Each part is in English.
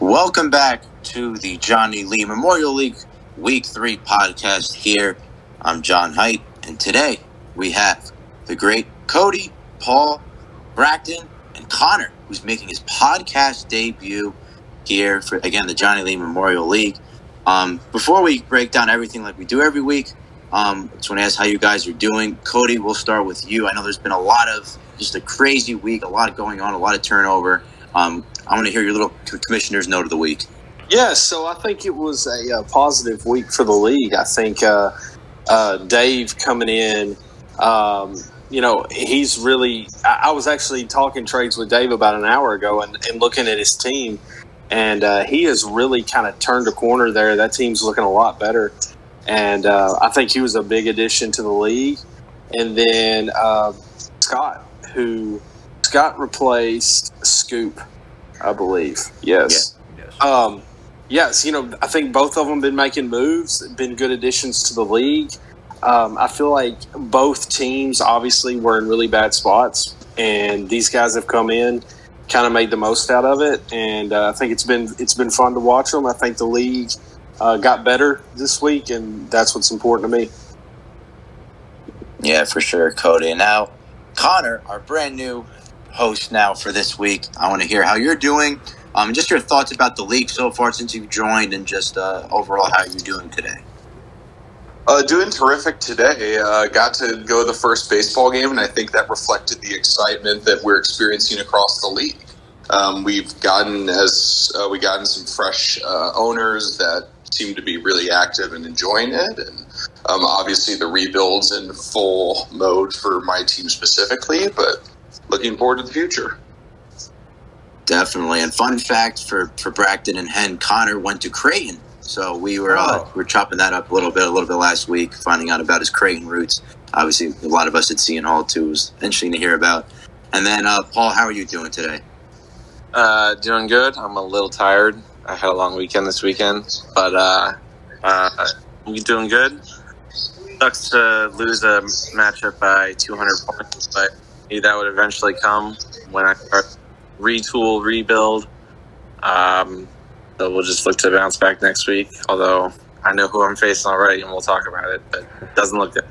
Welcome back to the Johnny Lee Memorial League Week 3 podcast here. I'm John Height, and today we have the great Cody, Paul, Bracton, and Connor, who's making his podcast debut here for, again, the Johnny Lee Memorial League. Before we break down everything like we do every week, I just want to ask how you guys are doing. Cody, we'll start with you. I know there's been just a crazy week, a lot going on, a lot of turnover. I want to hear your little commissioner's note of the week. Yeah, so I think it was a positive week for the league. I think Dave coming in, he's really – I was actually talking trades with Dave about an hour ago and looking at his team, and he has really kind of turned a corner there. That team's looking a lot better, and I think he was a big addition to the league. And then Scott replaced Scoop, I believe. Yes. Yeah. Yes. I think both of them been making moves, been good additions to the league. I feel like both teams obviously were in really bad spots, and these guys have come in, kind of made the most out of it. And I think it's been fun to watch them. I think the league got better this week, and that's what's important to me. Yeah, for sure, Cody. And now, Connor, our brand new host now for this week. I want to hear how you're doing, just your thoughts about the league so far since you've joined, and just overall how you're doing today. Doing terrific today. Got to go to the first baseball game, and I think that reflected the excitement that we're experiencing across the league. We've gotten some fresh owners that seem to be really active and enjoying it, and obviously the rebuild's in full mode for my team specifically, but looking forward to the future. Definitely. And fun fact for Bracton and Hen, Connor went to Creighton. So we were chopping that up a little bit last week, finding out about his Creighton roots. Obviously, a lot of us at Seton Hall, too. It was interesting to hear about. And then, Paul, how are you doing today? Doing good. I'm a little tired. I had a long weekend this weekend, but I'm doing good. Sucks to lose a matchup by 200 points, but maybe that would eventually come when I start rebuild. So we'll just look to bounce back next week, although I know who I'm facing already, and we'll talk about it, but it doesn't look good.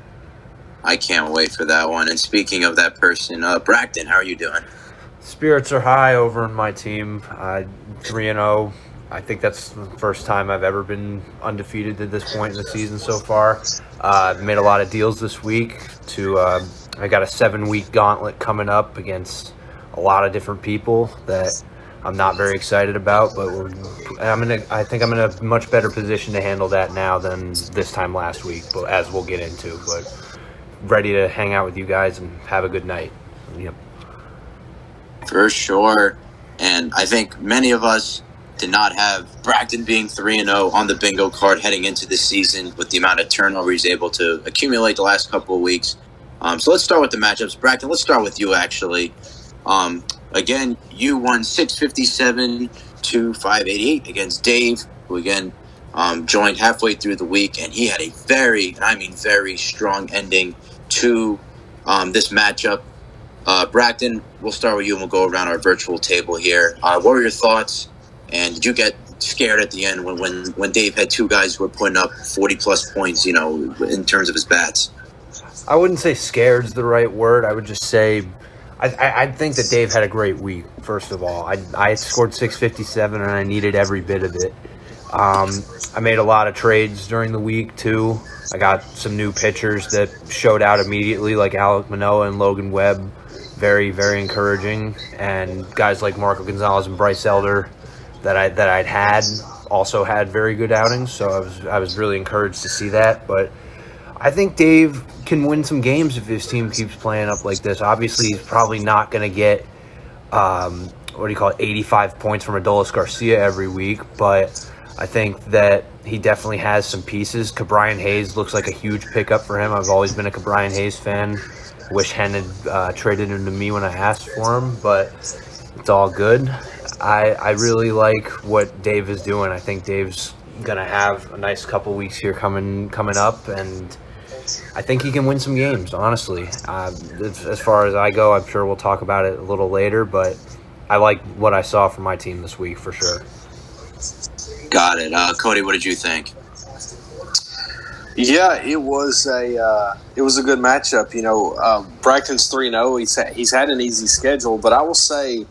I can't wait for that one. And speaking of that person, Bracton, how are you doing? Spirits are high over in my team. 3-0. I think that's the first time I've ever been undefeated at this point in the season so far. I've made a lot of deals this week. I got a 7-week gauntlet coming up against a lot of different people that I'm not very excited about, but I think I'm in a much better position to handle that now than this time last week, but as we'll get into. But ready to hang out with you guys and have a good night. Yep. For sure. And I think many of us did not have Bracton being 3-0 on the bingo card heading into this season with the amount of turnover he's able to accumulate the last couple of weeks. So let's start with the matchups. Bracton, let's start with you, actually. Again, you won 657 to 588 against Dave, who again joined halfway through the week, and he had a very strong ending to this matchup. Bracton, we'll start with you, and we'll go around our virtual table here. What were your thoughts, and did you get scared at the end when Dave had two guys who were putting up 40-plus points, in terms of his bats? I wouldn't say scared is the right word. I would just say I think that Dave had a great week, first of all. I scored 657, and I needed every bit of it. I made a lot of trades during the week, too. I got some new pitchers that showed out immediately, like Alek Manoah and Logan Webb. Very, very encouraging. And guys like Marco Gonzalez and Bryce Elder that I'd had also had very good outings, so I was really encouraged to see that. But I think Dave can win some games if his team keeps playing up like this. Obviously, he's probably not going to get 85 points from Adolis Garcia every week, but I think that he definitely has some pieces. Ke'Bryan Hayes looks like a huge pickup for him. I've always been a Ke'Bryan Hayes fan. Wish Hen had traded him to me when I asked for him, but it's all good. I really like what Dave is doing. I think Dave's going to have a nice couple weeks here coming up, and I think he can win some games, honestly. As far as I go, I'm sure we'll talk about it a little later, but I like what I saw from my team this week for sure. Got it. Cody, what did you think? Yeah, it was a good matchup. Bragton's 3-0. He's had an easy schedule, but I will say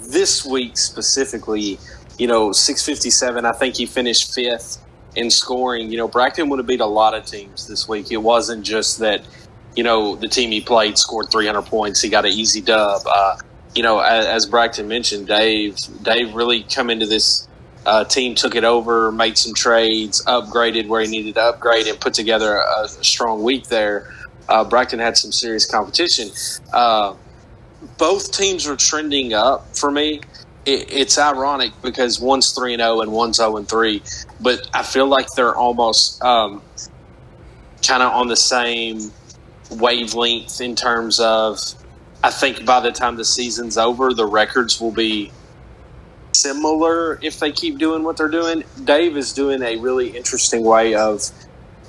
this week specifically, 657. I think he finished fifth in scoring. Bragton would have beat a lot of teams this week. It wasn't just that the team he played scored 300 points. He got an easy dub. As Bragton mentioned, Dave really come into this team, took it over, made some trades, upgraded where he needed to upgrade, and put together a strong week there. Bragton had some serious competition. Both teams are trending up for me. It's ironic because one's 3-0 and one's 0-3, but I feel like they're almost kind of on the same wavelength in terms of, I think by the time the season's over, the records will be similar if they keep doing what they're doing. Dave is doing a really interesting way of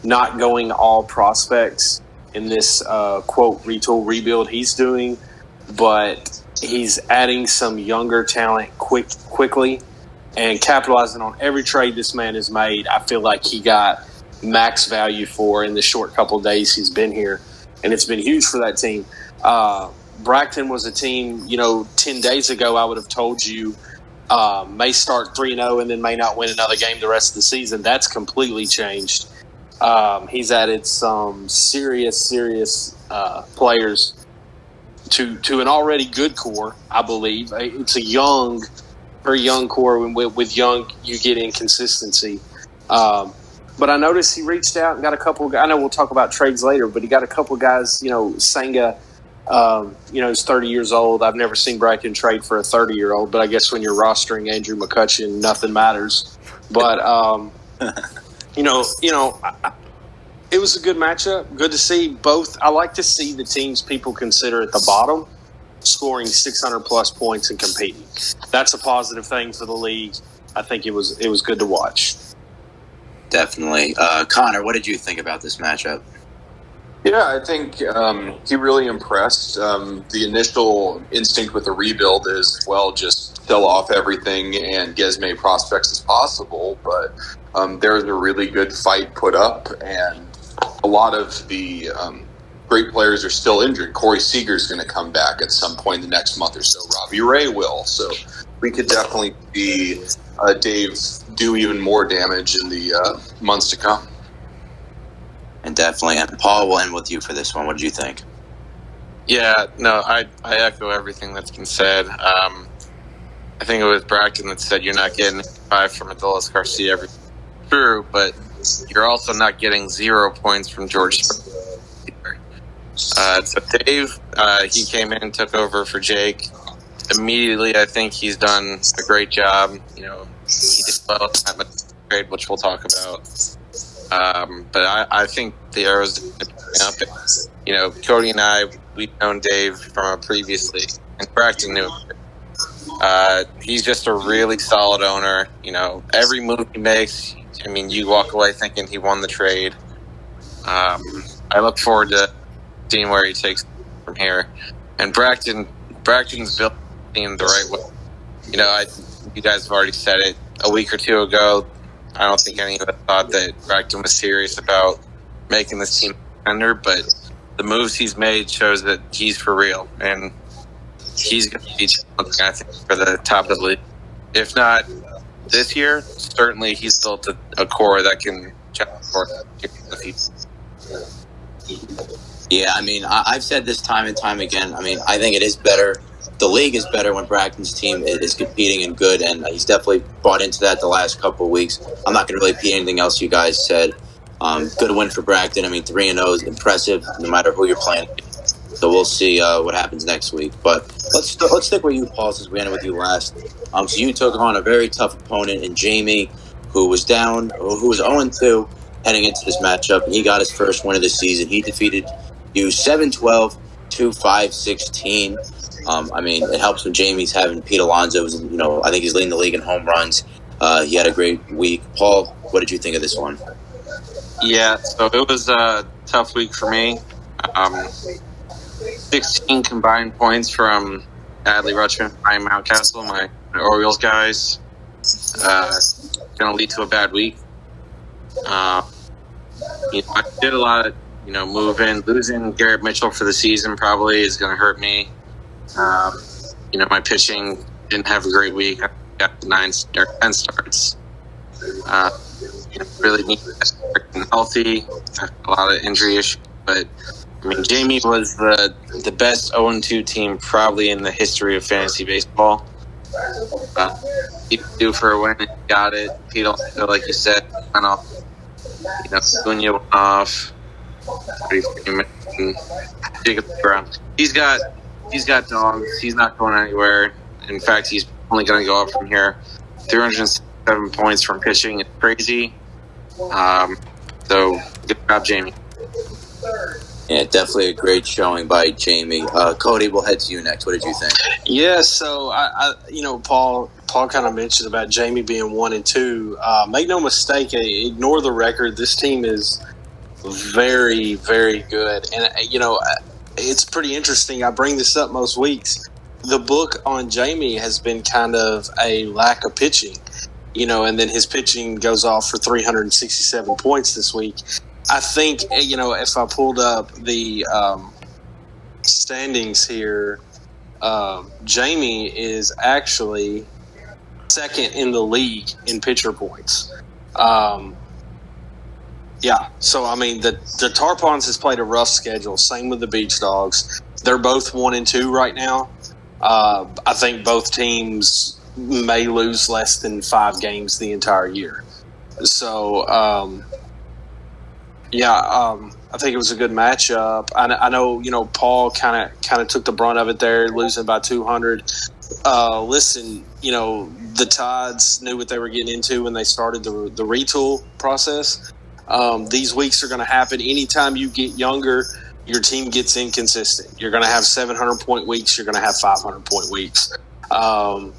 not going all prospects in this quote retool rebuild he's doing, but he's adding some younger talent quickly and capitalizing on every trade this man has made. I feel like he got max value for in the short couple of days he's been here, and it's been huge for that team. Bragton was a team, 10 days ago I would have told you may start 3-0 and then may not win another game the rest of the season. That's completely changed. He's added some serious players to an already good core, I believe. It's a very young core. With young, you get inconsistency. But I noticed he reached out and got a couple of guys. I know we'll talk about trades later, but he got a couple of guys, Senga, he's 30 years old. I've never seen Bragton trade for a 30-year-old, but I guess when you're rostering Andrew McCutcheon, nothing matters. But, it was a good matchup. Good to see both. I like to see the teams people consider at the bottom scoring 600-plus points and competing. That's a positive thing for the league. I think it was good to watch. Definitely. Connor, what did you think about this matchup? Yeah, I think he really impressed. The initial instinct with the rebuild is, just sell off everything and get as many prospects as possible. But there was a really good fight put up, and a lot of the great players are still injured. Corey Seager's going to come back at some point in the next month or so. Robbie Ray will. So we could definitely see Dave do even more damage in the months to come. And definitely. And Paul, we'll end with you for this one. What did you think? Yeah, no, I echo everything that's been said. I think it was Bragton that said you're not getting 5 from Adolis Garcia every true, but you're also not getting 0 points from George. So Dave, he came in and took over for Jake. Immediately, I think he's done a great job. He did well at that trade, which we'll talk about. But I think the arrow's going up. Cody and I, we've known Dave from a previous league, and Bragton knew him. He's just a really solid owner. Every move he makes, you walk away thinking he won the trade. I look forward to seeing where he takes from here. And Bragton's built the team the right way. You guys have already said it a week or two ago. I don't think any of us thought that Bragton was serious about making this team a contender, but the moves he's made shows that he's for real, and he's going to be challenging, I think, for the top of the league. If not this year, certainly he's built a core that can challenge for the future. Yeah, I've said this time and time again. I think it is better. The league is better when Bragton's team is competing and good, and he's definitely bought into that the last couple of weeks. I'm not going to really repeat anything else you guys said. Good win for Bragton. 3-0 is impressive no matter who you're playing. So we'll see what happens next week. But let's stick with you, Paul, since we ended with you last. So you took on a very tough opponent in Jamie, who was 0-2 heading into this matchup, and he got his first win of the season. He defeated you 7-12 to 5-16. It helps when Jamie's having Pete Alonso. I think he's leading the league in home runs. He had a great week. Paul, what did you think of this one? Yeah, so it was a tough week for me. 16 combined points from Adley Rutschman, Ryan Mountcastle, my Orioles guys. going to lead to a bad week. I did a lot of moving. Losing Garrett Mitchell for the season probably is going to hurt me. My pitching didn't have a great week. I got 10 starts. Really need to start getting healthy. I have a lot of injury issues, but Jamie was the best 0-2 team probably in the history of fantasy baseball. He due for a win, and he got it. Pete also, like you said, went off. Cunha went off. Jacob Brown. He's got dogs. He's not going anywhere. In fact, he's only going to go up from here. 307 points from pitching. It's crazy. So good job, Jamie. Yeah, definitely a great showing by Jamie. Cody, we'll head to you next. What did you think? Yeah, so I Paul kind of mentioned about Jamie being 1-2. Make no mistake, ignore the record. This team is very, very good, and it's pretty interesting. I bring this up most weeks. The book on Jamie has been kind of a lack of pitching, and then his pitching goes off for 367 points this week. I think, if I pulled up the standings here, Jamie is actually second in the league in pitcher points. So the Tarpons has played a rough schedule. Same with the Beach Dogs. They're both 1-2 right now. I think both teams may lose less than 5 games the entire year. So, I think it was a good matchup. I know, Paul kind of took the brunt of it there, losing by 200. Listen, the Tides knew what they were getting into when they started the retool process. These weeks are going to happen. Anytime you get younger, your team gets inconsistent. You're going to have 700-point weeks. You're going to have 500-point weeks. But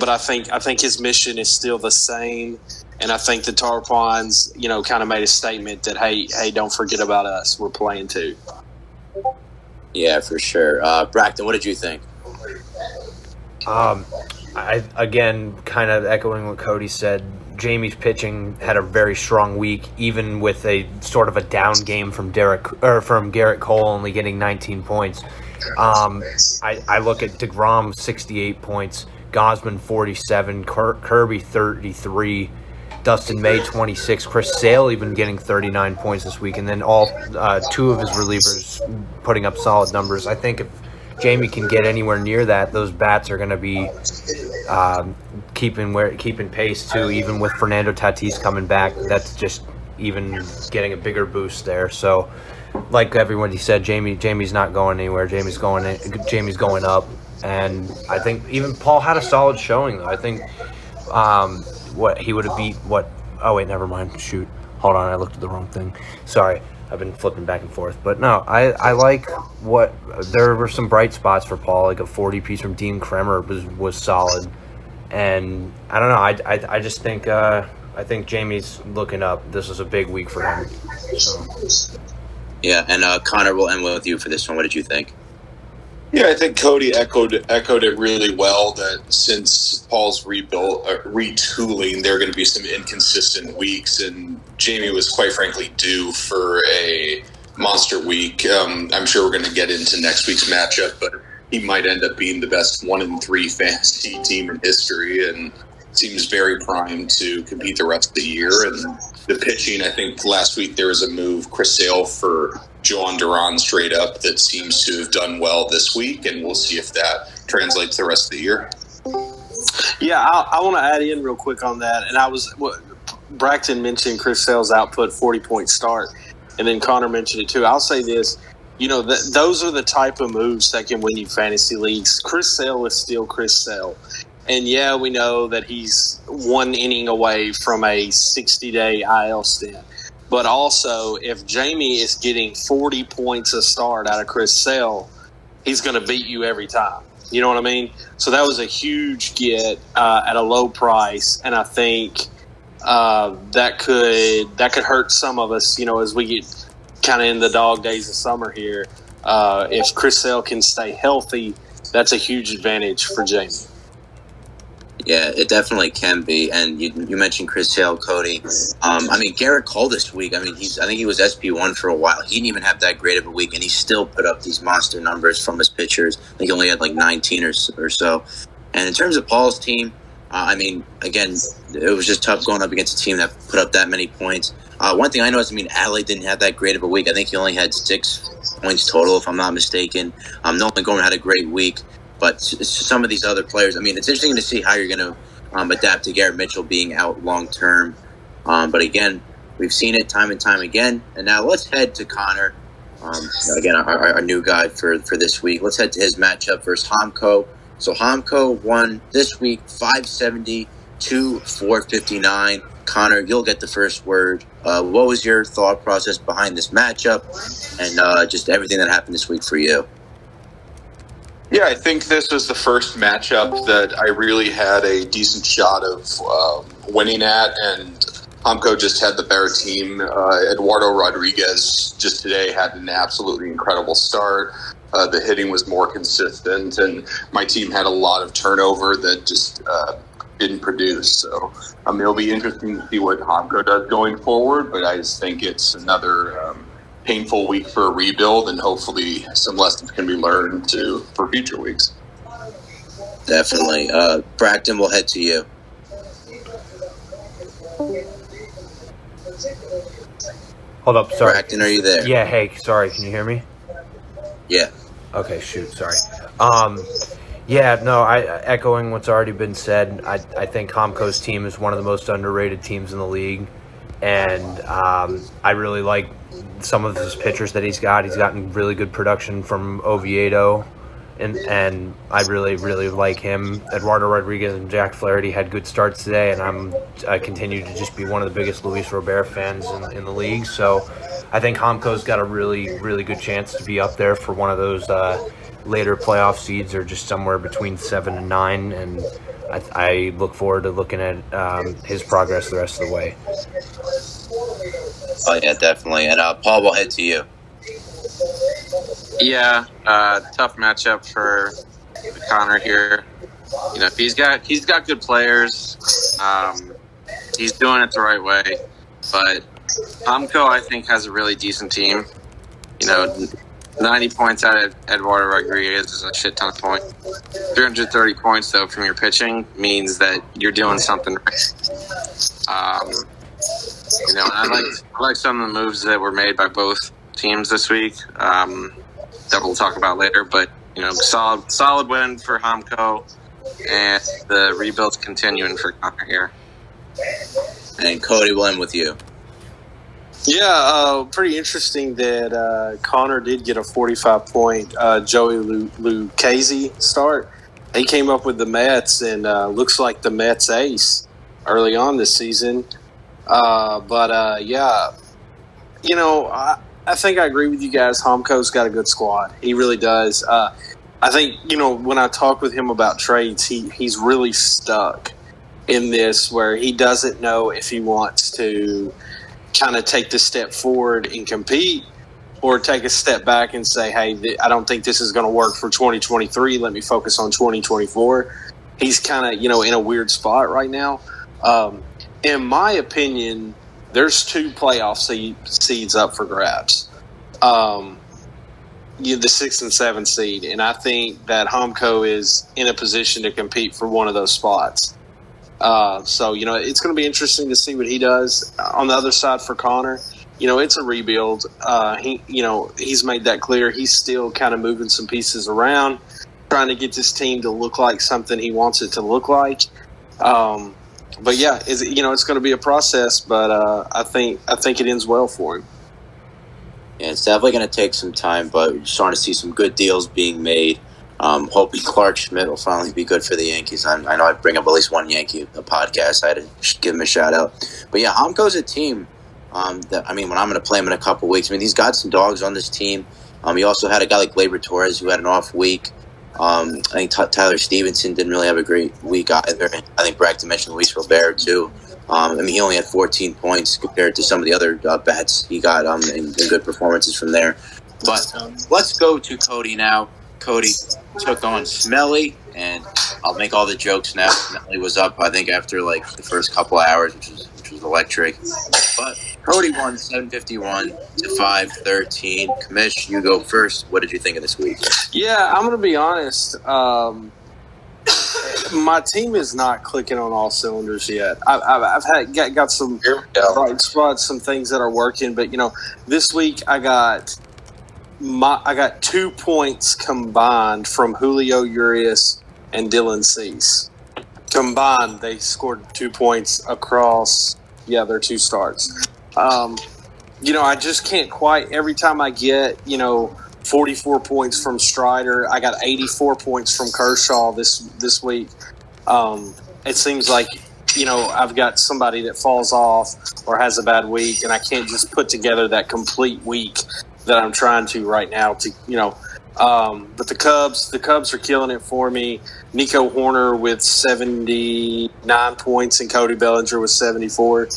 I think his mission is still the same. And I think the Tarpons, kind of made a statement that, hey, don't forget about us. We're playing too. Yeah, for sure. Braxton, what did you think? I again, kind of echoing what Cody said, Jamie's pitching had a very strong week, even with a sort of a down game from Garrett Cole only getting 19 points. I look at DeGrom 68 points, Gosman 47, Kirby 33. Dustin May 26, Chris Sale even getting 39 points this week, and then all 2 of his relievers putting up solid numbers. I think if Jamie can get anywhere near that, those bats are going to be keeping pace too. Even with Fernando Tatis coming back, that's just even getting a bigger boost there. So, like everybody said, Jamie's not going anywhere. Jamie's going up, and I think even Paul had a solid showing though. I think. What he would have beat what oh wait, never mind, shoot, hold on, I looked at the wrong thing, sorry, I've been flipping back and forth. But no, I like what there were some bright spots for Paul, like a 40 piece from Dean Kremer was solid, and I don't know, I just think I think Jamie's looking up. This is a big week for him. So. Yeah, and Connor, will end with you for this one. What did you think? Yeah, I think Cody echoed it really well, that since Paul's retooling, there are going to be some inconsistent weeks, and Jamie was quite frankly due for a monster week. I'm sure we're going to get into next week's matchup, but he might end up being the best 1-3 fantasy team in history, and seems very primed to compete the rest of the year. And the pitching, I think last week there was a move, Chris Sale for Joan Duran straight up, that seems to have done well this week, and we'll see if that translates the rest of the year. Yeah, I want to add in real quick on that. And Braxton mentioned Chris Sale's output, 40-point start, and then Connor mentioned it too. I'll say this, those are the type of moves that can win you fantasy leagues. Chris Sale is still Chris Sale. And yeah, we know that he's 1 inning away from a 60-day IL stint. But also, if Jamie is getting 40 points a start out of Chris Sale, he's going to beat you every time. You know what I mean? So that was a huge get at a low price, and I think that could hurt some of us. As we get kind of in the dog days of summer here. If Chris Sale can stay healthy, that's a huge advantage for Jamie. Yeah, it definitely can be. And you mentioned Chris Sale, Cody. I mean, Garrett Cole this week. I mean, I think he was SP1 for a while. He didn't even have that great of a week, and he still put up these monster numbers from his pitchers. I think he only had like 19 or so. And in terms of Paul's team, I mean, again, it was just tough going up against a team that put up that many points. One thing I noticed, I mean, Adley didn't have that great of a week. I think he only had 6 points total, if I'm not mistaken. Nolan Gorman had a great week. But some of these other players, I mean, it's interesting to see how you're going to adapt to Garrett Mitchell being out long term. But again, we've seen it time and time again. And now let's head to Connor. Again, our new guy for this week. Let's head to his matchup versus Homko. So Homko won this week 570 to 459. Connor, you'll get the first word. What was your thought process behind this matchup and just everything that happened this week for you? Yeah, I think this was the first matchup that I really had a decent shot of winning at, and Homko just had the better team. Eduardo Rodriguez just today had an absolutely incredible start. The hitting was more consistent, and my team had a lot of turnover that just didn't produce. So it'll be interesting to see what Homko does going forward, but I just think it's another painful week for a rebuild, and hopefully some lessons can be learned for future weeks. Definitely. Bracton, we'll head to you. Hold up, sorry. Bracton, are you there? Yeah, hey, sorry, can you hear me? Yeah. Okay, shoot, sorry. Echoing what's already been said, I think Homko's team is one of the most underrated teams in the league, and I really like some of his pitchers that he's got. He's gotten really good production from Oviedo, and I really, really like him. Eduardo Rodriguez and Jack Flaherty had good starts today, and I continue to just be one of the biggest Luis Robert fans in the league. So I think Homko's got a really, really good chance to be up there for one of those later playoff seeds, or just somewhere between 7 and 9, and I look forward to looking at his progress the rest of the way. Oh, yeah, definitely. And Paul, we'll head to you. Yeah, tough matchup for Connor here. You know, he's got good players. He's doing it the right way, but Homko, I think, has a really decent team. You know, 90 points out of Eduardo Rodriguez is a shit ton of points. 330 points, though, from your pitching means that you're doing something right. You know, I like some of the moves that were made by both teams this week that we'll talk about later. But, you know, solid win for Homko, and the rebuild's continuing for Connor here. And Cody, we'll end with you. Yeah, pretty interesting that Connor did get a 45-point Joey Lucchesi start. He came up with the Mets, and looks like the Mets ace early on this season. Yeah, you know, I think I agree with you guys. Homko's got a good squad. He really does. I think, you know, when I talk with him about trades, he's really stuck in this where he doesn't know if he wants to kind of take this step forward and compete, or take a step back and say, hey, I don't think this is going to work for 2023. Let me focus on 2024. He's kind of, you know, in a weird spot right now. In my opinion, there's 2 playoff seeds up for grabs. The 6 and 7 seed. And I think that Homko is in a position to compete for one of those spots. So, you know, it's going to be interesting to see what he does. On the other side for Connor, you know, it's a rebuild. He's made that clear. He's still kind of moving some pieces around, trying to get this team to look like something he wants it to look like. But yeah, it's going to be a process, but I think it ends well for him. Yeah, it's definitely going to take some time, but we're starting to see some good deals being made. Hoping Clark Schmidt will finally be good for the Yankees. I know I bring up at least one Yankee a podcast. I had to give him a shout out. But yeah, Homko's a team that, I mean, when I'm going to play him in a couple weeks, I mean, he's got some dogs on this team. He also had a guy like Gleyber Torres who had an off week. I think Tyler Stevenson didn't really have a great week either. I think Bracton mentioned Luis Robert too. I mean, he only had 14 points compared to some of the other bats he got and good performances from there. But let's go to Cody now. Cody took on Smelly. and I'll make all the jokes now. Nelly was up, I think, after like the first couple of hours, which was electric. But Cody won 751 to 513. Kamish, you go first. What did you think of this week? Yeah, I'm going to be honest. My team is not clicking on all cylinders yet. I've got some bright spots, some things that are working, but this week I got 2 points combined from Julio Urias and Dylan Cease. Combined, they scored 2 points across their 2 starts. I just can't quite. Every time I get 44 points from Strider, I got 84 points from Kershaw this week. It seems like I've got somebody that falls off or has a bad week, and I can't just put together that complete week that I'm trying to right now. But the Cubs are killing it for me. Nico Horner with 79 points and Cody Bellinger with 74.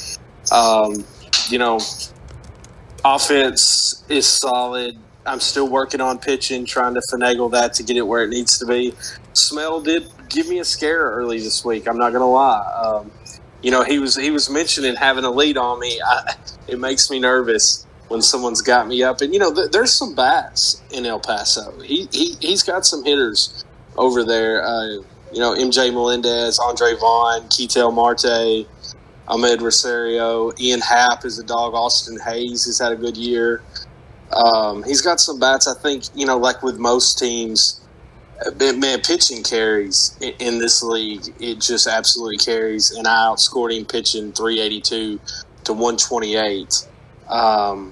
Offense is solid. I'm still working on pitching, trying to finagle that to get it where it needs to be. Smell did give me a scare early this week. I'm not going to lie. He was mentioning having a lead on me. It makes me nervous when someone's got me up. And, there's some bats in El Paso. He's got some hitters over there. MJ Melendez, Andre Vaughn, Ketel Marte, Ahmed Rosario, Ian Happ is a dog. Austin Hayes has had a good year. He's got some bats. I think, like with most teams, man, pitching carries in this league. It just absolutely carries. And I outscored him pitching 382 to 128. I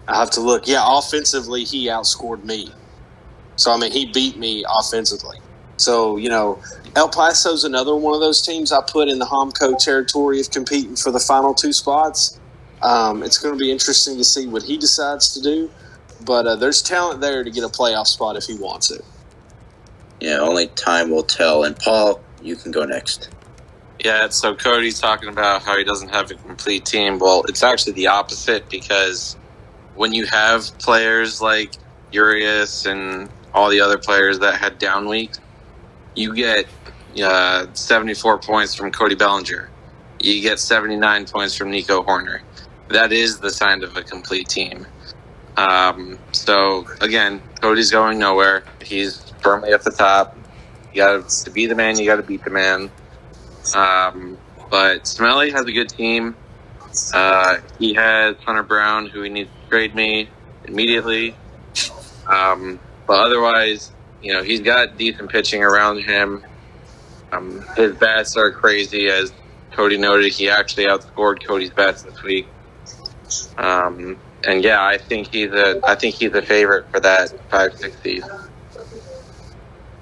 have to look. Yeah, offensively, he outscored me. So, he beat me offensively. So, El Paso's another one of those teams I put in the Homco territory of competing for the final 2 spots. It's going to be interesting to see what he decides to do. But there's talent there to get a playoff spot if he wants it. Yeah, only time will tell. And Paul, you can go next. Yeah, so Cody's talking about how he doesn't have a complete team. Well, it's actually the opposite, because when you have players like Urias and all the other players that had down weeks, you get 74 points from Cody Bellinger. You get 79 points from Nico Horner. That is the sign of a complete team. So, again, Cody's going nowhere. He's firmly at the top. To be the man, you got to beat the man. But Smelly has a good team. He has Hunter Brown, who he needs to trade me immediately. But otherwise, he's got decent pitching around him. His bats are crazy, as Cody noted. He actually outscored Cody's bats this week. And yeah, I think he's a favorite for that 5-6 seed.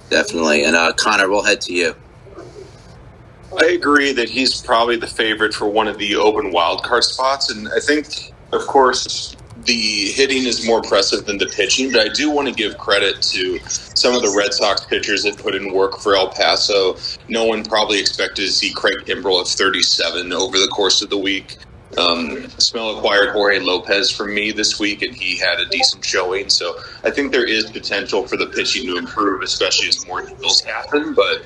Definitely. And Connor, we'll head to you. I agree that he's probably the favorite for one of the open wildcard spots, and I think, of course, the hitting is more impressive than the pitching, but I do want to give credit to some of the Red Sox pitchers that put in work for El Paso. No one probably expected to see Craig Kimbrell at 37 over the course of the week. Smell acquired Jorge Lopez from me this week, and he had a decent showing. So I think there is potential for the pitching to improve, especially as more deals happen. But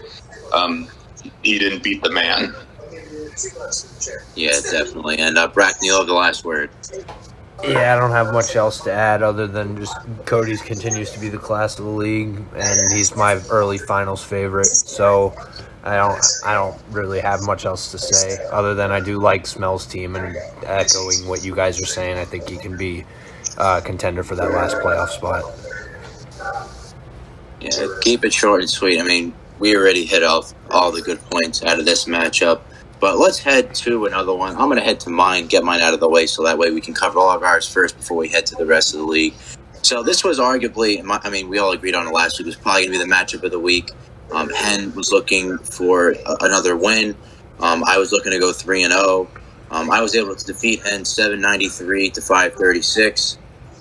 he didn't beat the man. Yeah, definitely. And Brack, you'll have the last word. Yeah, I don't have much else to add other than just Cody's continues to be the class of the league, and he's my early finals favorite. So I don't really have much else to say other than I do like Smell's team, and echoing what you guys are saying, I think he can be a contender for that last playoff spot. Yeah, keep it short and sweet. We already hit off all the good points out of this matchup. But let's head to another one. I'm going to head to mine, get mine out of the way, so that way we can cover all of ours first before we head to the rest of the league. So this was arguably, we all agreed on it last week, it was probably going to be the matchup of the week. Hen was looking for another win. I was looking to go 3-0. I was able to defeat Hen 793 to 536.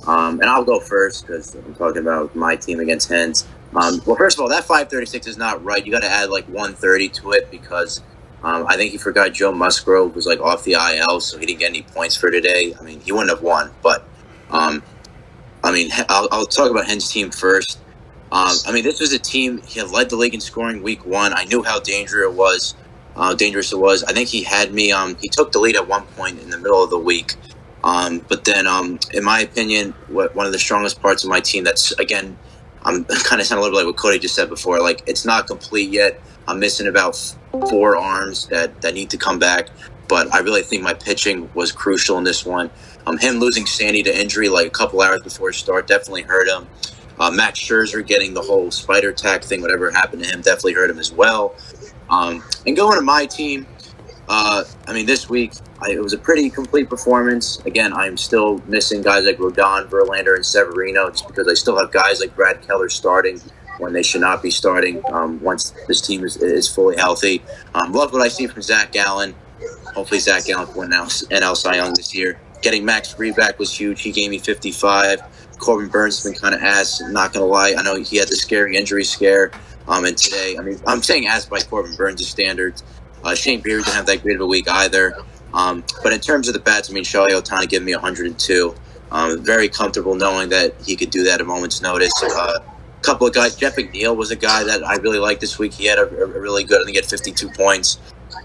And I'll go first because I'm talking about my team against Hen's. Well, first of all, that 536 is not right. You got to add like 130 to it because I think he forgot Joe Musgrove was off the IL, so he didn't get any points for today. He wouldn't have won, but I'll talk about Hen's team first. I mean, this was a team. He had led the league in scoring week 1. I knew how dangerous it was. I think he had me. He took the lead at one point in the middle of the week. But then, in my opinion, one of the strongest parts of my team. That's again, I'm kind of sounding a little bit like what Cody just said before. Like, it's not complete yet. I'm missing about 4 arms that need to come back. But I really think my pitching was crucial in this one. Him losing Sandy to injury like a couple hours before start definitely hurt him. Max Scherzer getting the whole spider tack thing, whatever happened to him, definitely hurt him as well. And going to my team, I mean, this week, it was a pretty complete performance. Again, I'm still missing guys like Rodon, Verlander, and Severino just because I still have guys like Brad Keller starting when they should not be starting once this team is fully healthy. Love what I see from Zach Gallen. Hopefully Zach Gallen can win NL Cy Young this year. Getting Max Fried back was huge. He gave me 55. Corbin Burns has been kind of ass, not going to lie. I know he had the scary injury scare. And today, I mean, I'm saying ass by Corbin Burns' standards. Shane Bieber didn't have that great of a week either. But in terms of the bats, I mean, Shohei Ohtani gave me 102. Very comfortable knowing that he could do that at a moment's notice. A couple of guys. Jeff McNeil was a guy that I really liked this week. He had a really good, I think he had 52 points.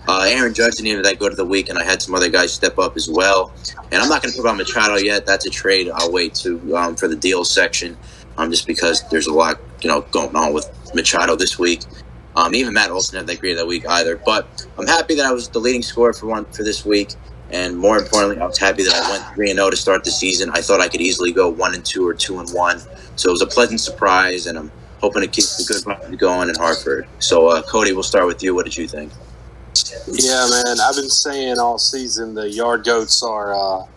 Aaron Judge didn't even that good of the week, and I had some other guys step up as well. And I'm not going to put on Machado yet. That's a trade. I'll wait for the deals section, just because there's a lot going on with Machado this week. Even Matt Olson had that great of that week either. But I'm happy that I was the leading scorer for this week, and more importantly, I was happy that I went 3-0 to start the season. I thought I could easily go 1-2 or 2-1, so it was a pleasant surprise, and I'm hoping to keep the good run going in Hartford. So, Cody, we'll start with you. What did you think? Yeah, man, I've been saying all season the Yard Goats are,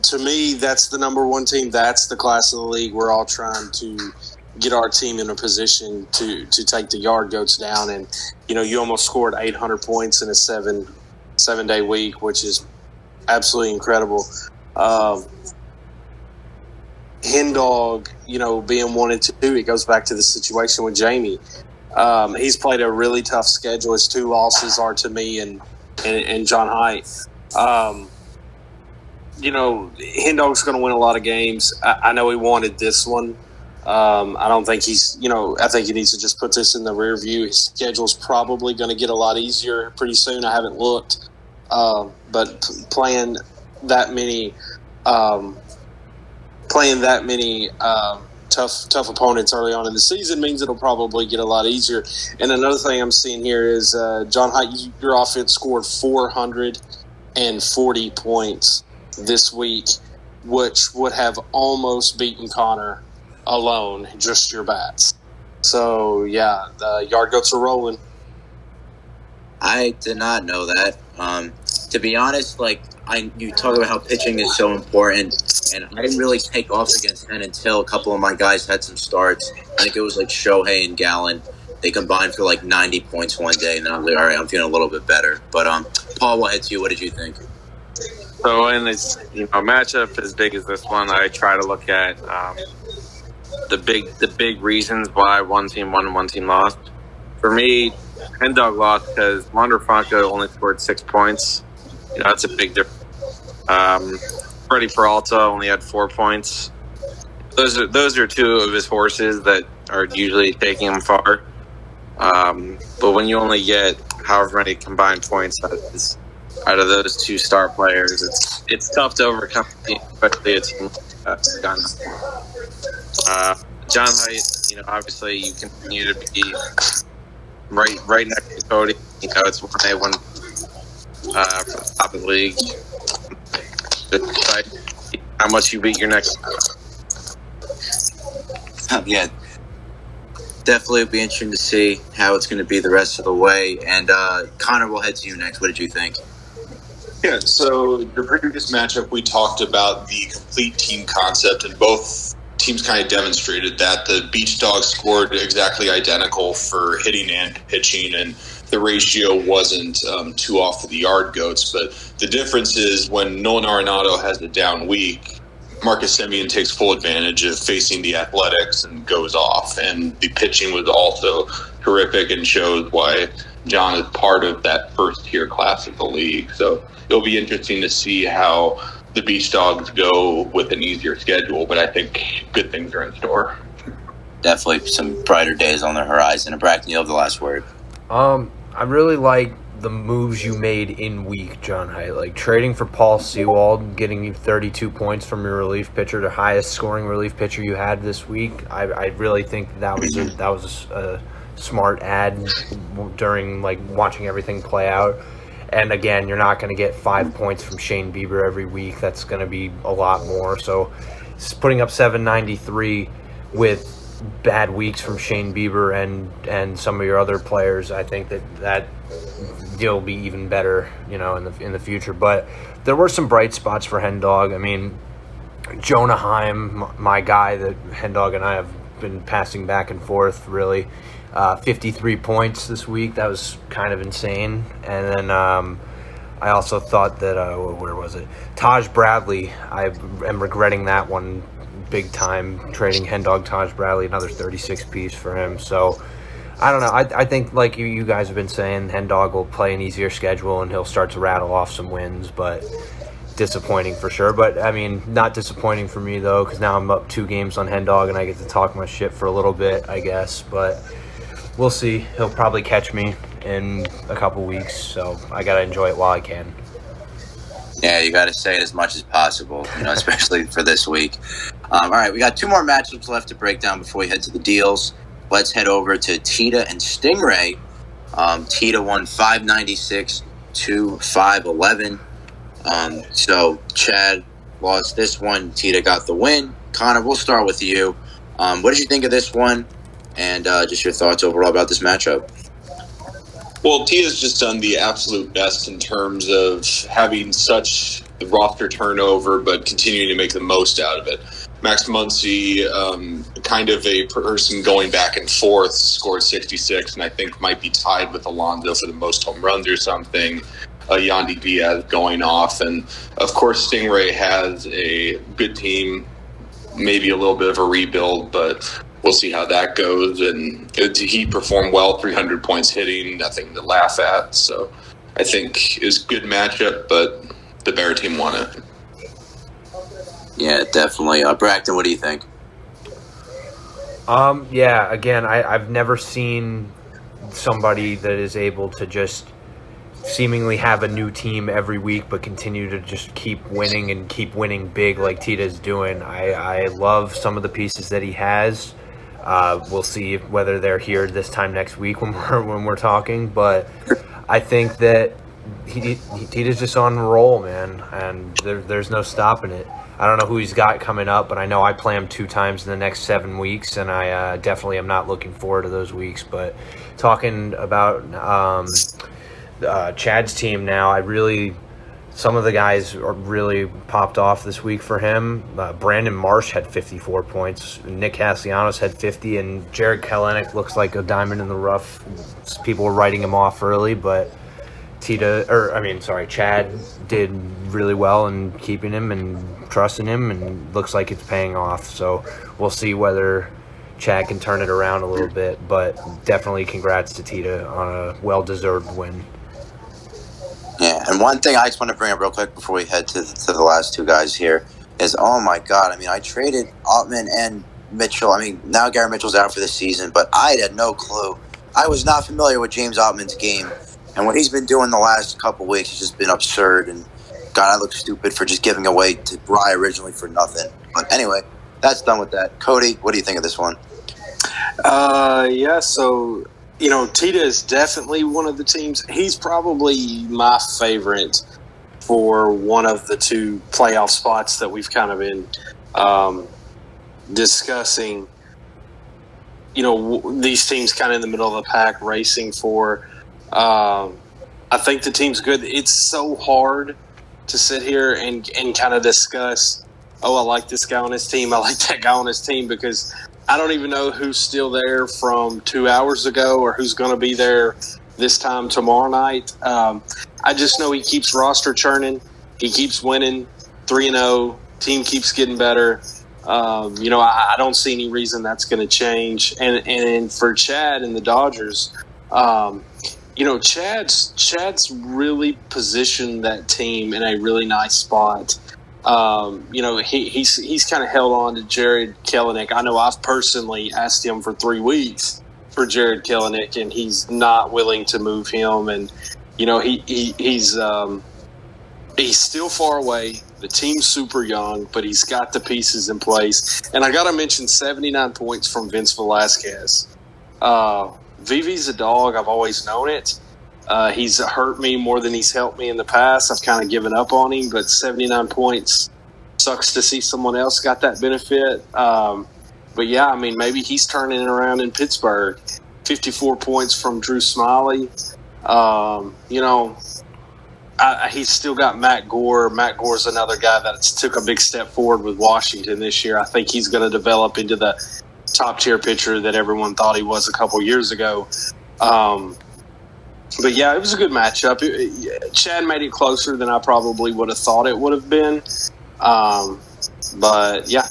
to me, that's the number one team. That's the class of the league. We're all trying to get our team in a position to take the Yard Goats down. And, you almost scored 800 points in a seven-day week, which is absolutely incredible. Hen Dog, being 1 and 2, it goes back to the situation with Jamie. He's played a really tough schedule. His 2 losses are to me and John Height. Hen Dog's going to win a lot of games. I know he wanted this one. I don't think he's, I think he needs to just put this in the rear view. His schedule's probably going to get a lot easier pretty soon. I haven't looked. But playing that many tough opponents early on in the season means it'll probably get a lot easier. And another thing I'm seeing here is John Height, your offense scored 440 points this week, which would have almost beaten Connor alone, just your bats. So, yeah, the Yard Goats are rolling. I did not know that. To be honest, you talk about how pitching is so important, and I didn't really take off against Hen until a couple of my guys had some starts. I think it was like Shohei and Gallen. They combined for 90 points one day, and then I was like, all right, I'm feeling a little bit better. But Paul, we'll head to you. What did you think? So in this matchup as big as this one, I try to look at the big reasons why one team won and one team lost. For me, Hen Dog lost because Wander Franco only scored 6 points. That's a big difference. Freddie Peralta only had 4 points. Those are 2 of his horses that are usually taking him far. But when you only get however many combined points out of those 2 star players, it's tough to overcome, especially a team John Height. Obviously you continue to be right next to Cody. It's 1A, 1 for the top of the league. How much you beat your next. Yeah, definitely will be interesting to see how it's going to be the rest of the way. And Connor, we'll head to you next. What did you think? Yeah, so the previous matchup, we talked about the complete team concept, and both teams kind of demonstrated that. The Beach Dogs scored exactly identical for hitting and pitching, and the ratio wasn't too off for the Yard Goats. But the difference is when Nolan Arenado has a down week, Marcus Semien takes full advantage of facing the Athletics and goes off. And the pitching was also terrific and shows why John is part of that first-tier class of the league. So it'll be interesting to see how the Beach Dogs go with an easier schedule, but I think good things are in store. definitely some brighter days on the horizon. And Bracken, you have the last word. I really like the moves you made in week, John Height. Like trading for Paul Sewald, getting you 32 points from your relief pitcher, the highest scoring relief pitcher you had this week. I really think that was a smart ad during like watching everything play out. And again, you're not going to get 5 points from Shane Bieber every week. That's going to be a lot more. So putting up 793 with bad weeks from Shane Bieber and some of your other players, I think that deal will be even better, in the future. But there were some bright spots for Hendog. I mean, Jonah Heim, my guy that Hendog and I have been passing back and forth, really, 53 points this week. That was kind of insane. And then I also thought that where was it? Taj Bradley. I am regretting that one big time, trading Hendog Taj Bradley, another 36 piece for him. So I don't know. I think, like you guys have been saying, Hendog will play an easier schedule and he'll start to rattle off some wins, but disappointing for sure. But, I mean, not disappointing for me, though, because now I'm up 2 games on Hendog and I get to talk my shit for a little bit, I guess. But we'll see. He'll probably catch me in a couple weeks, so I got to enjoy it while I can. Yeah, you got to say it as much as possible, especially for this week. All right, we got 2 more matchups left to break down before we head to the deals. Let's head over to Tita and Stingray. Tita won 596 to 511. So Chad lost this one. Tita got the win. Connor, we'll start with you. What did you think of this one? And just your thoughts overall about this matchup. Well, Tia's just done the absolute best in terms of having such roster turnover, but continuing to make the most out of it. Max Muncy, kind of a person going back and forth, scored 66, and I think might be tied with Alonso for the most home runs or something. Yandy Diaz going off. And, of course, Stingray has a good team, maybe a little bit of a rebuild, but we'll see how that goes. And he performed well, 300 points hitting, nothing to laugh at. So I think it's a good matchup, but the Bear team won it. Yeah, definitely. Bracken, what do you think? Yeah, again, I've never seen somebody that is able to just seemingly have a new team every week but continue to just keep winning and keep winning big like Tita's doing. I love some of the pieces that he has. We'll see whether they're here this time next week when we're talking, but I think that Tita's just on a roll, man, and there's no stopping it. I don't know who he's got coming up, but I know I play him 2 times in the next 7 weeks, and I definitely am not looking forward to those weeks. But talking about Chad's team now, some of the guys are really popped off this week for him. Brandon Marsh had 54 points. Nick Castellanos had 50, and Jared Kelenic looks like a diamond in the rough. People were writing him off early, but Chad did really well in keeping him and trusting him, and looks like it's paying off. So we'll see whether Chad can turn it around a little bit, but definitely congrats to Tita on a well-deserved win. Yeah, and one thing I just want to bring up real quick before we head to the last 2 guys here is, oh my God, I mean, I traded Altman and Mitchell. I mean, now Garrett Mitchell's out for this season, but I had no clue. I was not familiar with James Altman's game. And what he's been doing the last couple weeks has just been absurd. And, God, I look stupid for just giving away to Bry originally for nothing. But anyway, that's done with that. Cody, what do you think of this one? Yeah, so, Tita is definitely one of the teams. He's probably my favorite for one of the 2 playoff spots that we've kind of been discussing. These teams kind of in the middle of the pack racing for. I think the team's good. It's so hard to sit here and kind of discuss, I like this guy on his team, I like that guy on his team, because I don't even know who's still there from 2 hours ago or who's going to be there this time tomorrow night. I just know he keeps roster churning. He keeps winning 3-0. Team keeps getting better. I don't see any reason that's going to change. And for Chad and the Dodgers, Chad's really positioned that team in a really nice spot. He's kind of held on to Jared Kelenic. I know I've personally asked him for 3 weeks for Jared Kelenic, and he's not willing to move him. And he's still far away. The team's super young, but he's got the pieces in place. And I got to mention 79 points from Vince Velasquez. Vivi's a dog. I've always known it. He's hurt me more than he's helped me in the past. I've kind of given up on him, but 79 points sucks to see someone else got that benefit. But yeah, I mean, maybe he's turning it around in Pittsburgh. 54 points from Drew Smiley. He's still got Matt Gore. Matt Gore's another guy that took a big step forward with Washington this year. I think he's going to develop into the top-tier pitcher that everyone thought he was a couple years ago. But yeah, it was a good matchup. Chad made it closer than I probably would have thought it would have been. But yeah.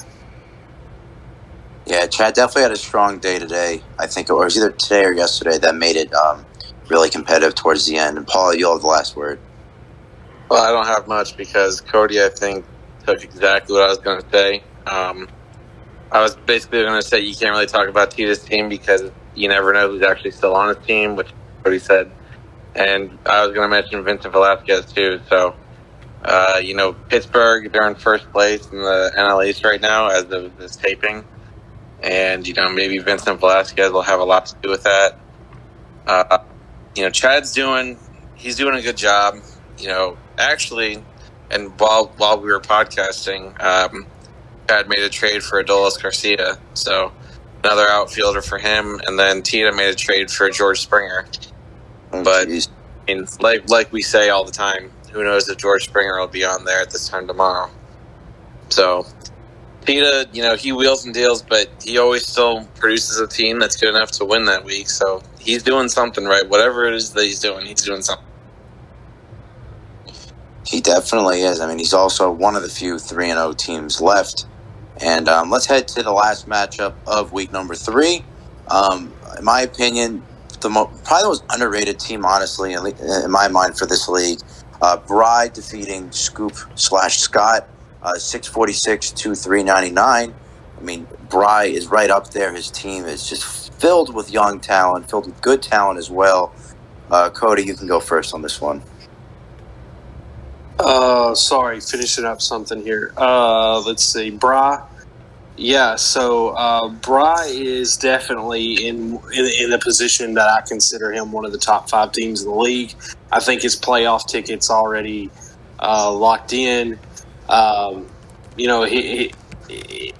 Yeah, Chad definitely had a strong day today. I think it was either today or yesterday that made it really competitive towards the end. And Paul, you'll have the last word. Well, I don't have much because Cody, I think, took exactly what I was going to say. I was basically going to say you can't really talk about Tita's team because you never know who's actually still on his team, which Cody said. And I was going to mention Vincent Velasquez, too. So, Pittsburgh, they're in first place in the NL East right now as of this taping. And, maybe Vincent Velasquez will have a lot to do with that. Chad's doing a good job. Actually, and while we were podcasting, Chad made a trade for Adolis Garcia. So, another outfielder for him. And then Tita made a trade for George Springer. But like we say all the time, who knows if George Springer will be on there at this time tomorrow. So Tita, he wheels and deals, but he always still produces a team that's good enough to win that week. So he's doing something right. Whatever it is that he's doing something. He definitely is. I mean, he's also one of the few 3-0 teams left. And let's head to the last matchup of week number 3. In my opinion, probably the most underrated team, honestly, in my mind for this league. Bry defeating Scoop/Scott, 646-399. I mean, Bry is right up there. His team is just filled with young talent, filled with good talent as well. Cody, you can go first on this one. Sorry, finishing up something here. Let's see, Bry. Yeah, so Bry is definitely in a position that I consider him one of the top 5 teams in the league. I think his playoff ticket's already locked in.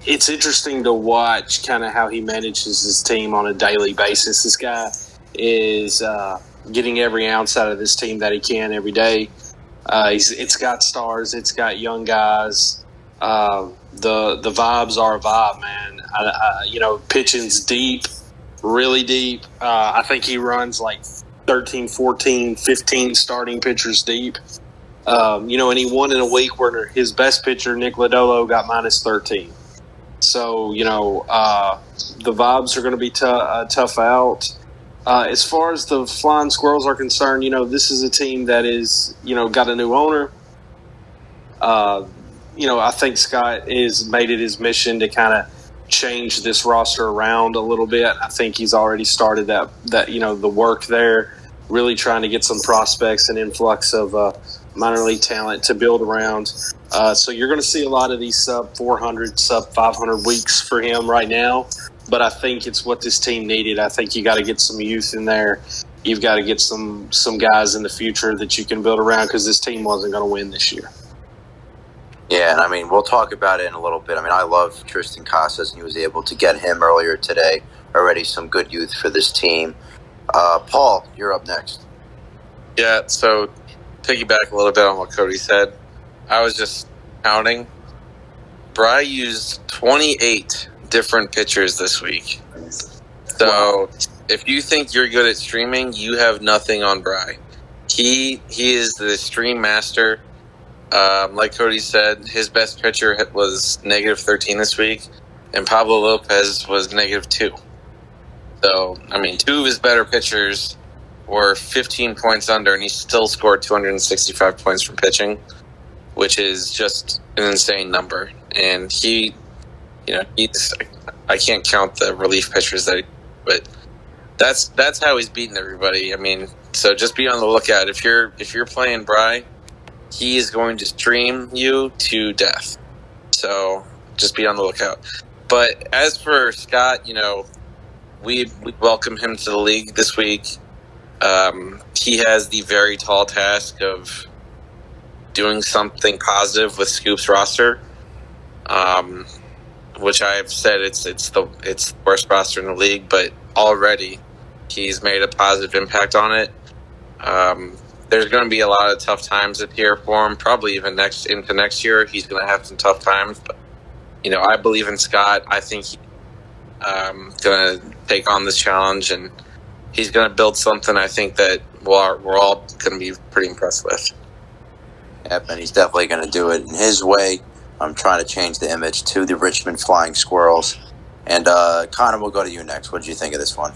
It's interesting to watch kind of how he manages his team on a daily basis. This guy is getting every ounce out of this team that he can every day. It's got stars. It's got young guys. The vibes are a vibe, man. Pitching's deep, really deep. I think he runs like 13, 14, 15 starting pitchers deep. And he won in a week where his best pitcher, Nick Lodolo, got minus 13. So, the vibes are going to be tough out. As far as the Flying Squirrels are concerned, this is a team that is, got a new owner. I think Scott has made it his mission to kind of change this roster around a little bit. I think he's already started that the work there, really trying to get some prospects and influx of minor league talent to build around. So you're going to see a lot of these sub 400, sub 500 weeks for him right now. But I think it's what this team needed. I think you got to get some youth in there. You've got to get some guys in the future that you can build around because this team wasn't going to win this year. Yeah, and I mean, we'll talk about it in a little bit. I mean, I love Tristan Casas, and he was able to get him earlier today. Already some good youth for this team. Paul, you're up next. Yeah, so piggyback a little bit on what Cody said. I was just counting. Bry used 28 different pitchers this week. So if you think you're good at streaming, you have nothing on Bry. He is the stream master. Like Cody said, his best pitcher was negative 13 this week, and Pablo Lopez was negative 2. So, I mean, 2 of his better pitchers were 15 points under, and he still scored 265 points from pitching. which is just an insane number. And he, I can't count the relief pitchers but that's how he's beating everybody. I mean, so just be on the lookout. If you're playing Bry, he is going to stream you to death. So just be on the lookout. But as for Scott, we welcome him to the league this week. He has the very tall task of doing something positive with Scoop's roster, which I've said it's the worst roster in the league, but already he's made a positive impact on it. There's going to be a lot of tough times this year for him. Probably even into next year, he's going to have some tough times. But I believe in Scott. I think he's going to take on this challenge, and he's going to build something. I think that we're all going to be pretty impressed with. Yep, and he's definitely going to do it in his way. I'm trying to change the image to the Richmond Flying Squirrels. And Connor, we'll go to you next. What did you think of this one?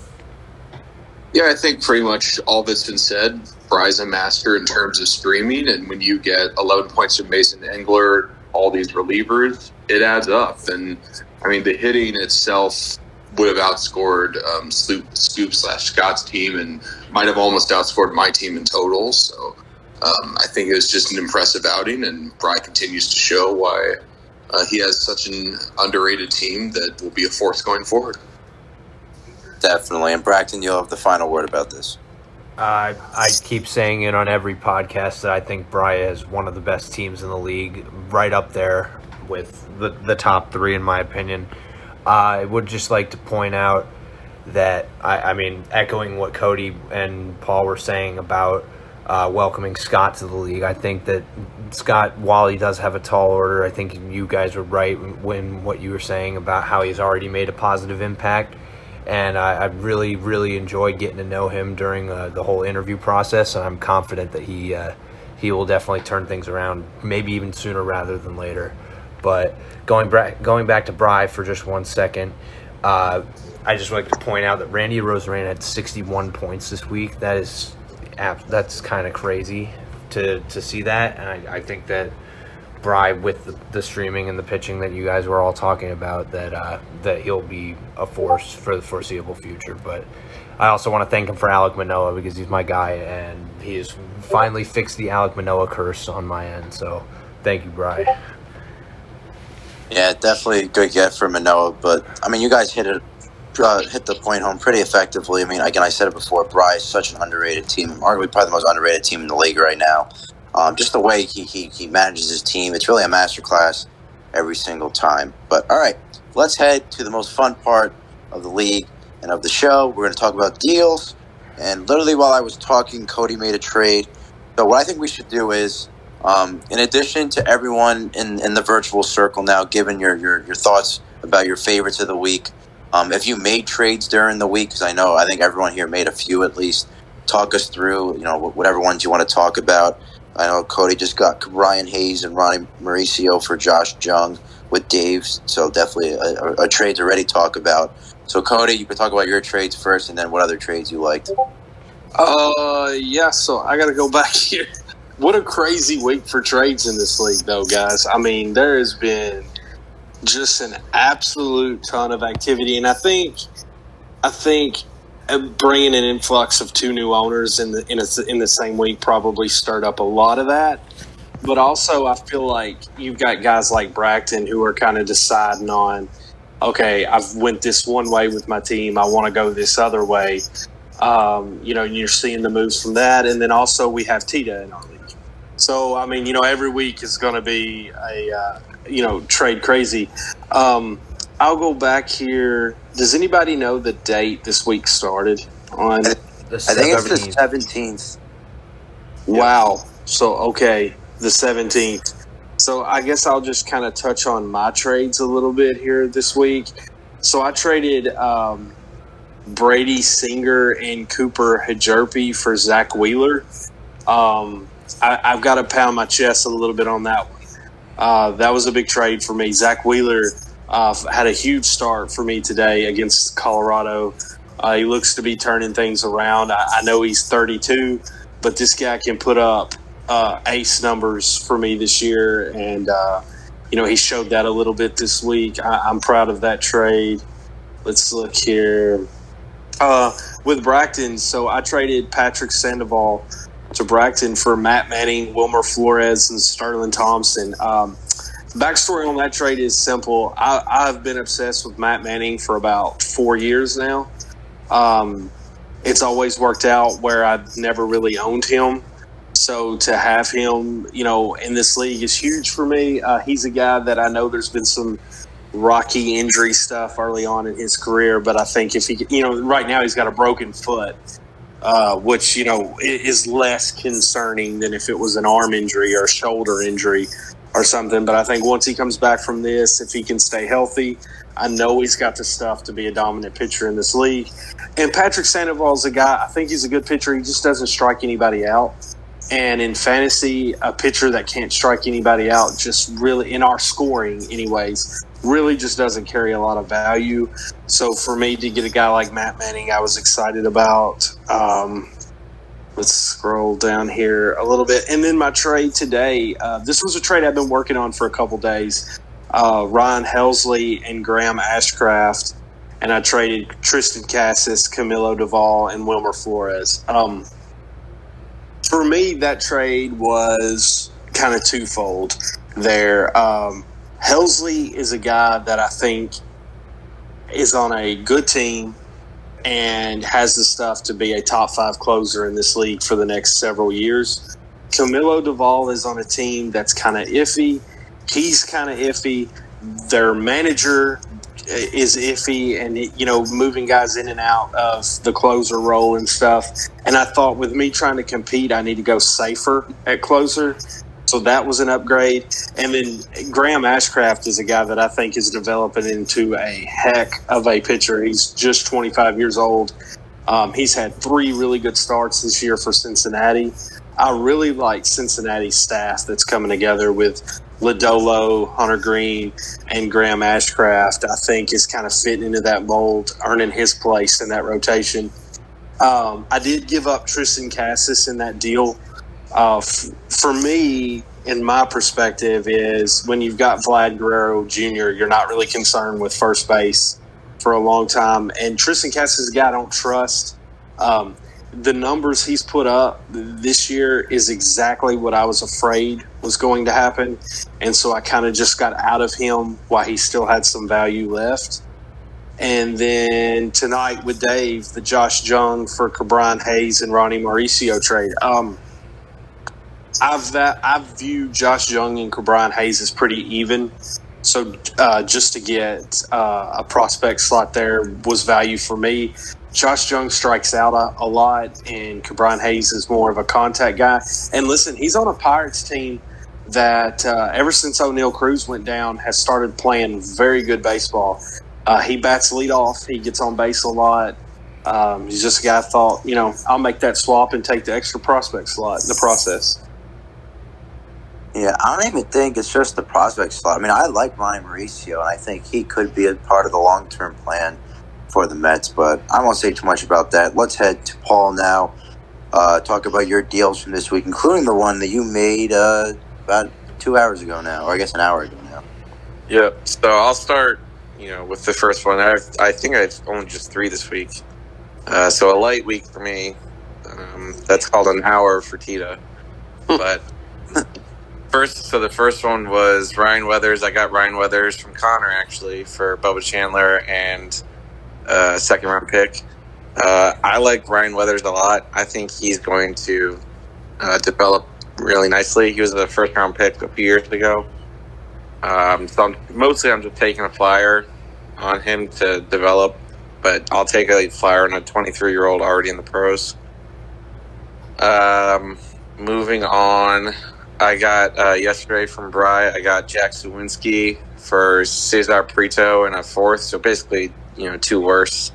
Yeah, I think pretty much all that's been said. Bry's a master in terms of streaming, and when you get 11 points from Mason Engler, all these relievers, it adds up. And, I mean, the hitting itself would have outscored Scoop/Scott's team and might have almost outscored my team in total. So I think it was just an impressive outing, and Bry continues to show why he has such an underrated team that will be a force going forward. Definitely. And Braxton, you'll have the final word about this. I keep saying it on every podcast that I think Bry is one of the best teams in the league, right up there with the top three, in my opinion. I would just like to point out that, I mean, echoing what Cody and Paul were saying about welcoming Scott to the league, I think that Scott, while he does have a tall order, I think you guys were right when what you were saying about how he's already made a positive impact. And I really, really enjoyed getting to know him during the whole interview process, and I'm confident that he will definitely turn things around, maybe even sooner rather than later. But going back to Bry for just 1 second, I just like to point out that Randy Arozarena had 61 points this week. That's kind of crazy to see that, and I think that Bry, with the streaming and the pitching that you guys were all talking about, that he'll be a force for the foreseeable future. But I also want to thank him for Alek Manoah, because he's my guy, and he has finally fixed the Alek Manoah curse on my end. So thank you, Bry. Yeah, definitely a good get for Manoah. But, I mean, you guys hit the point home pretty effectively. I mean, again, I said it before, Bry is such an underrated team, arguably probably the most underrated team in the league right now. Just the way he manages his team, it's really a masterclass every single time. But, all right, let's head to the most fun part of the league and of the show. We're going to talk about deals. And literally while I was talking, Cody made a trade. So what I think we should do is, in addition to everyone in the virtual circle now giving your thoughts about your favorites of the week, if you made trades during the week, because I think everyone here made a few at least, talk us through, whatever ones you want to talk about. I know Cody just got Ryan Hayes and Ronnie Mauricio for Josh Jung with Dave, so definitely a trade to already talk about. So, Cody, you can talk about your trades first, and then what other trades you liked. Yeah, so I got to go back here. What a crazy week for trades in this league, though, guys. I mean, there has been just an absolute ton of activity, and I think bringing an influx of two new owners in the same week probably stirred up a lot of that. But also, I feel like you've got guys like Braxton who are kind of deciding on, okay, I've went this one way with my team, I want to go this other way. You're seeing the moves from that, and then also we have Tita in our league. So, I mean, every week is going to be a trade crazy. I'll go back here. Does anybody know the date this week started on? I think it's the 17th. Wow. So, okay, the 17th. So I guess I'll just kind of touch on my trades a little bit here this week. So I traded Brady Singer and Cooper Hjerpe for Zach Wheeler. I've got to pound my chest a little bit on that one. That was a big trade for me. Zach Wheeler had a huge start for me today against Colorado. He looks to be turning things around. I know he's 32, but this guy can put up ace numbers for me this year, and he showed that a little bit this week. I'm proud of that trade. Let's look here with Bracton. So I traded Patrick Sandoval to Bracton for Matt Manning, Wilmer Flores, and Sterling Thompson. Backstory on that trade is simple. I've been obsessed with Matt Manning for about 4 years now. It's always worked out where I've never really owned him. So to have him, in this league is huge for me. He's a guy that I know there's been some rocky injury stuff early on in his career, but I think if he, right now he's got a broken foot, which, is less concerning than if it was an arm injury or a shoulder injury or something. But I think once he comes back from this, if he can stay healthy, I know he's got the stuff to be a dominant pitcher in this league. And Patrick Sandoval is a guy, I think he's a good pitcher. He just doesn't strike anybody out. And in fantasy, a pitcher that can't strike anybody out just really, in our scoring anyways, really just doesn't carry a lot of value. So for me to get a guy like Matt Manning, I was excited about. Let's scroll down here a little bit. And then my trade today, this was a trade I've been working on for a couple days. Ryan Helsley and Graham Ashcraft. And I traded Tristan Cassis, Camilo Duvall, and Wilmer Flores. For me, that trade was kind of twofold there. Helsley is a guy that I think is on a good team and has the stuff to be a top 5 closer in this league for the next several years. Camilo Duvall is on a team that's kind of iffy. He's kind of iffy. Their manager is iffy and, moving guys in and out of the closer role and stuff. And I thought with me trying to compete, I need to go safer at closer. So that was an upgrade. And then Graham Ashcraft is a guy that I think is developing into a heck of a pitcher. He's just 25 years old. He's had 3 really good starts this year for Cincinnati. I really like Cincinnati's staff that's coming together with Lodolo, Hunter Green, and Graham Ashcraft. I think is kind of fitting into that mold, earning his place in that rotation. I did give up Tristan Cassis in that deal. For me, in my perspective, is when you've got Vlad Guerrero Jr., you're not really concerned with first base for a long time. And Tristan Cassis is a guy I don't trust. The numbers he's put up this year is exactly what I was afraid was going to happen. And so I kind of just got out of him while he still had some value left. And then tonight with Dave, the Josh Jung for Ke'Bryan Hayes and Ronnie Mauricio trade. I view Josh Jung and Ke'Bryan Hayes as pretty even. So just to get a prospect slot there was value for me. Josh Jung strikes out a lot, and Ke'Bryan Hayes is more of a contact guy. And listen, he's on a Pirates team that ever since O'Neal Cruz went down has started playing very good baseball. He bats leadoff. He gets on base a lot. He's just a guy I thought, I'll make that swap and take the extra prospect slot in the process. Yeah, I don't even think it's just the prospect slot. I mean, I like Ronnie Mauricio, and I think he could be a part of the long-term plan for the Mets, but I won't say too much about that. Let's head to Paul now. Talk about your deals from this week, including the one that you made about 2 hours ago now, or I guess an hour ago now. Yeah, so I'll start, with the first one. I think I've only just 3 this week. So a light week for me. That's called an hour for Tita. But the first one was Ryan Weathers. I got Ryan Weathers from Connor, actually, for Bubba Chandler and a second-round pick. I like Ryan Weathers a lot. I think he's going to develop really nicely. He was a first-round pick a few years ago. So I'm just taking a flyer on him to develop, but I'll take a flyer on a 23-year-old already in the pros. Moving on, I got yesterday from Bry, I got Jack Sawinski for Cesar Prieto and a 4th. So basically, 2 worse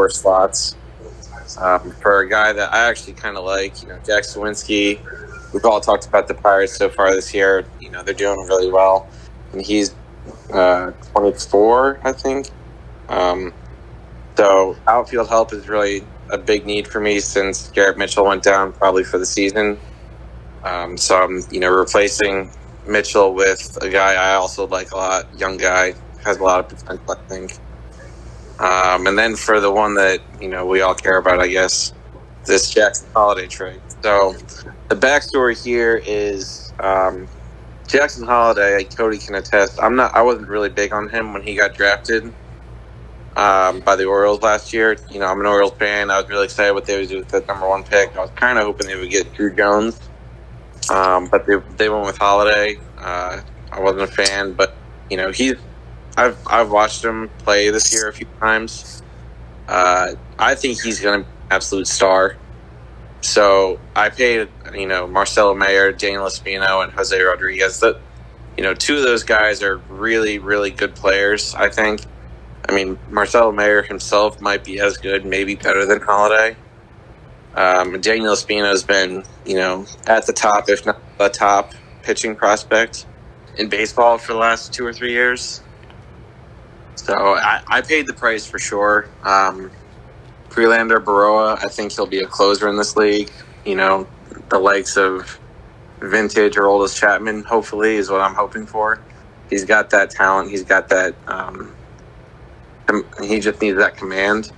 slots. For a guy that I actually kind of like, Jack Sawinski. We've all talked about the Pirates so far this year. They're doing really well. And he's 24, I think. So outfield help is really a big need for me since Garrett Mitchell went down probably for the season. So I'm, replacing Mitchell with a guy I also like a lot, young guy, has a lot of potential, I think. And then for the one that, we all care about, I guess, this Jackson Holiday trade. So the backstory here is Jackson Holiday, Cody can attest, I wasn't really big on him when he got drafted by the Orioles last year. I'm an Orioles fan. I was really excited what they would do with the number 1 pick. I was kind of hoping they would get Drew Jones. But they went with Holiday. I wasn't a fan, but I've watched him play this year a few times. I think he's going to be an absolute star. So I paid Marcelo Mayer, Daniel Espino, and Jose Rodriguez. That 2 of those guys are really, really good players. I think. I mean, Marcelo Mayer himself might be as good, maybe better than Holiday. Daniel Espino has been, at the top, if not the top, pitching prospect in baseball for the last 2 or 3 years. So I paid the price for sure. Prelander, Baroa, I think he'll be a closer in this league. The likes of vintage or oldest Chapman, hopefully, is what I'm hoping for. He's got that talent. He's got that. He just needs that command.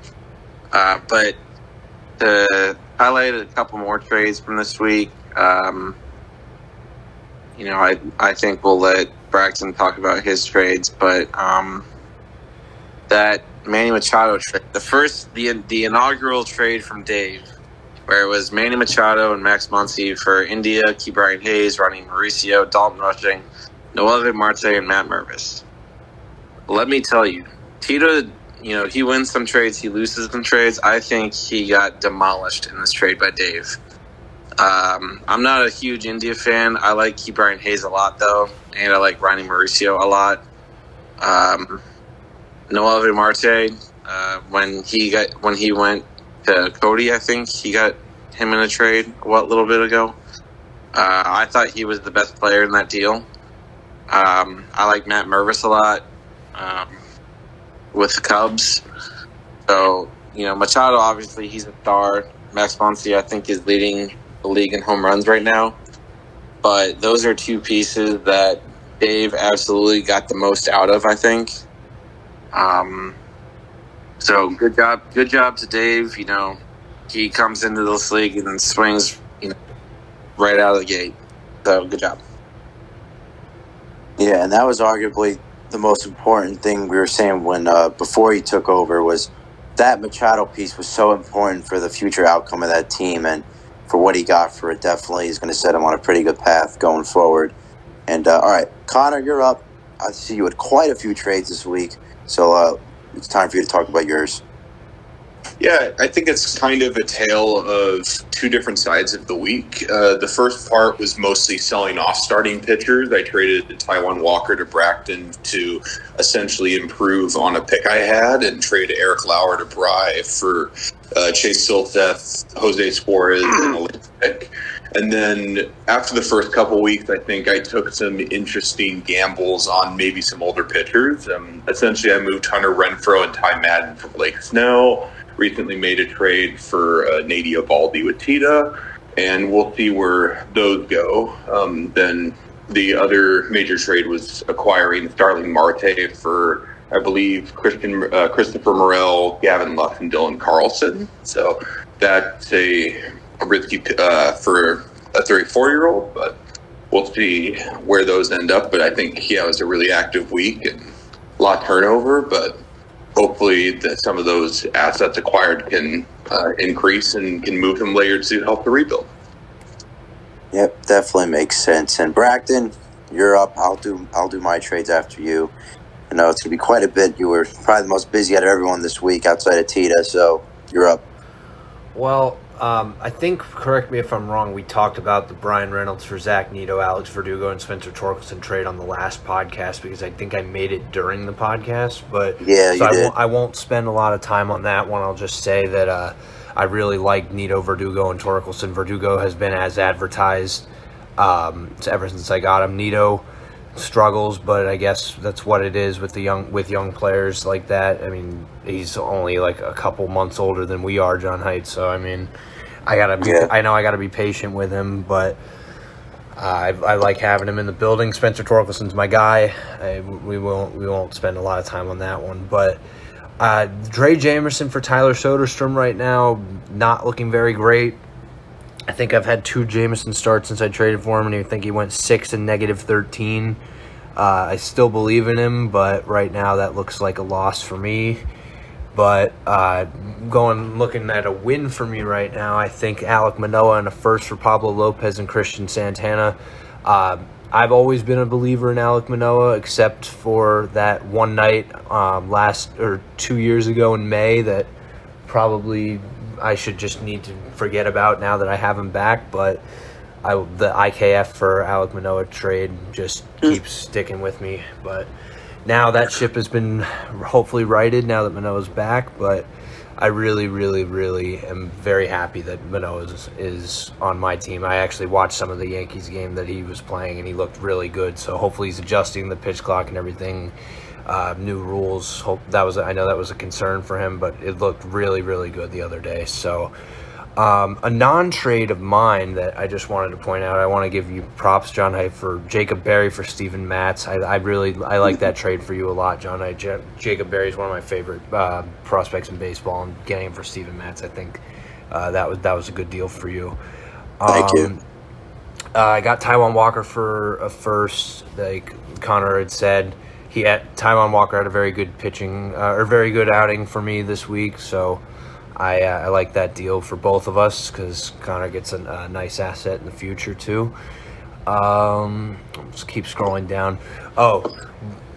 But to highlight a couple more trades from this week, I think we'll let Braxton talk about his trades, but that Manny Machado trade, the inaugural trade from Dave, where it was Manny Machado and Max Muncy for India, Ke'Bryan Hayes, Ronnie Mauricio, Dalton Rushing, Noelvi Marte, and Matt Mervis. Let me tell you, Tito, he wins some trades, he loses some trades. I think he got demolished in this trade by Dave. I'm not a huge India fan. I like Ke'Bryan Hayes a lot, though, and I like Ronnie Mauricio a lot. Noelvi Marte, when he went to Cody, I think he got him in a trade a little bit ago. I thought he was the best player in that deal. I like Matt Mervis a lot with the Cubs. So, Machado, obviously, he's a star. Max Muncy, I think, is leading the league in home runs right now. But those are 2 pieces that Dave absolutely got the most out of, I think. So good job to Dave. He comes into this league and swings, right out of the gate. So good job. Yeah, and that was arguably the most important thing we were saying when before he took over, was that Machado piece was so important for the future outcome of that team, and for what he got for it. Definitely is going to set him on a pretty good path going forward. And all right, Connor, you're up. I see you had quite a few trades this week, so it's time for you to talk about yours. Yeah, I think it's kind of a tale of 2 different sides of the week. The first part was mostly selling off starting pitchers. I traded Taijuan Walker to Braxton to essentially improve on a pick I had, and traded Eric Lauer to Bry for Chase Silseth, Jose Suarez, and a late pick. And then after the first couple weeks, I think I took some interesting gambles on maybe some older pitchers. Essentially, I moved Hunter Renfroe and Ty Madden for Blake Snell. Recently made a trade for Nady Eovaldi with Tita, and we'll see where those go. Then the other major trade was acquiring Starling Marte for, I believe, Christopher Morel, Gavin Lux, and Dylan Carlson. So that's a risky for a 34-year-old, but we'll see where those end up. But I think, it was a really active week and a lot of turnover, but hopefully that some of those assets acquired can increase and can move them later to help the rebuild. Yep, definitely makes sense. And Braxton, you're up. I'll do my trades after you. I know it's going to be quite a bit. You were probably the most busy out of everyone this week outside of Tita, so you're up. Well, I think, correct me if I'm wrong, we talked about the Brian Reynolds for Zach Neto, Alex Verdugo, and Spencer Torkelson trade on the last podcast, because I think I made it during the podcast. But yeah, so you did. I won't spend a lot of time on that one. I'll just say that I really like Neto, Verdugo, and Torkelson. Verdugo has been as advertised ever since I got him. Neto struggles, but I guess that's what it is with young players like that. I mean, he's only like a couple months older than we are, John Height. So I mean, I know I gotta be patient with him, but I like having him in the building. Spencer Torkelson's my guy. We won't spend a lot of time on that one, but Dre Jamerson for Tyler Soderstrom right now, not looking very great. I think I've had 2 Jameson starts since I traded for him, and I think he went 6 and -13. I still believe in him, but right now that looks like a loss for me. But looking at a win for me right now, I think Alek Manoah and a first for Pablo Lopez and Christian Santana. I've always been a believer in Alek Manoah, except for that one night 2 years ago in May that probably I should just need to forget about now that I have him back. But the IKF for Alek Manoah trade just keeps sticking with me. But now that ship has been hopefully righted now that Manoah's back. But I really, really, really am very happy that Manoah is on my team. I actually watched some of the Yankees game that he was playing, and he looked really good. So hopefully he's adjusting the pitch clock and everything. New rules. I know that was a concern for him, but it looked really, really good the other day. So a non-trade of mine that I just wanted to point out, I want to give you props, John Hay, for Jacob Berry for Steven Matz. I like that trade for you a lot, John Hay. Jacob Berry is one of my favorite prospects in baseball, and getting him for Steven Matz, I think that was a good deal for you. Thank you. I got Taijuan Walker for a first, like Connor had said. Taijuan Walker had a very good very good outing for me this week, so I like that deal for both of us because Connor gets a nice asset in the future too. Just keep scrolling down. Oh,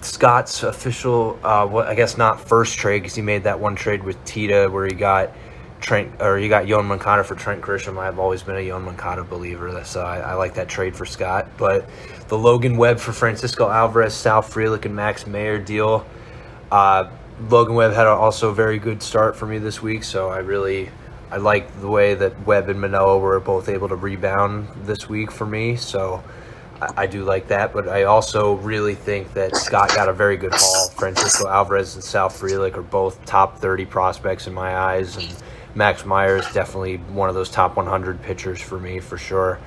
Scott's official, I guess not first trade because he made that one trade with Tita where he got Yoan Moncada for Trent Grisham. I've always been a Yoan Moncada believer, so I like that trade for Scott. But the Logan Webb for Francisco Alvarez, Sal Frelick, and Max Meyer deal. Logan Webb had also a very good start for me this week, so I like the way that Webb and Manoah were both able to rebound this week for me, so I do like that. But I also really think that Scott got a very good haul. Francisco Alvarez and Sal Frelick are both top 30 prospects in my eyes, and Max Meyer is definitely one of those top 100 pitchers for me for sure.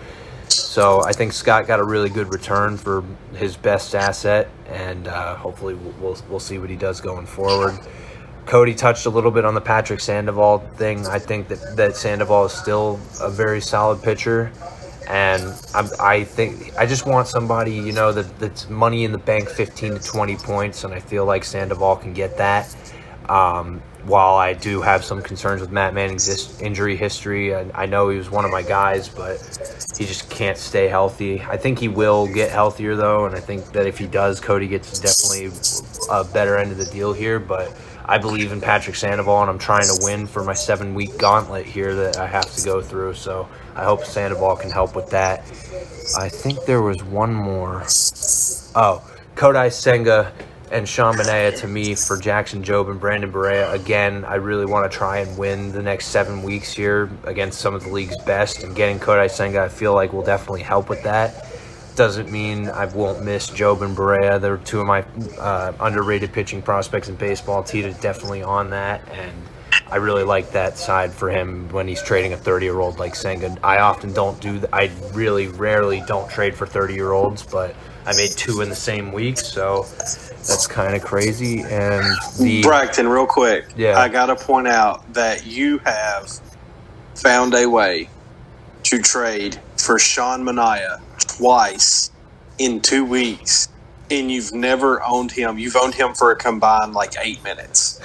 So I think Scott got a really good return for his best asset, and hopefully we'll see what he does going forward. Cody touched a little bit on the Patrick Sandoval thing. I think that Sandoval is still a very solid pitcher, and I think I just want somebody that's money in the bank, 15 to 20 points, and I feel like Sandoval can get that. While I do have some concerns with Matt Manning's injury history, I know he was one of my guys, but he just can't stay healthy. I think he will get healthier, though, and I think that if he does, Cody gets definitely a better end of the deal here. But I believe in Patrick Sandoval, and I'm trying to win for my 7-week gauntlet here that I have to go through, so I hope Sandoval can help with that. I think there was one more. Oh, Kodai Senga and Sean Manaea to me for Jackson Jobe and Brandon Barea. Again, I really want to try and win the next 7 weeks here against some of the league's best, and getting Kodai Senga I feel like will definitely help with that. Doesn't mean I won't miss Jobe and Barea. They're two of my underrated pitching prospects in baseball. Tita's definitely on that, and I really like that side for him when he's trading a 30-year-old like Senga. I often don't do that. I really rarely don't trade for 30-year-olds, but I made 2 in the same week, so that's kind of crazy. And Braxton, real quick, yeah, I got to point out that you have found a way to trade for Sean Manaea twice in 2 weeks, and you've never owned him. You've owned him for a combined 8 minutes.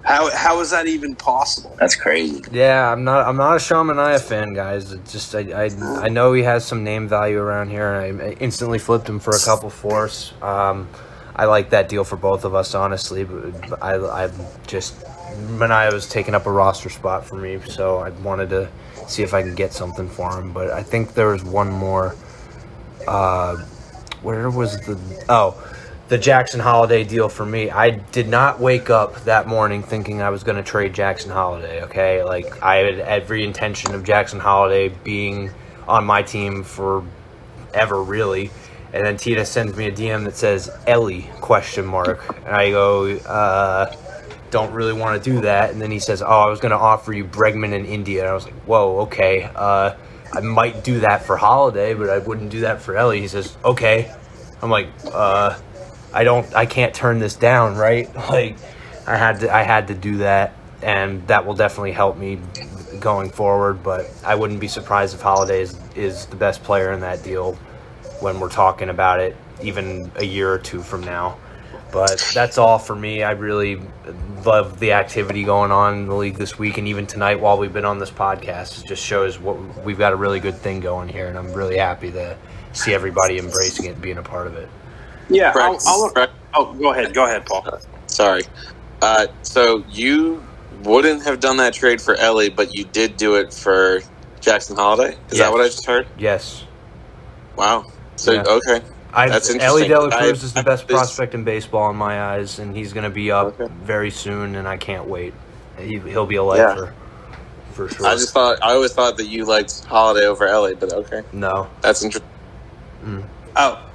How is that even possible? That's crazy. Yeah, I'm not a Sean Manaea fan, guys. It's just I know he has some name value around here, and I instantly flipped him for a couple fourths. I like that deal for both of us, honestly. But I just Manaea was taking up a roster spot for me, so I wanted to see if I can get something for him. But I think there was one more. Where was the Jackson Holiday deal for me? I did not wake up that morning thinking I was going to trade Jackson Holiday, okay? I had every intention of Jackson Holiday being on my team forever, really. And then Tita sends me a DM that says, Ellie, ? And I go, don't really want to do that. And then he says, I was going to offer you Bregman in India. And I was like, whoa, okay. I might do that for Holiday, but I wouldn't do that for Ellie. He says, okay. I'm like, I can't turn this down, right? Like, I had to do that, and that will definitely help me going forward. But I wouldn't be surprised if Holiday is the best player in that deal when we're talking about it, even a year or two from now. But that's all for me. I really love the activity going on in the league this week, and even tonight while we've been on this podcast, it just shows what we've got a really good thing going here, and I'm really happy to see everybody embracing it and being a part of it. Yeah, go ahead, Paul. Sorry. So you wouldn't have done that trade for Ellie, but you did do it for Jackson Holiday? Is that what I just heard? Yes. Wow. So, yeah. Okay. That's interesting. Ellie De La Cruz is the best prospect in baseball in my eyes, and he's going to be up very soon, and I can't wait. He'll be a lifer for sure. I always thought that you liked Holiday over Ellie, but okay. No. That's interesting.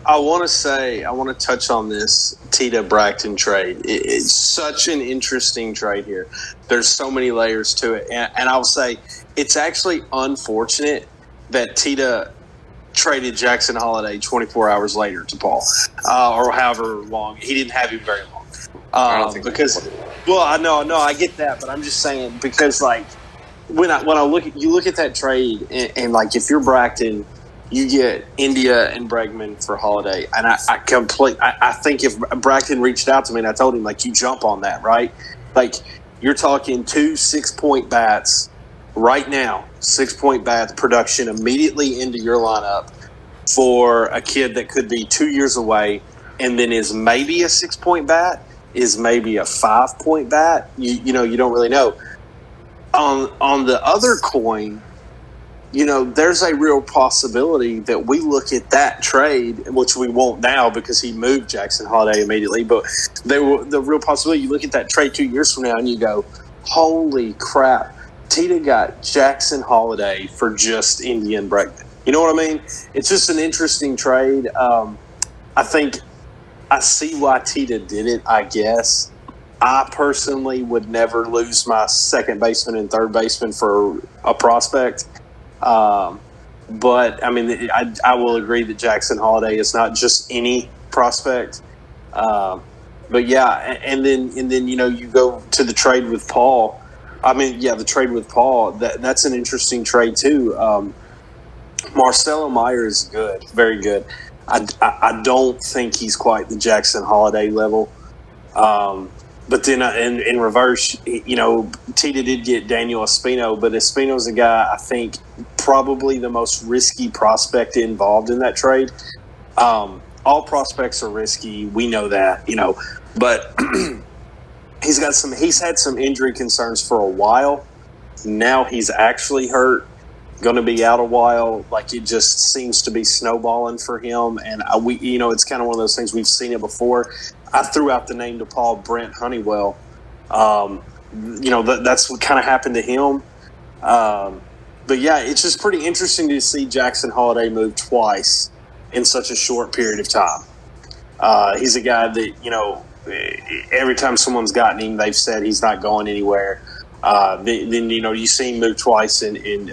I want to touch on this Tita Bracton trade. It's such an interesting trade here. There's so many layers to it. And I'll say it's actually unfortunate that Tita traded Jackson Holiday 24 hours later to Paul, or however long. He didn't have him very long. I don't think I get that, but I'm just saying because like when I look at that trade and like if you're Bracton, you get India and Bregman for Holiday, and I think if Bracton reached out to me and I told him like you jump on that, right? Like you're talking 2 6-point bats right now, 6-point bats production immediately into your lineup for a kid that could be 2 years away, and then is maybe a 6-point bat, is maybe a 5-point bat. You don't really know. On the other coin, there's a real possibility that we look at that trade, which we won't now because he moved Jackson Holiday immediately, but the real possibility, you look at that trade 2 years from now and you go, holy crap, Tita got Jackson Holiday for just India and Bregman. You know what I mean? It's just an interesting trade. I think I see why Tita did it, I guess. I personally would never lose my second baseman and third baseman for a prospect. But I mean, I will agree that Jackson Holiday is not just any prospect. But yeah, and then you go to the trade with Paul. The trade with Paul, that's an interesting trade too. Marcelo Meyer is good, very good. I don't think he's quite the Jackson Holiday level. But then in reverse, Tita did get Daniel Espino, but Espino's a guy I think probably the most risky prospect involved in that trade. All prospects are risky, we know that, but he's had some injury concerns for a while. Now he's actually hurt, going to be out a while. Like it just seems to be snowballing for him, and it's kind of one of those things, we've seen it before. I threw out the name to Paul, Brent Honeywell. That's what kind of happened to him. But yeah, it's just pretty interesting to see Jackson Holiday move twice in such a short period of time. He's a guy that, every time someone's gotten him, they've said he's not going anywhere. Then you see him move twice in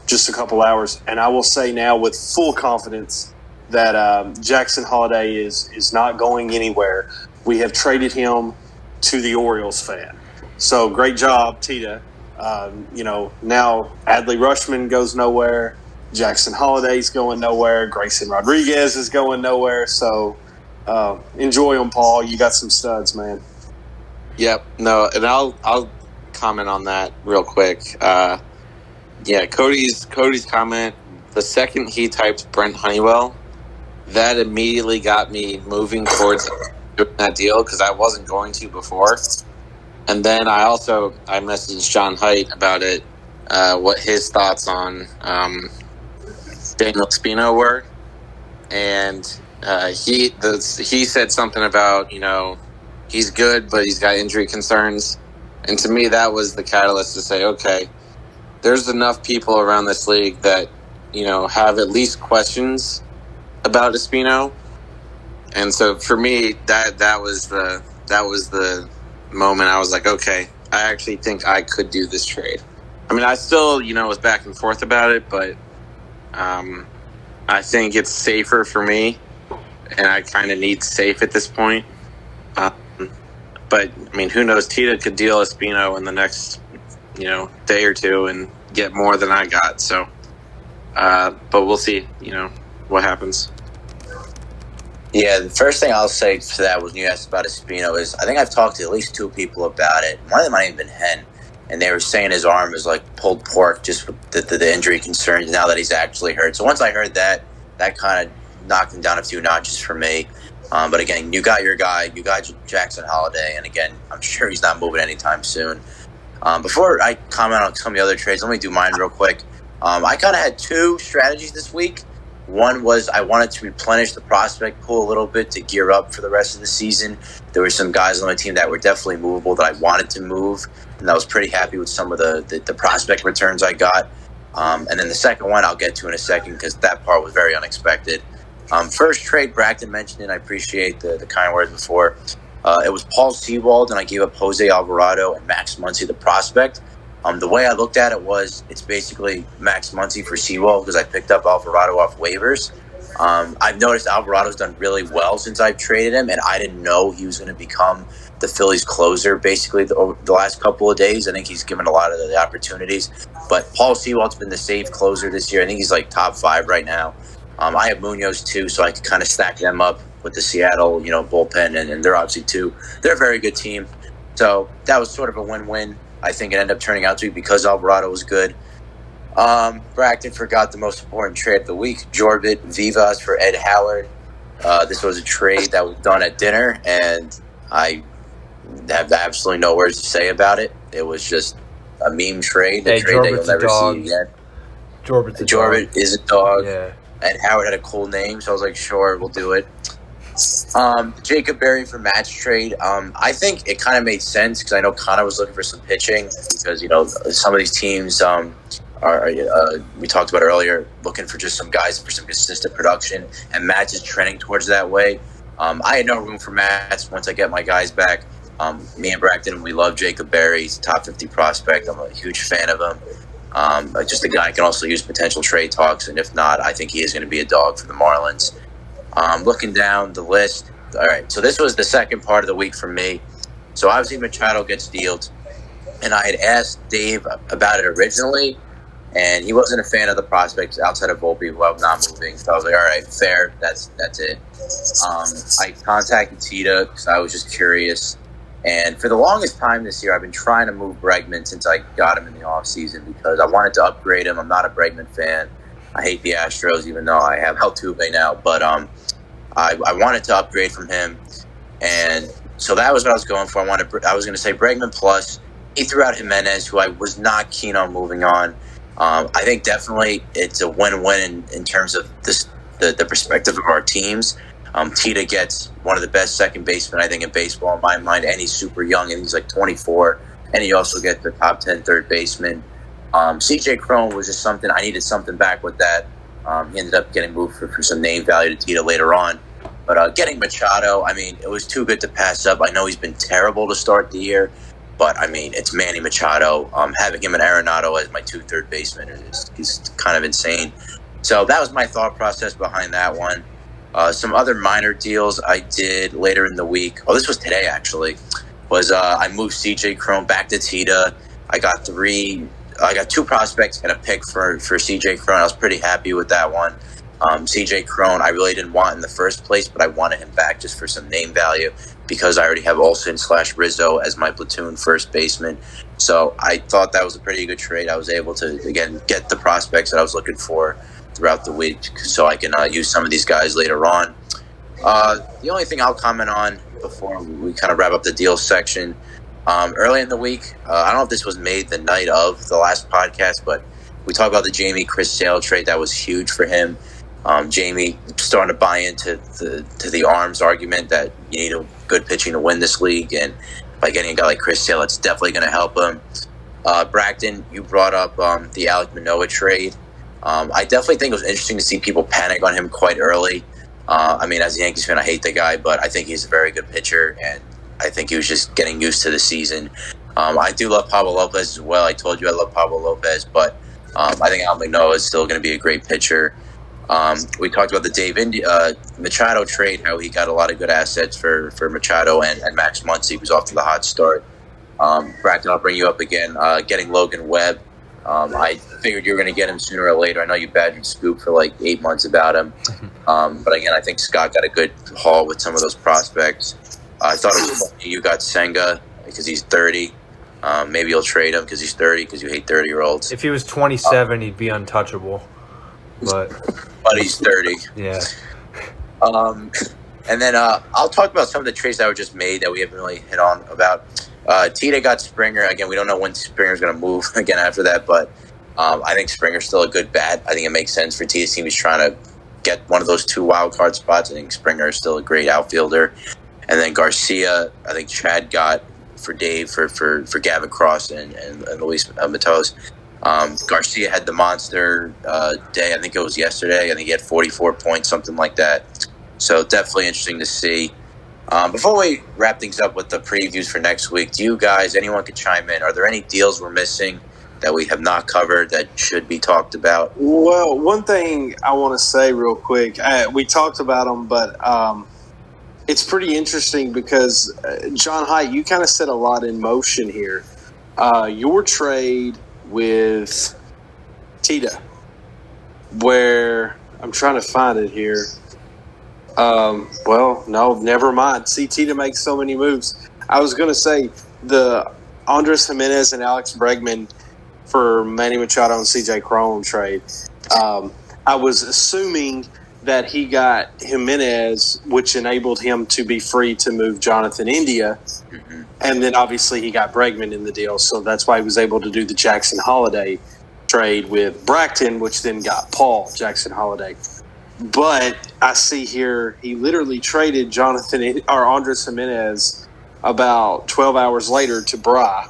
just a couple hours. And I will say now with full confidence that Jackson Holiday is not going anywhere. We have traded him to the Orioles fan. So great job, Tita. Now Adley Rutschman goes nowhere. Jackson Holiday's going nowhere. Grayson Rodriguez is going nowhere. So enjoy them, Paul. You got some studs, man. Yep. No, and I'll comment on that real quick. Cody's comment. The second he typed Brent Honeywell, that immediately got me moving towards doing that deal because I wasn't going to before. And then I messaged John Haidt about it, what his thoughts on Daniel Espino were, and he said something about he's good but he's got injury concerns, and to me that was the catalyst to say, okay, there's enough people around this league that have at least questions about Espino, and so for me that was the moment I was like, okay, I actually think I could do this trade. I mean, I still was back and forth about it, but I think it's safer for me, and I kind of need safe at this point. But I mean, who knows? Tita could deal Espino in the next, day or two and get more than I got. So, but we'll see. What happens. Yeah, the first thing I'll say to that when you asked about Espino is I think I've talked to at least 2 people about it. One of them might have been Hen, and they were saying his arm is like pulled pork just with the injury concerns now that he's actually hurt. So once I heard that kind of knocked him down a few notches for me. But again, you got your guy, you got Jackson Holiday, and again, I'm sure he's not moving anytime soon. Before I comment on some of the other trades, let me do mine real quick. I kind of had 2 strategies this week. One was I wanted to replenish the prospect pool a little bit to gear up for the rest of the season. There were some guys on my team that were definitely movable that I wanted to move, and I was pretty happy with some of the prospect returns I got. And then the second one I'll get to in a second because that part was very unexpected. First trade, Bracton mentioned it. I appreciate the kind words before. It was Paul Sewald, and I gave up Jose Alvarado and Max Muncy, the prospect. The way I looked at it was it's basically Max Muncy for Sewald because I picked up Alvarado off waivers. I've noticed Alvarado's done really well since I've traded him, and I didn't know he was going to become the Phillies closer basically the last couple of days. I think he's given a lot of the opportunities. But Paul Sewald's been the safe closer this year. I think he's like top 5 right now. I have Munoz too, so I could kind of stack them up with the Seattle, bullpen, and they're obviously too. They're a very good team. So that was sort of a win-win. I think it ended up turning out to be because Alvarado was good. Bracton forgot the most important trade of the week. Jorbit Vivas for Ed Howard. This was a trade that was done at dinner, and I have absolutely no words to say about it. It was just a meme trade, a trade that you'll never see again. Jorbit is a dog. Yeah. And Howard had a cool name, so I was like, sure, we'll do it. Jacob Berry for Matt's trade. I think it kind of made sense because I know Connor was looking for some pitching because, some of these teams are we talked about earlier, looking for just some guys for some consistent production, and Matt's is trending towards that way. I had no room for Matt's once I get my guys back. Me and Bracton, we love Jacob Berry. He's a top 50 prospect. I'm a huge fan of him. Just a guy can also use potential trade talks, and if not, I think he is going to be a dog for the Marlins. Looking down the list, all right, so this was the second part of the week for me. So obviously Machado gets dealed, and I had asked Dave about it originally, and he wasn't a fan of the prospects outside of Volpe, who I'm not moving. So I was like, all right, fair, that's it. I contacted Tita because I was just curious. And for the longest time this year, I've been trying to move Bregman since I got him in the offseason because I wanted to upgrade him. I'm not a Bregman fan. I hate the Astros, even though I have Altuve now. But I wanted to upgrade from him. And so that was what I was going for. I was going to say Bregman plus. He threw out Jimenez, who I was not keen on moving on. I think definitely it's a win-win in terms of the perspective of our teams. Tita gets one of the best second basemen, I think, in baseball in my mind, and he's super young, and he's like 24. And he also gets the top 10 third baseman. CJ Cron was just something, I needed something back with that. He ended up getting moved for some name value to Tita later on. But getting Machado, I mean, it was too good to pass up. I know he's been terrible to start the year, but I mean, it's Manny Machado. Having him and Arenado as my 2 third basemen is kind of insane. So that was my thought process behind that one. Some other minor deals I did later in the week. Oh, this was today actually. I moved CJ Cron back to Tita. I got 2 prospects and a pick for CJ Cron. I was pretty happy with that one. CJ Cron, I really didn't want in the first place, but I wanted him back just for some name value because I already have Olsen/Rizzo as my platoon first baseman. So I thought that was a pretty good trade. I was able to, again, get the prospects that I was looking for throughout the week so I can use some of these guys later on. The only thing I'll comment on before we kind of wrap up the deals section, early in the week, I don't know if this was made the night of the last podcast, but we talked about the Jamie Chris Sale trade. That was huge for him. Jamie starting to buy into the arms argument that you need a good pitching to win this league, and by getting a guy like Chris Sale, it's definitely going to help him. Bracton, you brought up the Alek Manoah trade. I definitely think it was interesting to see people panic on him quite early. I mean, as a Yankees fan, I hate the guy, but I think he's a very good pitcher, and I think he was just getting used to the season. I do love Pablo Lopez as well. I told you I love Pablo Lopez, but I think Al Manoah is still going to be a great pitcher. We talked about the Dave Machado trade, how he got a lot of good assets for Machado and Max Muncy, who's off to the hot start. Braxton, I'll bring you up again. Getting Logan Webb. I figured you were going to get him sooner or later. I know you badgered Scoop for like 8 months about him. But again, I think Scott got a good haul with some of those prospects. I thought it was funny you got Senga because he's 30. Maybe you'll trade him because he's 30 because you hate 30-year-olds. If he was 27, he'd be untouchable. But he's 30. Yeah. And then I'll talk about some of the trades that were just made that we haven't really hit on about. Tita got Springer. Again, we don't know when Springer's going to move again after that, but I think Springer's still a good bat. I think it makes sense for Tita's team. He's trying to get one of those 2 wild card spots. I think Springer is still a great outfielder. And then Garcia, I think Chad got for Dave for Gavin Cross and Luis Matos. Garcia had the monster day. I think it was yesterday. I think he had 44 points, something like that. So definitely interesting to see. Before we wrap things up with the previews for next week, do you guys, anyone could chime in, are there any deals we're missing that we have not covered that should be talked about? Well, one thing I want to say real quick, we talked about them, but it's pretty interesting because, John Haidt, you kind of set a lot in motion here. Your trade with Tita, where I'm trying to find it here. Well, no, never mind. See, Tita makes so many moves. I was going to say the Andres Jimenez and Alex Bregman for Manny Machado and CJ Cron trade. I was assuming that he got Jimenez, which enabled him to be free to move Jonathan India. Mm-hmm. And then obviously he got Bregman in the deal. So that's why he was able to do the Jackson Holiday trade with Bracton, which then got Paul Jackson Holiday. But I see here he literally traded Andres Jimenez about 12 hours later to Bry.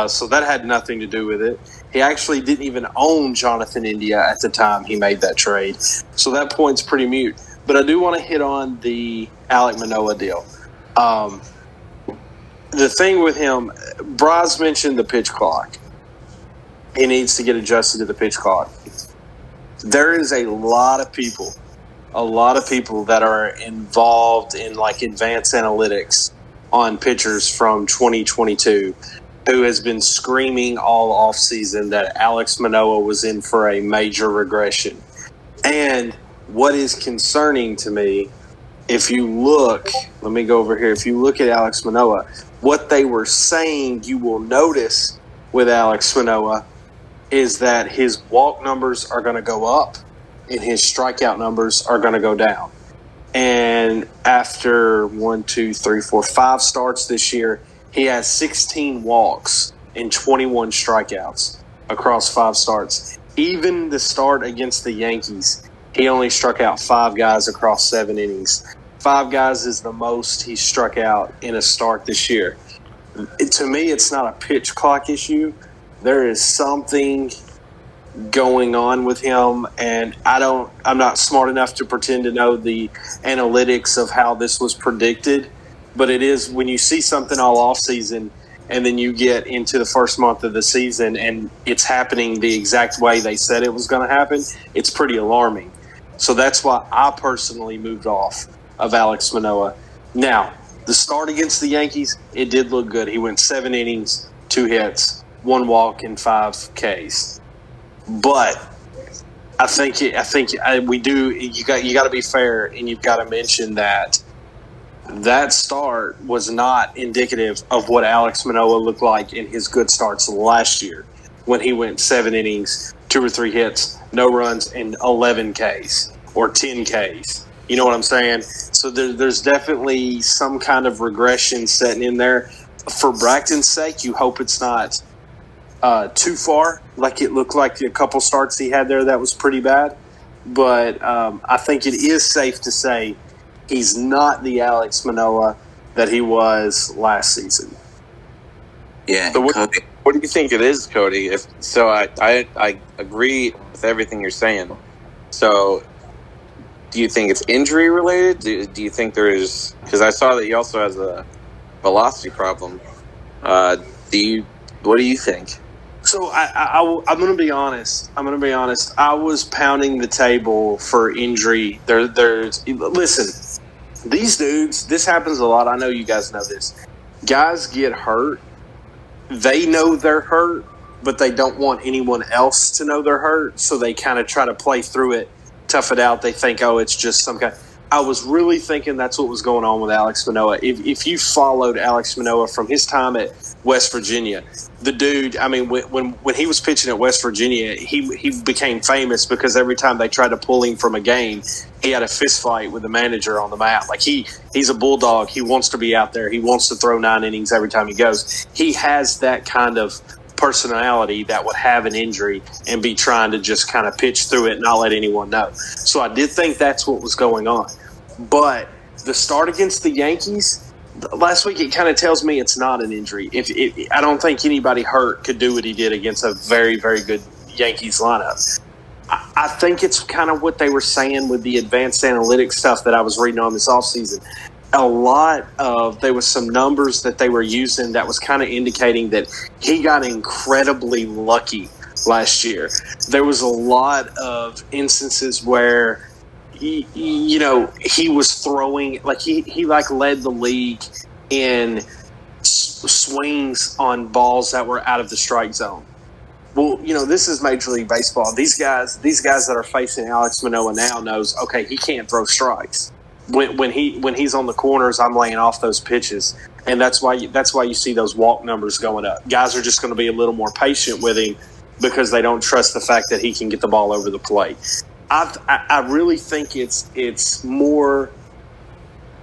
So that had nothing to do with it. He actually didn't even own Jonathan India at the time he made that trade. So that point's pretty mute. But I do want to hit on the Alek Manoah deal. The thing with him, Bry's mentioned the pitch clock. He needs to get adjusted to the pitch clock. There is a lot of people that are involved in like advanced analytics on pitchers from 2022 who has been screaming all offseason that Alek Manoah was in for a major regression. And what is concerning to me, if you look, let me go over here. If you look at Alek Manoah, what they were saying you will notice with Alek Manoah is that his walk numbers are going to go up and his strikeout numbers are going to go down. And after 5 starts this year, he has 16 walks and 21 strikeouts across 5 starts. Even the start against the Yankees, he only struck out 5 guys across 7 innings. 5 guys is the most he struck out in a start this year. To me, it's not a pitch clock issue. There is something going on with him, and I'm not smart enough to pretend to know the analytics of how this was predicted, but it is when you see something all off season and then you get into the first month of the season and it's happening the exact way they said it was going to happen, it's pretty alarming. So that's why I personally moved off of Alek Manoah. Now, the start against the Yankees, it did look good. He went 7 innings, 2 hits, 1 walk, and 5 Ks. But I think we do. You got to be fair, and you've got to mention that start was not indicative of what Alek Manoah looked like in his good starts last year, when he went 7 innings, 2 or 3 hits, no runs, and 11 Ks or 10 Ks. You know what I'm saying? So there's definitely some kind of regression setting in there. For Bracton's sake, you hope it's not too far, like it looked like a couple starts he had there that was pretty bad. But I think it is safe to say he's not the Alek Manoah that he was last season. Yeah. So what do you think it is, Cody? I agree with everything you're saying. So do you think it's injury related? Do you think there is, because I saw that he also has a velocity problem. What do you think? So I'm going to be honest. I was pounding the table for injury. Listen, these dudes, this happens a lot. I know you guys know this. Guys get hurt. They know they're hurt, but they don't want anyone else to know they're hurt. So they kind of try to play through it, tough it out. They think, oh, it's just some kind. I was really thinking that's what was going on with Alex Manoah. If you followed Alex Manoah from his time at West Virginia, the dude, I mean, when he was pitching at West Virginia, he became famous because every time they tried to pull him from a game, he had a fist fight with the manager on the mound. Like he's a bulldog. He wants to be out there. He wants to throw 9 innings every time he goes. He has that kind of personality that would have an injury and be trying to just kind of pitch through it and not let anyone know. So I did think that's what was going on. But the start against the Yankees last week, it kind of tells me it's not an injury. I don't think anybody hurt could do what he did against a very, very good Yankees lineup. I think it's kind of what they were saying with the advanced analytics stuff that I was reading on this offseason. There was some numbers that they were using that was kind of indicating that he got incredibly lucky last year. There was a lot of instances where he was throwing, like he led the league in swings on balls that were out of the strike zone. Well, this is Major League Baseball. These guys that are facing Alex Manoah now knows, okay, he can't throw strikes. When he's on the corners, I'm laying off those pitches, and that's why you see those walk numbers going up. Guys are just going to be a little more patient with him because they don't trust the fact that he can get the ball over the plate. I really think it's more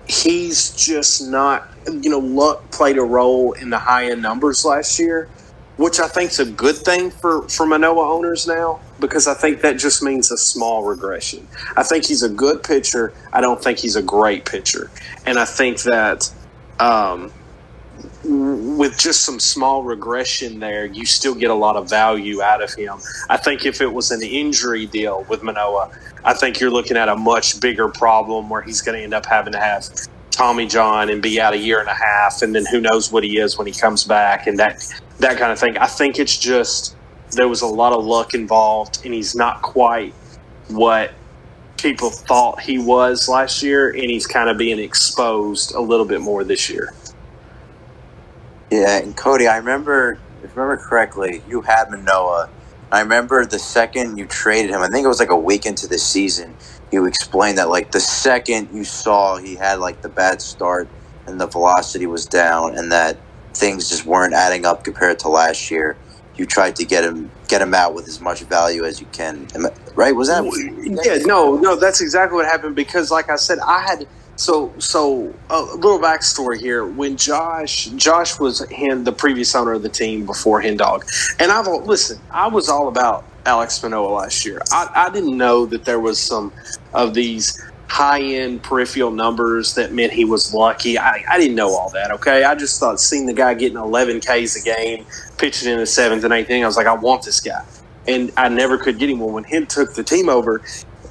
he's just not, luck played a role in the high end numbers last year, which I think is a good thing for Manoah owners now, because I think that just means a small regression. I think he's a good pitcher. I don't think he's a great pitcher. And I think that with just some small regression there, you still get a lot of value out of him. I think if it was an injury deal with Manoah, I think you're looking at a much bigger problem where he's going to end up having to have Tommy John and be out a year and a half, and then who knows what he is when he comes back and that kind of thing. I think it's just there was a lot of luck involved, and he's not quite what people thought he was last year, and he's kind of being exposed a little bit more this year. Yeah, and Cody, I remember, if I remember correctly, you had Manoah. I remember the second you traded him, I think it was like a week into the season, you explained that like the second you saw he had like the bad start and the velocity was down and that things just weren't adding up compared to last year, you tried to get him out with as much value as you can. Right? Was that? Yeah, no, that's exactly what happened, because like I said, I had so a little backstory here. When Josh was the previous owner of the team before Hendog, and I was all about Alex Manoah last year. I didn't know that there was some of these high-end peripheral numbers that meant he was lucky. I didn't know all that, okay? I just thought seeing the guy getting 11 Ks a game, pitching in the 7th and 8th inning, I was like, I want this guy. And I never could get him. Well, when Hen took the team over,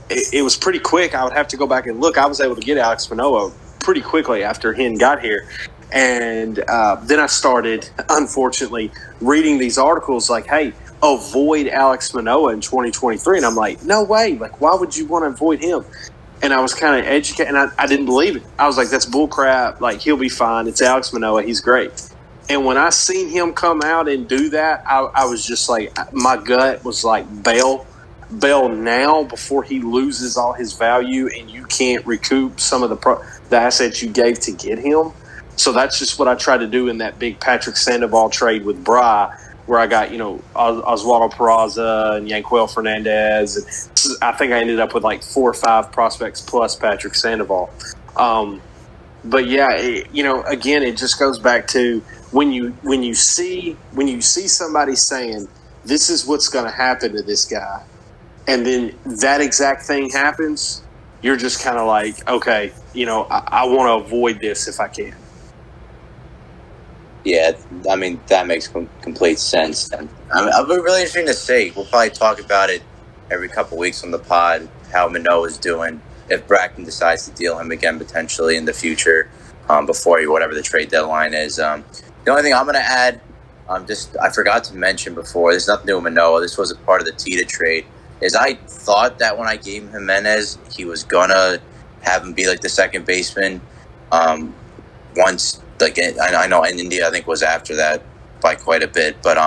it was pretty quick. I would have to go back and look. I was able to get Alex Manoah pretty quickly after Hen got here. And then I started, unfortunately, reading these articles like, hey, avoid Alex Manoah in 2023. And I'm like, no way. Like, why would you want to avoid him? And I was kind of educated, and I didn't believe it. I was like, that's bull crap. Like, he'll be fine. It's Alex Manoah. He's great. And when I seen him come out and do that, I was just like, my gut was like, bail now before he loses all his value and you can't recoup some of the assets you gave to get him. So that's just what I tried to do in that big Patrick Sandoval trade with Bry, where I got, Oswaldo Peraza and Yanquiel Fernandez. And I think I ended up with like 4 or 5 prospects plus Patrick Sandoval. But yeah, again, it just goes back to when you see somebody saying this is what's going to happen to this guy, and then that exact thing happens, you're just kind of like, okay, I want to avoid this if I can. Yeah, I mean, that makes complete sense. And it'll be really interesting to see. We'll probably talk about it every couple weeks on the pod, how Manoah's doing, if Bracken decides to deal him again potentially in the future, before whatever the trade deadline is. The only thing I'm going to add I forgot to mention before, there's nothing new with Manoah. This was a part of the Tita trade. I thought that when I gave him Jimenez, he was gonna have him be like the second baseman. Once, like, I know in India, I think was after that by quite a bit, but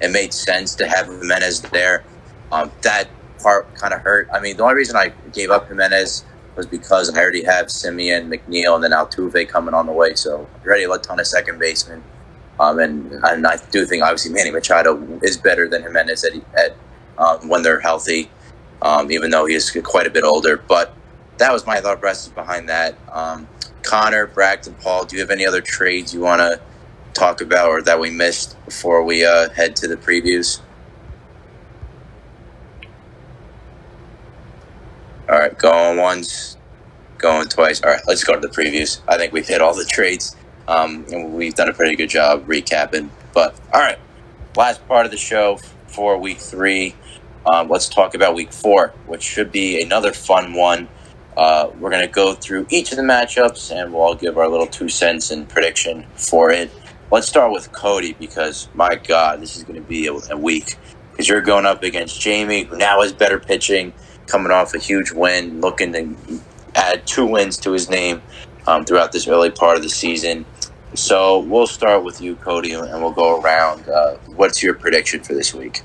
it made sense to have Jimenez there. That part kind of hurt. I mean, the only reason I gave up Jimenez was because I already have Simeon, McNeil, and then Altuve coming on the way. So I already have a ton of second basemen. And I do think obviously Manny Machado is better than Jimenez when they're healthy, even though he is quite a bit older. But that was my thought process behind that. Connor, Bragton, Paul, do you have any other trades you want to talk about or that we missed before we head to the previews? All right, going once, going twice. All right, let's go to the previews. I think we've hit all the trades, and we've done a pretty good job recapping. But, all right, last part of the show for Week 3. Let's talk about Week 4, which should be another fun one. We're going to go through each of the matchups, and we'll all give our little 2 cents and prediction for it. Let's start with Cody because, my God, this is going to be a week. Because you're going up against Jamie, who now has better pitching, coming off a huge win, looking to add 2 wins to his name throughout this early part of the season. So we'll start with you, Cody, and we'll go around. What's your prediction for this week?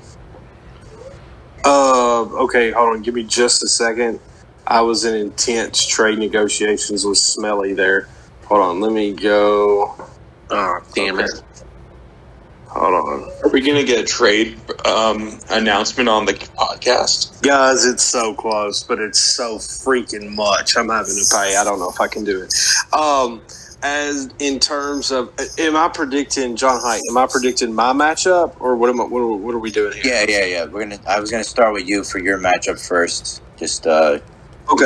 Okay, hold on. Give me just a second. I was in intense trade negotiations with Smelly there. Hold on. Let me go. Oh, damn it. Hold on. Are we going to get a trade announcement on the podcast? Guys, it's so close, but it's so freaking much. I'm having to pay. I don't know if I can do it. As in terms of, am I predicting, John Hike, am I predicting my matchup, or what are we doing here? Yeah. I was gonna start with you for your matchup first. Just okay.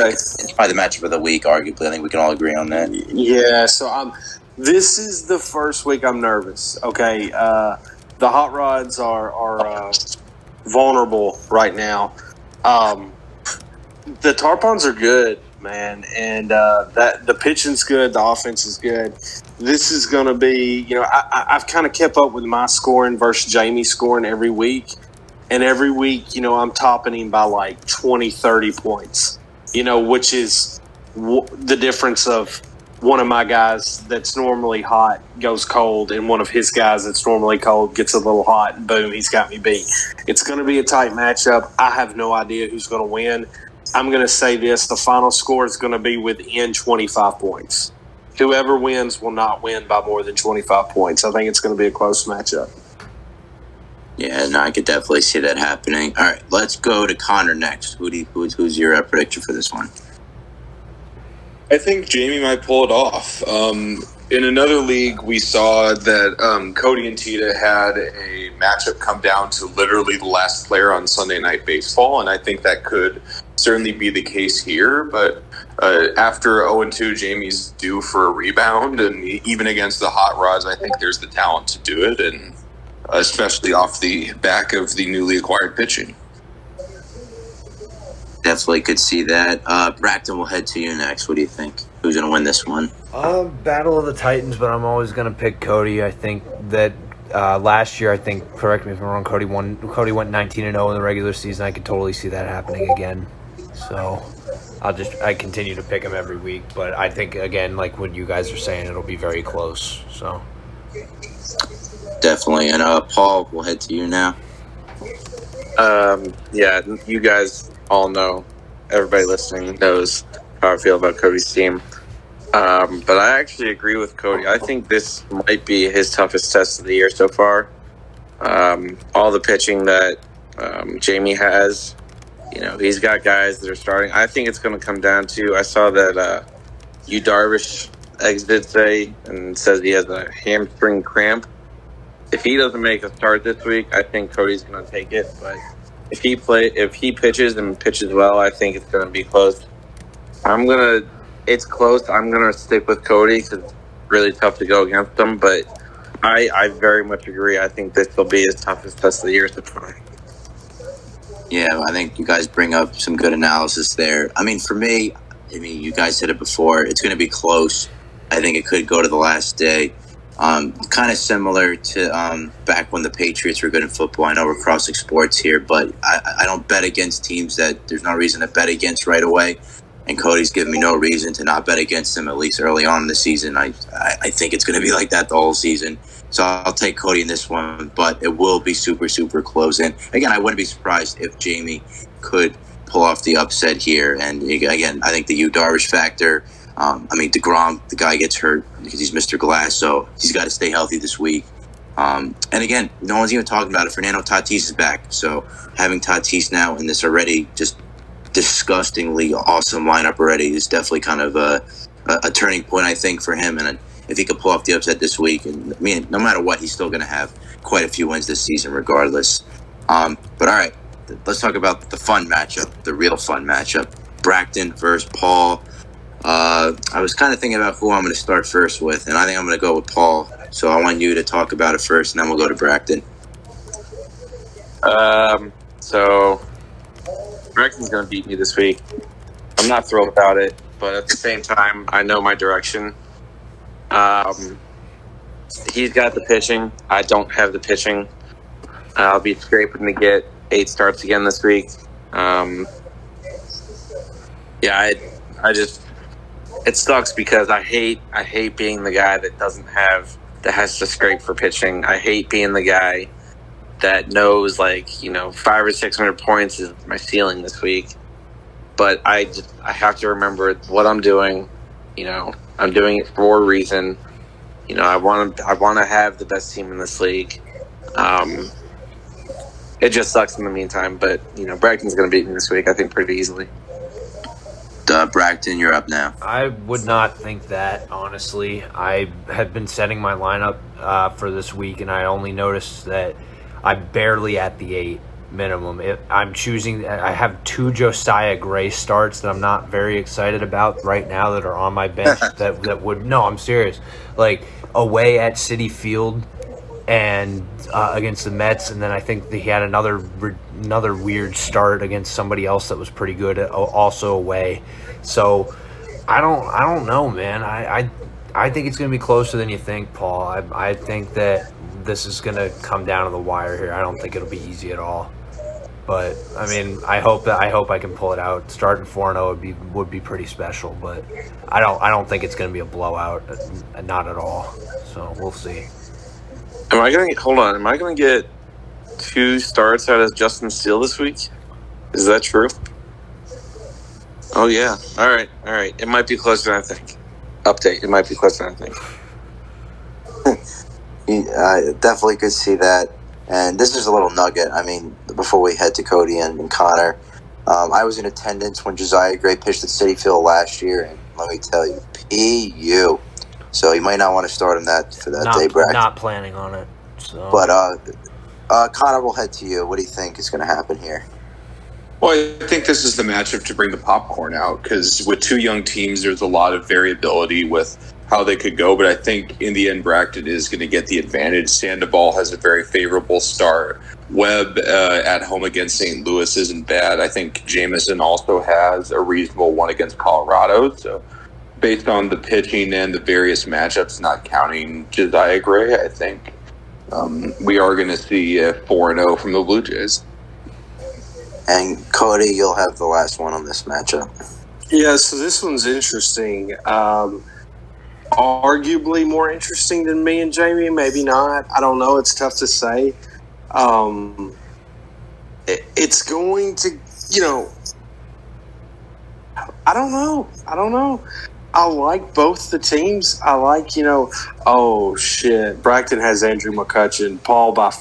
It's probably the matchup of the week, arguably. I think we can all agree on that. Yeah. So this is the first week I'm nervous. Okay. The Hot Rods are vulnerable right now. The Tarpons are good, man, and that the pitching's good, the offense is good. This is going to be, I've kind of kept up with my scoring versus Jamie's scoring every week, and every week, I'm topping him by like 20, 30 points, which is the difference of one of my guys that's normally hot goes cold, and one of his guys that's normally cold gets a little hot, and boom, he's got me beat. It's going to be a tight matchup. I have no idea who's going to win. I'm going to say this. The final score is going to be within 25 points. Whoever wins will not win by more than 25 points. I think it's going to be a close matchup. Yeah, no, I could definitely see that happening. All right, let's go to Connor next. Who's your prediction for this one? I think Jamie might pull it off. In another league, we saw that Cody and Tita had a matchup come down to literally the last player on Sunday Night Baseball, and I think that could certainly be the case here. But after 0-2, Jamie's due for a rebound, and even against the Hot Rods, I think there's the talent to do it, and especially off the back of the newly acquired pitching. Definitely could see that. Bracton, we'll head to you next. What do you think? Who's going to win this one? Battle of the Titans, but I'm always going to pick Cody. I think that last year, correct me if I'm wrong, Cody went 19-0 in the regular season. I could totally see that happening again. So I continue to pick him every week, but I think, again, like what you guys are saying, it'll be very close. So definitely. And Paul, we'll head to you now. Yeah, you guys all know, everybody listening knows how I feel about Cody's team. But I actually agree with Cody. I think this might be his toughest test of the year so far. All the pitching that Jamie has, he's got guys that are starting. I think it's going to come down to, I saw that Yu Darvish exited today and says he has a hamstring cramp. If he doesn't make a start this week, I think Cody's going to take it. But if he pitches and pitches well, I think it's going to be close. It's close. I'm going to stick with Cody because it's really tough to go against him. But I very much agree. I think this will be his toughest test of the year so far. Yeah, I think you guys bring up some good analysis there. I mean, for me, you guys said it before. It's going to be close. I think it could go to the last day. Kind of similar to back when the Patriots were good in football. I know we're crossing sports here, but I don't bet against teams that there's no reason to bet against right away. And Cody's given me no reason to not bet against him, at least early on in the season. I think it's going to be like that the whole season. So I'll take Cody in this one, but it will be super, super close. And again, I wouldn't be surprised if Jamie could pull off the upset here. And again, I think the Yu Darvish factor. DeGrom, the guy gets hurt because he's Mr. Glass, so he's got to stay healthy this week. And again, no one's even talking about it. Fernando Tatis is back, so having Tatis now in this already just disgustingly awesome lineup already is definitely kind of a turning point, I think, for him. And if he could pull off the upset this week, and I mean, no matter what, he's still going to have quite a few wins this season regardless. But all right, let's talk about the fun matchup, the real fun matchup. Bracton versus Paul. I was kind of thinking about who I'm going to start first with, and I think I'm going to go with Paul. So I want you to talk about it first, and then we'll go to Bracton. So Bracton's going to beat me this week. I'm not thrilled about it, but at the same time, I know my direction. He's got the pitching. I don't have the pitching. I'll be scraping to get 8 starts again this week. It sucks because I hate being the guy that that has to scrape for pitching. I hate being the guy that knows 500 or 600 points is my ceiling this week. But I have to remember what I'm doing. I'm doing it for a reason. I want to have the best team in this league. It just sucks in the meantime, but Bracton's going to beat me this week, I think, pretty easily. Bracton, you're up now. I would not think that, honestly. I have been setting my lineup for this week, and I only noticed that I'm barely at the 8 minimum. I have 2 Josiah Gray starts that I'm not very excited about right now that are on my bench that would – no, I'm serious. Away at Citi Field and against the Mets, and then I think that he had another weird start against somebody else that was pretty good, also away. So I don't know, man. I think it's going to be closer than you think, Paul. I think that this is going to come down to the wire here. I don't think it'll be easy at all. But I mean, I hope I can pull it out. Starting 4-0 would be pretty special, but I don't think it's going to be a blowout, not at all. So we'll see. Am I going to get 2 starts out of Justin Steele this week? Is that true? Oh, yeah. All right. It might be closer than I think. Update. It might be closer than I think. I definitely could see that. And this is a little nugget. I mean, before we head to Cody and Connor, I was in attendance when Josiah Gray pitched at Citi Field last year, and let me tell you, PU. So you might not want to start him for that day, Brad. Not planning on it. So. But Connor, we'll head to you. What do you think is going to happen here? Well, I think this is the matchup to bring the popcorn out because with 2 young teams, there's a lot of variability with how they could go. But I think in the end, Bracton is going to get the advantage. Sandoval has a very favorable start. Webb at home against St. Louis isn't bad. I think Jameson also has a reasonable one against Colorado. So based on the pitching and the various matchups, not counting Josiah Gray, I think we are going to see a 4-0 from the Blue Jays. And Cody, you'll have the last one on this matchup. Yeah, so this one's interesting. Arguably more interesting than me and Jamie, maybe not. I don't know. It's tough to say. It's going to, I don't know. I like both the teams. I like, oh, shit. Bracton has Andrew McCutchen. Paul by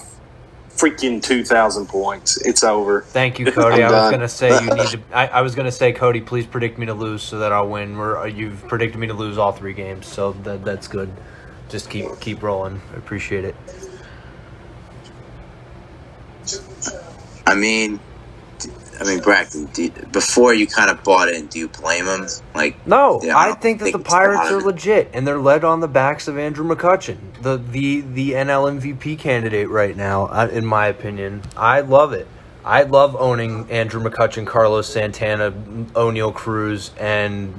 freaking 2,000 points. It's over. Thank you, Cody. I was going to say you need to. I was going to say, Cody, please predict me to lose so that I'll win. You've predicted me to lose all 3 games, so that's good. Just keep rolling. I appreciate it. I mean, Bracton, before you kind of bought in, do you blame him? No, I think that the Pirates are legit, and they're led on the backs of Andrew McCutchen, the NL MVP candidate right now, in my opinion. I love it. I love owning Andrew McCutchen, Carlos Santana, O'Neal Cruz, and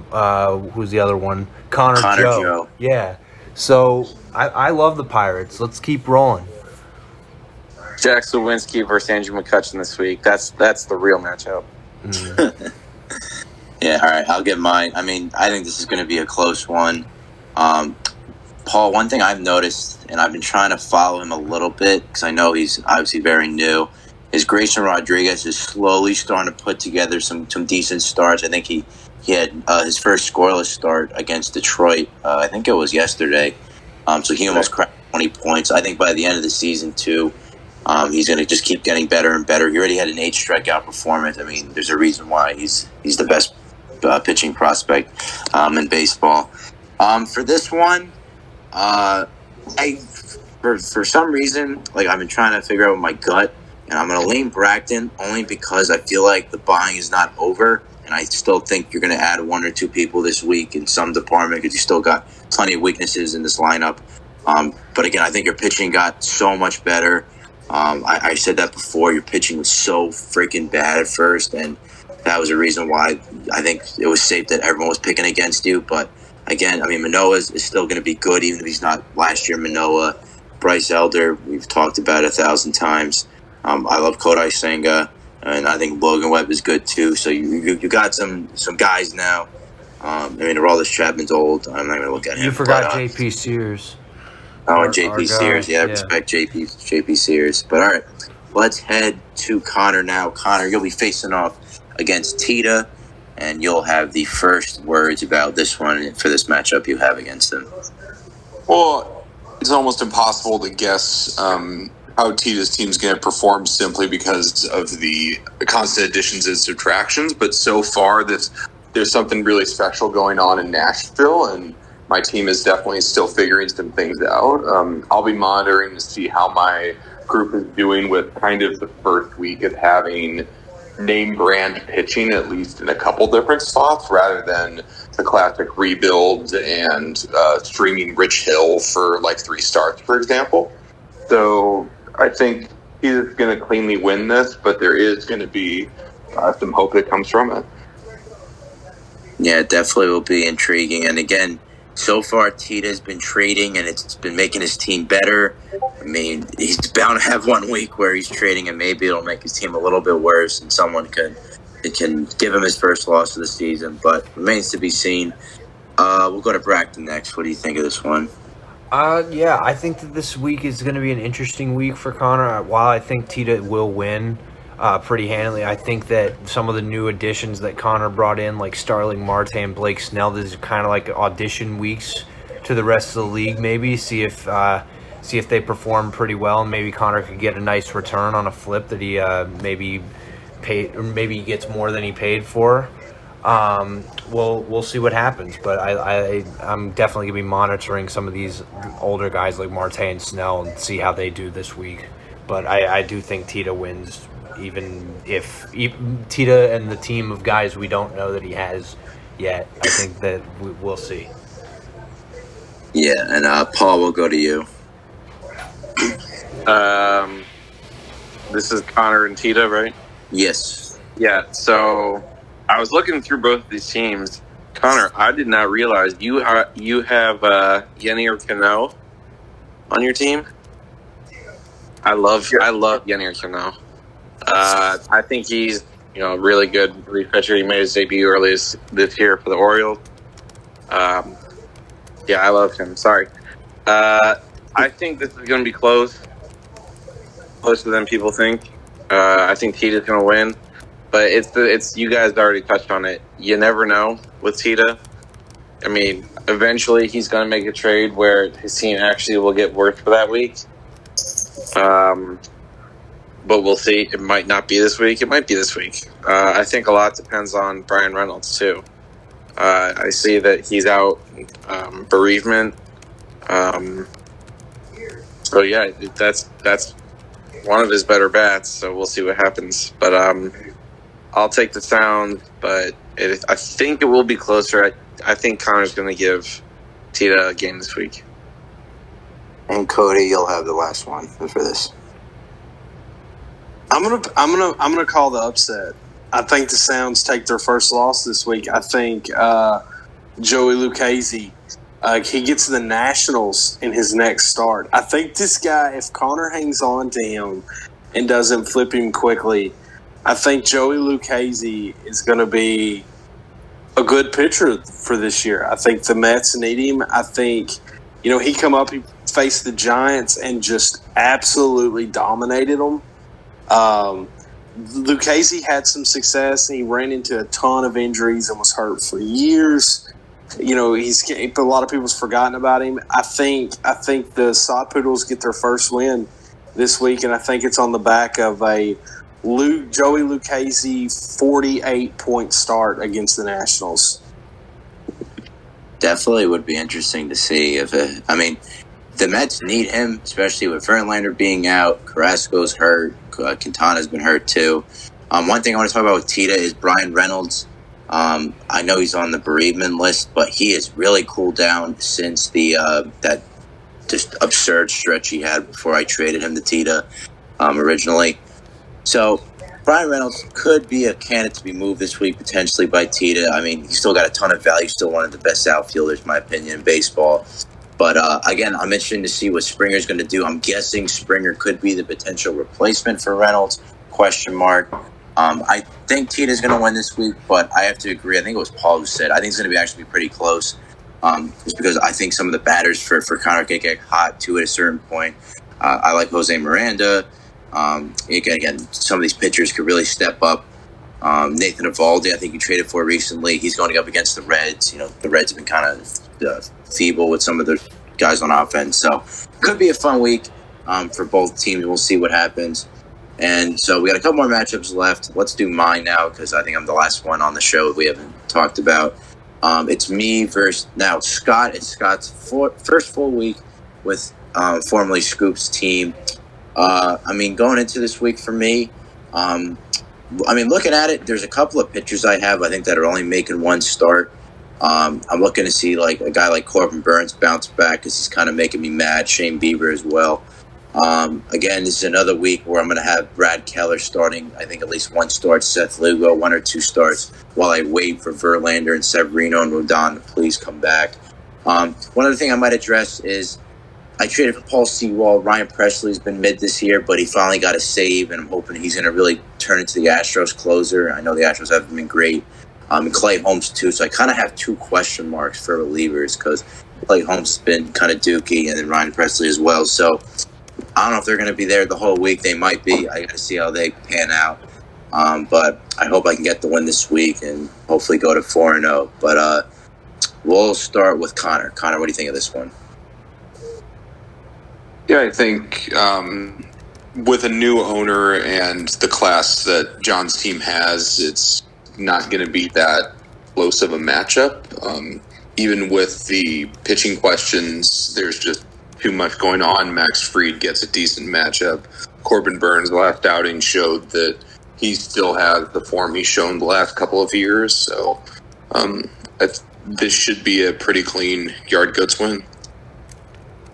who's the other one? Connor Joe. Yeah. So I love the Pirates. Let's keep rolling. Jack Sawinski versus Andrew McCutchen this week. That's the real matchup. Yeah, all right. I'll get mine. I mean, I think this is going to be a close one. Paul, one thing I've noticed, and I've been trying to follow him a little bit because I know he's obviously very new, is Grayson Rodriguez is slowly starting to put together some decent starts. I think he had his first scoreless start against Detroit. I think it was yesterday. So he almost cracked 20 points. I think by the end of the season, too, he's going to just keep getting better and better. He already had an 8 strikeout performance. I mean, there's a reason why he's the best pitching prospect in baseball. For this one, for some reason, like I've been trying to figure out with my gut, and I'm going to lean Bragton only because I feel like the buying is not over, and I still think you're going to add 1 or 2 people this week in some department because you still got plenty of weaknesses in this lineup. But again, I think your pitching got so much better. I said that before. Your pitching was so freaking bad at first, and that was a reason why I think it was safe that everyone was picking against you. But again, I mean, Manoah is still going to be good, even if he's not last year Manoah. Bryce Elder, we've talked about 1,000 times. I love Kodai Senga, and I think Logan Webb is good too. So you got some guys now. I mean, Aroldis Chapman's old. I'm not going to look at him. You forgot J.P. Sears. Oh, and J.P. Sears. Yeah, I respect J.P. Sears. But all right, let's head to Connor now. Connor, you'll be facing off against Tita, and you'll have the first words about this one for this matchup you have against him. Well, it's almost impossible to guess how Tita's team's going to perform simply because of the constant additions and subtractions. But so far, there's something really special going on in Nashville, and my team is definitely still figuring some things out. I'll be monitoring to see how my group is doing with kind of the first week of having name brand pitching, at least in a couple different spots, rather than the classic rebuild and streaming Rich Hill for like 3 starts, for example. So I think he's going to cleanly win this, but there is going to be some hope that comes from it. Yeah, it definitely will be intriguing. And again, so far, Tita's been trading, and it's been making his team better. I mean, he's bound to have 1 week where he's trading, and maybe it'll make his team a little bit worse, and someone can give him his first loss of the season. But remains to be seen. We'll go to Bragton next. What do you think of this one? Yeah, I think that this week is going to be an interesting week for Connor. While I think Tita will win pretty handily, I think that some of the new additions that Connor brought in, like Starling Marte and Blake Snell, this is kind of like audition weeks to the rest of the league. Maybe see if they perform pretty well, and maybe Connor could get a nice return on a flip that he maybe paid, or maybe he gets more than he paid for. We'll see what happens, but I'm definitely gonna be monitoring some of these older guys like Marte and Snell and see how they do this week. But I do think Tita wins, even if Tita and the team of guys we don't know that he has yet. I think that we'll see. Yeah, and Paul, we'll go to you. This is Connor and Tita, right? Yes. Yeah, so I was looking through both of these teams. Connor, I did not realize you have Yennier Cano on your team. I love Yennier Cano. I think he's a really good relief pitcher. He made his debut early this year for the Orioles. Yeah, I love him. Sorry. I think this is going to be closer than people think. I think Tita's going to win. But it's you guys already touched on it. You never know with Tita. I mean, eventually he's going to make a trade where his team actually will get worse for that week. But we'll see. It might not be this week. It might be this week. I think a lot depends on Brian Reynolds too. I see that he's out bereavement. So yeah, that's one of his better bats. So we'll see what happens. But I'll take the Sound, but I think it will be closer. I think Connor's going to give Tita a game this week. And Cody, you'll have the last one for this. I'm gonna call the upset. I think the Sounds take their first loss this week. I think Joey Lucchesi He gets the Nationals in his next start. I think this guy, if Connor hangs on to him and doesn't flip him quickly, I think Joey Lucchesi is going to be a good pitcher for this year. I think the Mets need him. I think, he come up, he faced the Giants and just absolutely dominated them. Lucchesi had some success, and he ran into a ton of injuries and was hurt for years. A lot of people's forgotten about him. I think the Sod Poodles get their first win this week, and I think it's on the back of a Joey Lucchesi 48-point start against the Nationals. Definitely would be interesting to see the Mets need him, especially with Verlander being out. Carrasco's hurt. Quintana's been hurt too. One thing I want to talk about with Tita is Brian Reynolds. I know he's on the bereavement list, but he has really cooled down since that just absurd stretch he had before I traded him to Tita originally. So Brian Reynolds could be a candidate to be moved this week potentially by Tita. He's still got a ton of value, still one of the best outfielders, in my opinion, in baseball. But again, I'm interested to see what Springer's going to do. I'm guessing Springer could be the potential replacement for Reynolds, ? I think Tita's going to win this week, but I have to agree. I think it was Paul who said I think it's going to actually be pretty close. Just because I think some of the batters for Connor can get hot too at a certain point. I like Jose Miranda. Again, some of these pitchers could really step up. Nathan Eovaldi, I think you traded for recently. He's going up against the Reds. The Reds have been kind of feeble with some of the guys on offense. So could be a fun week for both teams. We'll see what happens. And so we got a couple more matchups left. Let's do mine now because I think I'm the last one on the show we haven't talked about. It's me versus now Scott. It's Scott's first full week with formerly Scoop's team. Going into this week for me, looking at it, there's a couple of pitchers I have, I think, that are only making one start. I'm looking to see like a guy like Corbin Burns bounce back because he's kind of making me mad. Shane Bieber as well. Again, this is another week where I'm going to have Brad Keller starting, I think, at least one start, Seth Lugo, 1 or 2 starts, while I wait for Verlander and Severino and Rodon to please come back. One other thing I might address is I traded for Paul Sewald. Ryan Presley's been mid this year, but he finally got a save, and I'm hoping he's going to really turn into the Astros closer. I know the Astros haven't been great. And Clay Holmes, too, so I kind of have 2 question marks for relievers because Clay Holmes has been kind of dookie, and then Ryan Presley as well. So I don't know if they're going to be there the whole week. They might be. I got to see how they pan out. But I hope I can get the win this week and hopefully go to 4-0. But we'll start with Connor. Connor, what do you think of this one? Yeah, I think with a new owner and the class that John's team has, it's not going to be that close of a matchup. Even with the pitching questions, there's just too much going on. Max Fried gets a decent matchup. Corbin Burns' last outing showed that he still has the form he's shown the last couple of years. So this should be a pretty clean Yard Goats win.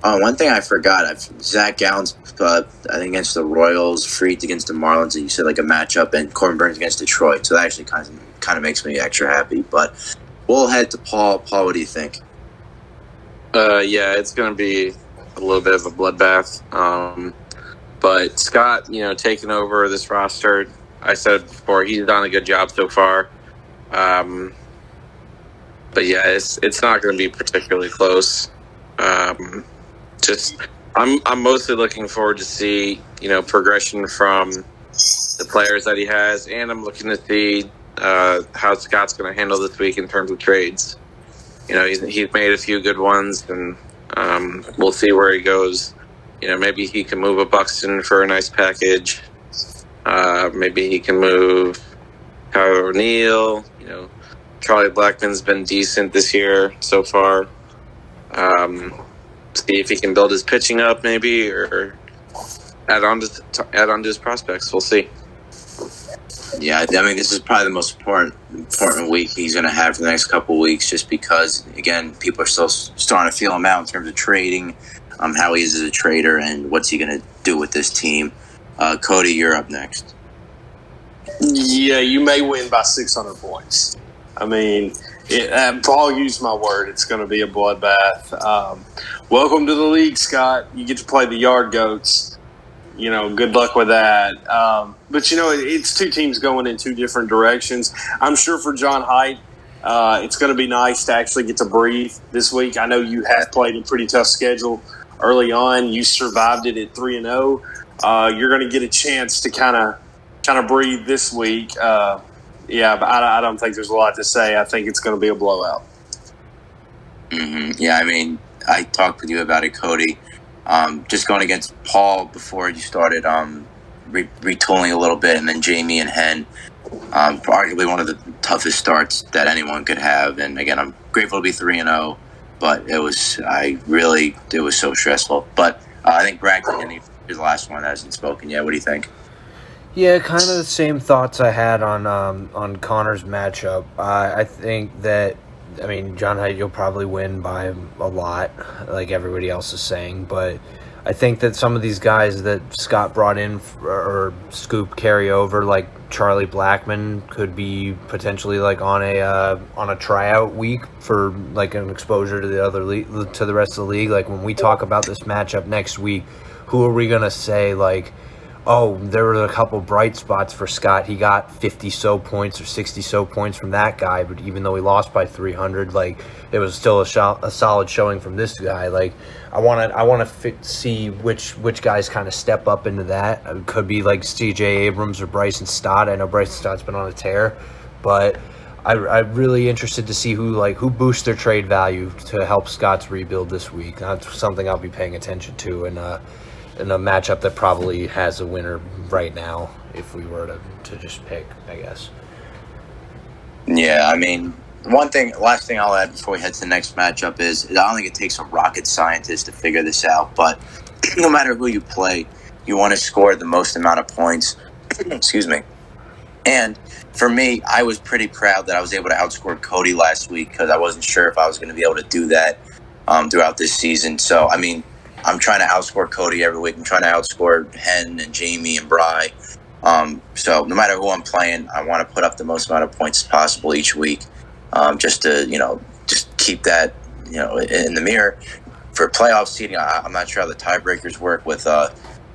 One thing I forgot, Zach Gallen's I think against the Royals, Fried against the Marlins, and you said like a matchup, and Corbin Burns against Detroit. So that actually kind of makes me extra happy. But we'll head to Paul. Paul, what do you think? Yeah, it's going to be a little bit of a bloodbath. But Scott, taking over this roster, I said before, he's done a good job so far. But yeah, it's not going to be particularly close. I'm mostly looking forward to see progression from the players that he has, and I'm looking to see how Scott's going to handle this week in terms of trades. He's made a few good ones, and we'll see where he goes. Maybe he can move a Buxton for a nice package. Maybe he can move Tyler O'Neill. Charlie Blackmon's been decent this year so far. See if he can build his pitching up, maybe, or add on to his prospects. We'll see. Yeah, this is probably the most important week he's going to have for the next couple of weeks, just because, again, people are still starting to feel him out in terms of trading, how he is as a trader, and what's he going to do with this team. Cody, you're up next. Yeah, you may win by 600 points. Paul used my word. It's going to be a bloodbath. Welcome to the league, Scott. You get to play the Yard Goats. Good luck with that. But, it's two teams going in two different directions. I'm sure for John Haidt, it's going to be nice to actually get to breathe this week. I know you have played a pretty tough schedule early on. You survived it at 3-0. You're going to get a chance to kind of breathe this week. But I don't think there's a lot to say. I think it's going to be a blowout. Mm-hmm. Yeah, I mean, I talked with you about it, Cody. Just going against Paul before you started retooling a little bit, and then Jamie and Hen. Arguably one of the toughest starts that anyone could have. And again, I'm grateful to be 3-0, but it was so stressful. But I think Bragdon, his last one, hasn't spoken yet. What do you think? Yeah, kind of the same thoughts I had on Connor's matchup. I think that, John Haidt, you'll probably win by a lot, like everybody else is saying, but I think that some of these guys that Scott brought in or Scoop carry over, like Charlie Blackman, could be potentially like on a tryout week for like an exposure to the rest of the league. Like when we talk about this matchup next week, who are we gonna say like, oh, there were a couple bright spots for Scott. He got 50-so points or 60-so points from that guy, but even though he lost by 300, like it was still a solid showing from this guy. Like I want to see which guys kind of step up into that. It could be like C.J. Abrams or Bryson Stott. I know Bryson Stott's been on a tear, but I'm really interested to see who boosts their trade value to help Scott's rebuild this week. That's something I'll be paying attention to, and in a matchup that probably has a winner right now if we were to just pick, I guess. Yeah, last thing I'll add before we head to the next matchup is I don't think it takes a rocket scientist to figure this out, but no matter who you play, you want to score the most amount of points. Excuse me. And for me, I was pretty proud that I was able to outscore Cody last week because I wasn't sure if I was going to be able to do that throughout this season. So, I'm trying to outscore Cody every week. I'm trying to outscore Hen and Jamie and Bry. So no matter who I'm playing, I want to put up the most amount of points as possible each week, just to just keep that in the mirror for playoff seeding. I'm not sure how the tiebreakers work with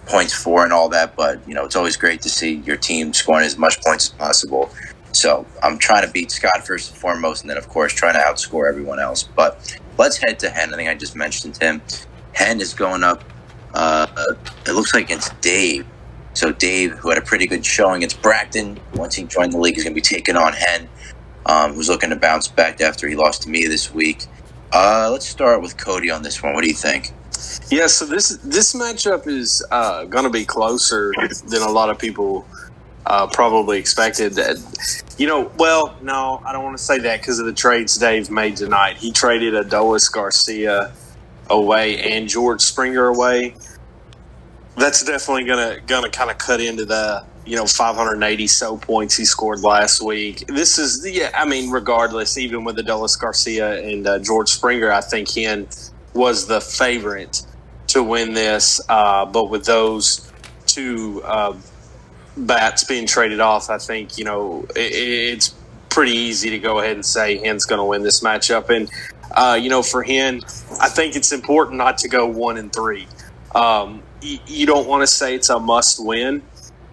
points for and all that, but it's always great to see your team scoring as much points as possible. So I'm trying to beat Scott first and foremost, and then of course trying to outscore everyone else. But let's head to Hen. I think I just mentioned him. Hen is going up, it looks like against Dave. So Dave, who had a pretty good showing against Bragdon, once he joined the league, is going to be taking on Hen, who's looking to bounce back after he lost to me this week. Let's start with Cody on this one. What do you think? Yeah, so this matchup is going to be closer than a lot of people probably expected. Well, no, I don't want to say that because of the trades Dave made tonight. He traded Adolis Garcia away and George Springer away. That's definitely gonna kind of cut into the 580 so points he scored last week. This is regardless, even with Adolis Garcia and George Springer, I think Hen was the favorite to win this. But with those two bats being traded off, I think it's pretty easy to go ahead and say Hen's going to win this matchup. And for Hen, I think it's important not to go 1-3. You don't want to say it's a must win,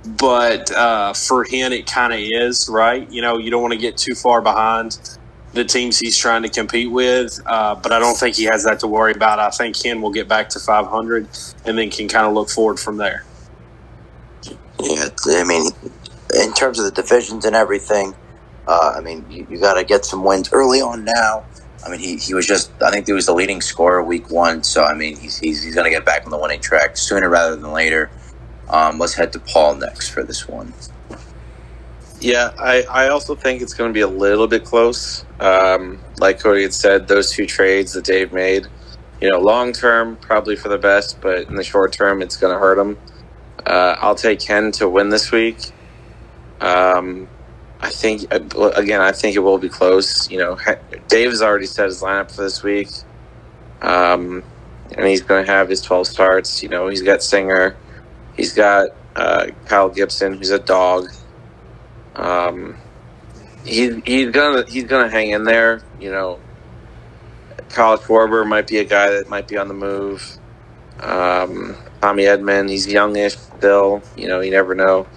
but for Hen, it kind of is, right? You don't want to get too far behind the teams he's trying to compete with, but I don't think he has that to worry about. I think Hen will get back to 500 and then can kind of look forward from there. Yeah, in terms of the divisions and everything, you got to get some wins early on now. He was I think he was the leading scorer week 1, so he's going to get back on the winning track sooner rather than later. Let's head to Paul next for this one. Yeah, I also think it's going to be a little bit close. Like Cody had said, those two trades that Dave made, long term probably for the best, but in the short term it's going to hurt him. I'll take Hen to win this week. I think it will be close. Dave has already set his lineup for this week, and he's going to have his 12 starts. He's got Singer, he's got Kyle Gibson, who's a dog. he's gonna hang in there. You know, Kyle Schwarber might be a guy that might be on the move. Tommy Edman, he's youngish still. You know, you never know.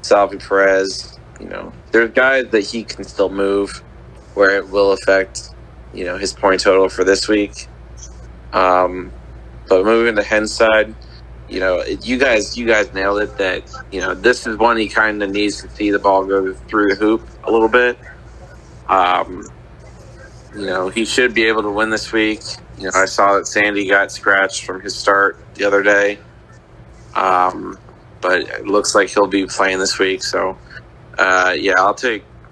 Salvi Perez, you know, there's guys that he can still move where it will affect, you know, his point total for this week. But moving to Hen's side, you know, you guys nailed it that, you know, this is one he kind of needs to see the ball go through the hoop a little bit. You know, he should be able to win this week. You know, I saw that Sandy got scratched from his start the other day. But it looks like he'll be playing this week. So, yeah,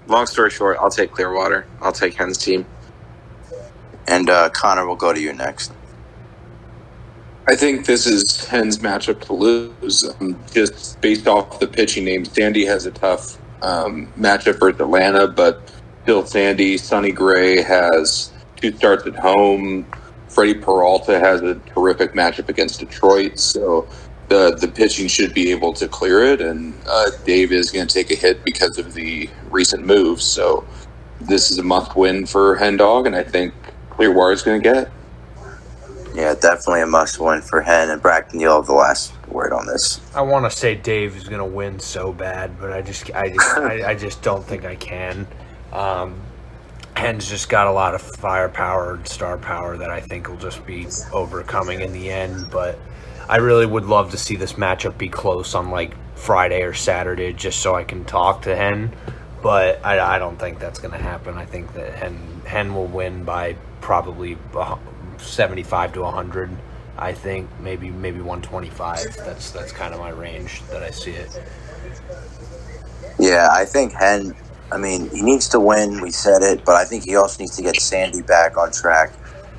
long story short, I'll take Clearwater. I'll take Hen's team. And Connor, we'll go to you next. I think this is Hen's matchup to lose. Just based off the pitching name, Sandy has a tough matchup versus Atlanta, but still Sandy, Sonny Gray has 2 starts at home. Freddie Peralta has a terrific matchup against Detroit, so the pitching should be able to clear it, and Dave is going to take a hit because of the recent moves. So this is a must-win for Hen Dog, and I think Clearwater is going to get it. Yeah, definitely a must-win for Hen. And Braxton, you'll have the last word on this. I want to say Dave is going to win so bad, but I just don't think I can. Hen's just got a lot of firepower and star power that I think will just be overcoming in the end. But I really would love to see this matchup be close on like Friday or Saturday, just so I can talk to Hen. But I don't think that's going to happen. I think that Hen will win by probably 75 to 100. I think maybe 125. That's kind of my range that I see it. Yeah, I think Hen, I mean, he needs to win. We said it, but I think he also needs to get Sandy back on track.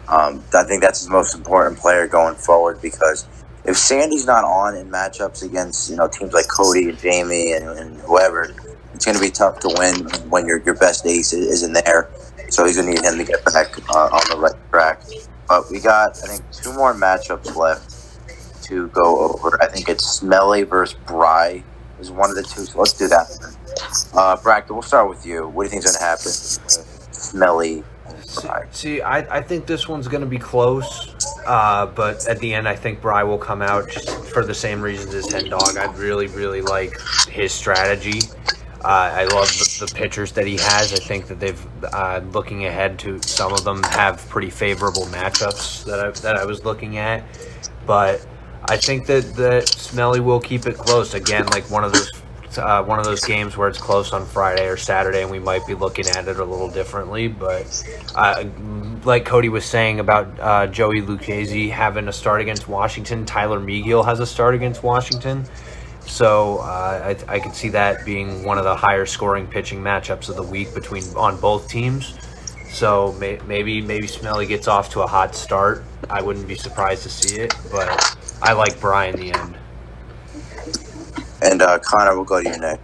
I think that's his most important player going forward, because if Sandy's not on in matchups against, you know, teams like Cody and Jamie and whoever, it's going to be tough to win when your best ace isn't there. So he's going to need him to get back on the right track. But we got, I think, 2 more matchups left to go over. I think it's Smelly versus Bry is one of the 2. So let's do that. Braxton, we'll start with you. What do you think is going to happen with Smelly and Bry? See, I think this one's going to be close. But at the end, I think Bry will come out just for the same reasons as Hen Dog. I really, really like his strategy. I love the pitchers that he has. I think that they've, looking ahead to some of them, have pretty favorable matchups that I was looking at. But I think that Smelly will keep it close. Again, like one of those games where it's close on Friday or Saturday, and we might be looking at it a little differently. But like Cody was saying about Joey Lucchesi having a start against Washington, Tyler Megill has a start against Washington. So I could see that being one of the higher scoring pitching matchups of the week on both teams. So maybe Smelly gets off to a hot start. I wouldn't be surprised to see it, but I like Bry in the end. And Connor, we'll go to you next.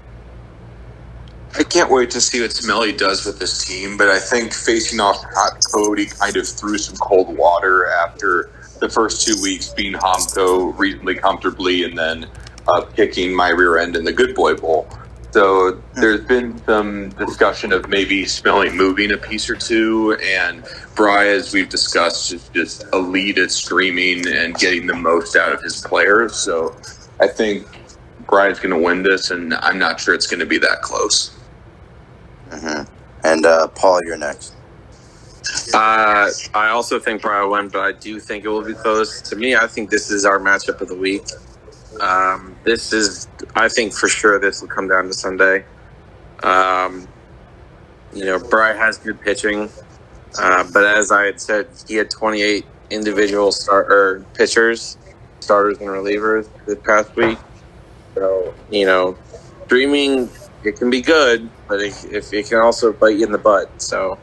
I can't wait to see what Smelly does with this team, but I think facing off Hot Cody kind of threw some cold water after the first 2 weeks being Homco reasonably comfortably and then kicking my rear end in the Good Boy Bowl. So there's been some discussion of maybe Smelly moving a piece or 2, and Bry, as we've discussed, is just elite at streaming and getting the most out of his players. So I think Bry's going to win this, and I'm not sure it's going to be that close. Mm-hmm. And Paul, you're next. I also think Bry will win, but I do think it will be close. To me, I think this is our matchup of the week. I think for sure this will come down to Sunday. You know, Bry has good pitching, but as I had said, he had 28 individual pitchers, starters and relievers this past week. So, you know, streaming, it can be good, but it can also bite you in the butt. So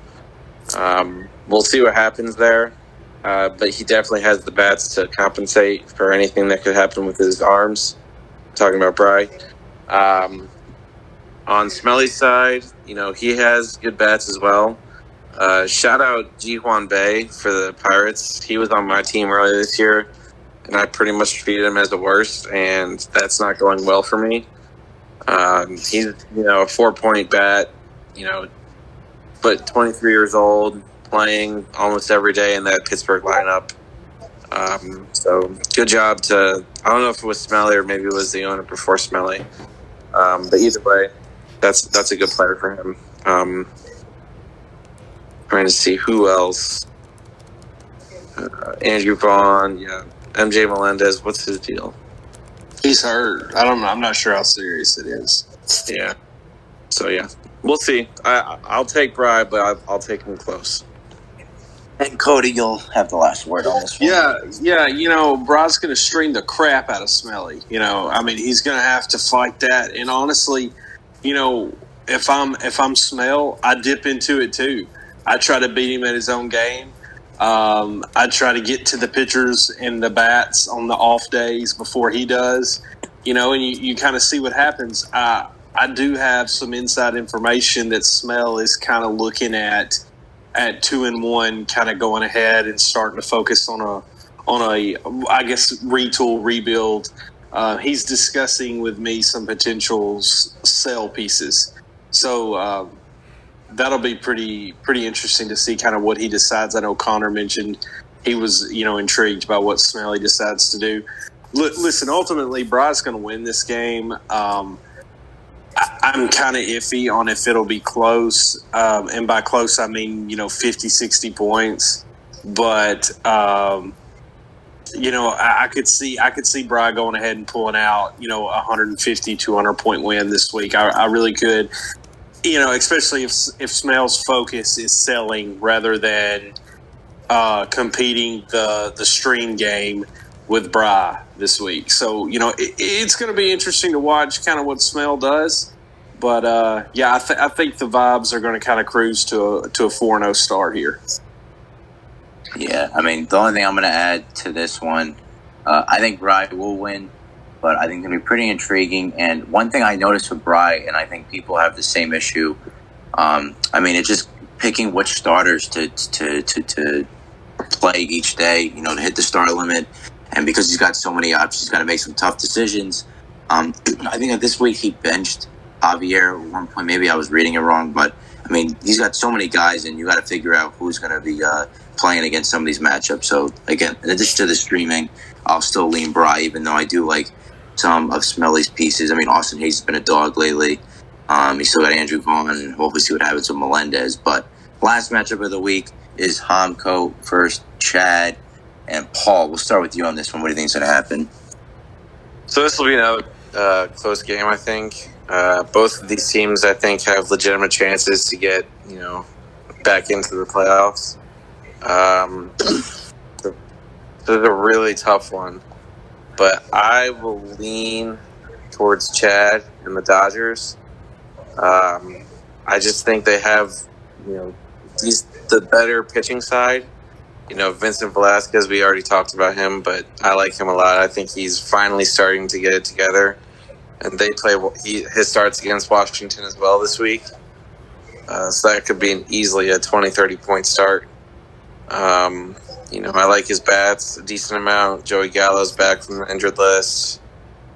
we'll see what happens there. But he definitely has the bats to compensate for anything that could happen with his arms. Talking about Bry. On Smelly's side, you know, he has good bats as well. Shout out Ji-Hwan Bae for the Pirates. He was on my team earlier this year, and I pretty much treated him as the worst, and that's not going well for me. He's, you know, a 4-point bat, you know, but 23 years old, playing almost every day in that Pittsburgh lineup. So good job to, I don't know if it was Smelly or maybe it was the owner before Smelly. But either way, that's a good player for him. Trying to see who else. Andrew Vaughn, yeah. MJ Melendez, what's his deal? He's hurt. I don't know. I'm not sure how serious it is. Yeah. So, yeah. We'll see. I'll take Bry, but I'll take him close. And Cody, you'll have the last word on this one. Yeah. Bry's going to string the crap out of Smelly. He's going to have to fight that. And honestly, if I'm Smell, I dip into it too. I try to beat him at his own game. I try to get to the pitchers and the bats on the off days before he does. And you kind of see what happens. I do have some inside information that Smell is kind of looking at 2-1, kind of going ahead and starting to focus on a I guess retool rebuild. He's discussing with me some potential sell pieces, so that'll be pretty interesting to see kind of what he decides. I know Connor mentioned he was intrigued by what Smelly decides to do. Listen, ultimately, Bry's going to win this game. I'm kind of iffy on if it'll be close. And by close, I mean, 50, 60 points. But, I could see Bry going ahead and pulling out, 150, 200 point win this week. I really could, especially if Smell's focus is selling rather than competing the stream game with Bry this week. So, it's going to be interesting to watch kind of what Smell does. But, I think the vibes are going to kind of cruise to a 4-0 start here. Yeah, the only thing I'm going to add to this one, I think Bry will win, but I think it's going to be pretty intriguing. And one thing I noticed with Bry, and I think people have the same issue, it's just picking which starters to play each day, to hit the star limit. And because he's got so many options, he's got to make some tough decisions. I think that this week he benched Javier at one point. Maybe I was reading it wrong, but he's got so many guys, and you got to figure out who's going to be playing against some of these matchups. So again, in addition to the streaming, I'll still lean Bry, even though I do like some of Smelly's pieces. Austin Hayes has been a dog lately. He's still got Andrew Vaughn, and we'll see what happens with Melendez. But last matchup of the week is Hamco versus Chad and Paul. We'll start with you on this one. What do you think is going to happen? So this will be another close game, I think. Both of these teams, I think, have legitimate chances to get, back into the playoffs. So this is a really tough one. But I will lean towards Chad and the Dodgers. I just think they have, the better pitching side. Vincent Velasquez, we already talked about him, but I like him a lot. I think he's finally starting to get it together. And they play his starts against Washington as well this week. So that could be easily a 20, 30-point start. I like his bats a decent amount. Joey Gallo's back from the injured list.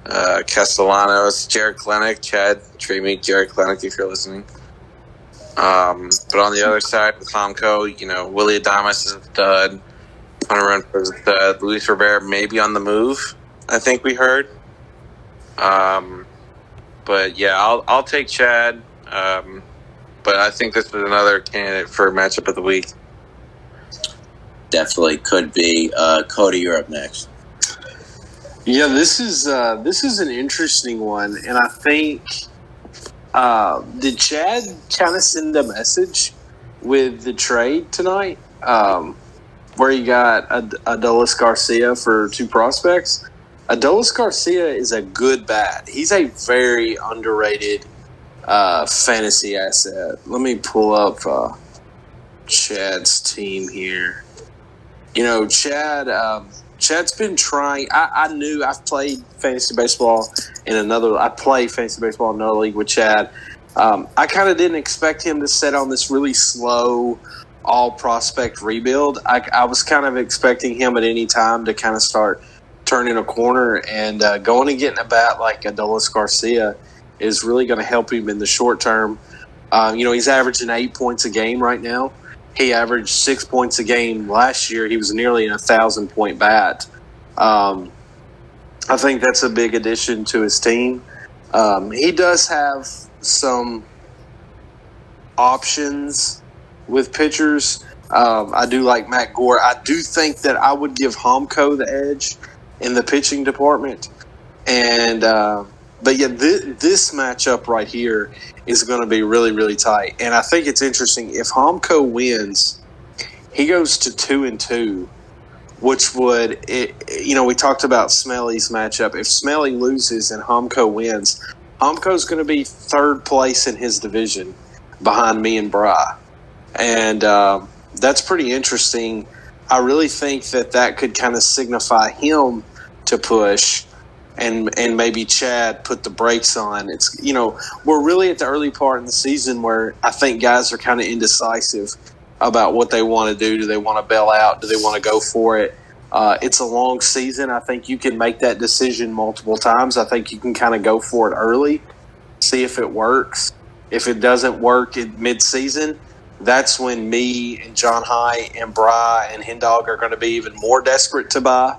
Castellanos, Jared Klenick, Chad, treat me Jared Klenick if you're listening. But on the other side, with Hamco, Willie Adames is a stud. Hunter Renfroe is a stud. Luis Rivera may be on the move, I think we heard. But yeah, I'll take Chad. But I think this is another candidate for matchup of the week. Definitely could be. Cody, you're up next. Yeah, this is an interesting one, and I think did Chad kind of send a message with the trade tonight, where he got Adolis Garcia for 2 prospects? Adolis Garcia is a good bat. He's a very underrated fantasy asset. Let me pull up Chad's team here. Chad's been trying. I knew I've played fantasy baseball I play fantasy baseball in another league with Chad. I kind of didn't expect him to set on this really slow all prospect rebuild. I was kind of expecting him at any time to kind of start turning a corner, and going and getting a bat like Adolis Garcia is really going to help him in the short term. He's averaging 8 points a game right now. He averaged 6 points a game last year. He was nearly a 1,000-point bat. I think that's a big addition to his team. He does have some options with pitchers. I do like Matt Gore. I do think that I would give Homko the edge in the pitching department. But this matchup right here is going to be really, really tight. And I think it's interesting. If Homko wins, he goes to 2-2, which would, we talked about Smelly's matchup. If Smelly loses and Homko wins, Homko's going to be third place in his division behind me and Bry. And that's pretty interesting. I really think that could kind of signify him to push and maybe Chad put the brakes on. It's, we're really at the early part in the season where I think guys are kind of indecisive about what they want to do. Do they want to bail out? Do they want to go for it? It's a long season. I think you can make that decision multiple times. I think you can kind of go for it early, see if it works. If it doesn't work in mid-season, that's when me and John High and Bry and Hendog are going to be even more desperate to buy,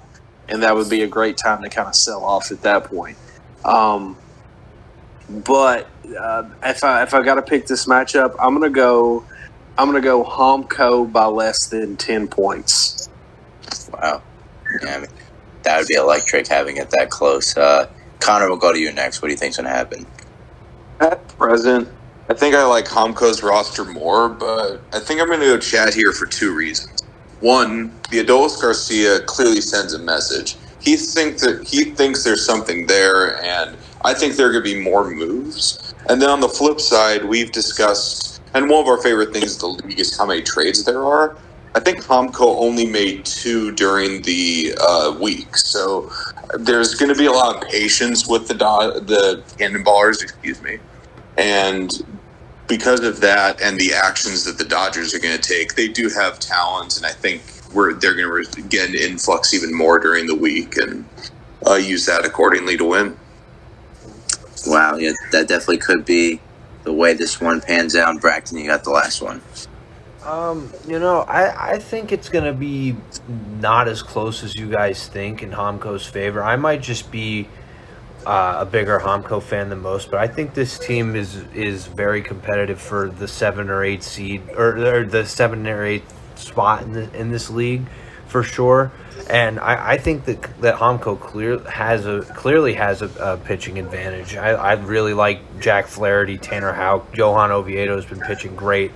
and that would be a great time to kind of sell off at that point. But if I got to pick this matchup, I'm gonna go Homko by less than 10 points. Wow, yeah, that would be electric having it that close. Connor, we'll go to you next. What do you think's gonna happen? At present, I think I like Homko's roster more, but I think I'm going to go Chad here for two reasons. One, the Adolis Garcia clearly sends a message. He thinks there's something there, and I think there are going to be more moves. And then on the flip side, we've discussed, and one of our favorite things in the league is how many trades there are. I think Homko only made 2 during the week, so there's going to be a lot of patience with the Cannonballers, and because of that and the actions that the Dodgers are going to take, they do have talent, and I think they're going to get an influx even more during the week and use that accordingly to win. Wow, yeah, that definitely could be the way this one pans out. Braxton, you got the last one. I think it's going to be not as close as you guys think in Homko's favor. I might just be a bigger Homko fan than most, but I think this team is very competitive for the 7 or 8 seed or the 7 or 8 spot in this league for sure. And I think that Homko clearly has a pitching advantage. I really like Jack Flaherty, Tanner Houck, Johan Oviedo has been pitching great.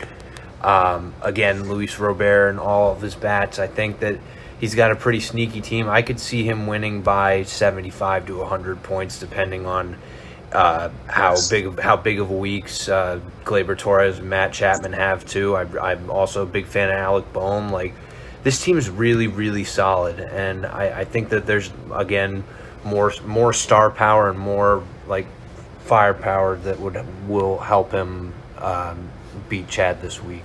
Again, Luis Robert and all of his bats. I think that he's got a pretty sneaky team. I could see him winning by 75 to 100 points, depending on how big of a weeks Gleyber Torres and Matt Chapman have too. I'm also a big fan of Alec Boehm. Like, this team is really, really solid, and I think that there's again more star power and more like firepower that will help him beat Chad this week.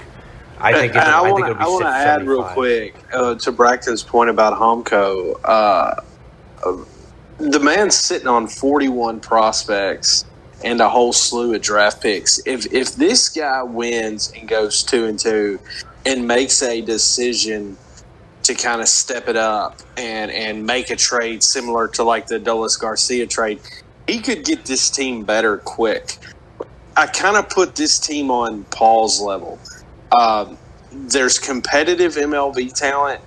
I think it'll be 75. I want to add real quick to Braxton's point about Homko. The man's sitting on 41 prospects and a whole slew of draft picks. If this guy wins and goes 2-2 and makes a decision to kind of step it up and make a trade similar to like the Adolis Garcia trade, he could get this team better quick. I kind of put this team on Paul's level. There's competitive MLB talent,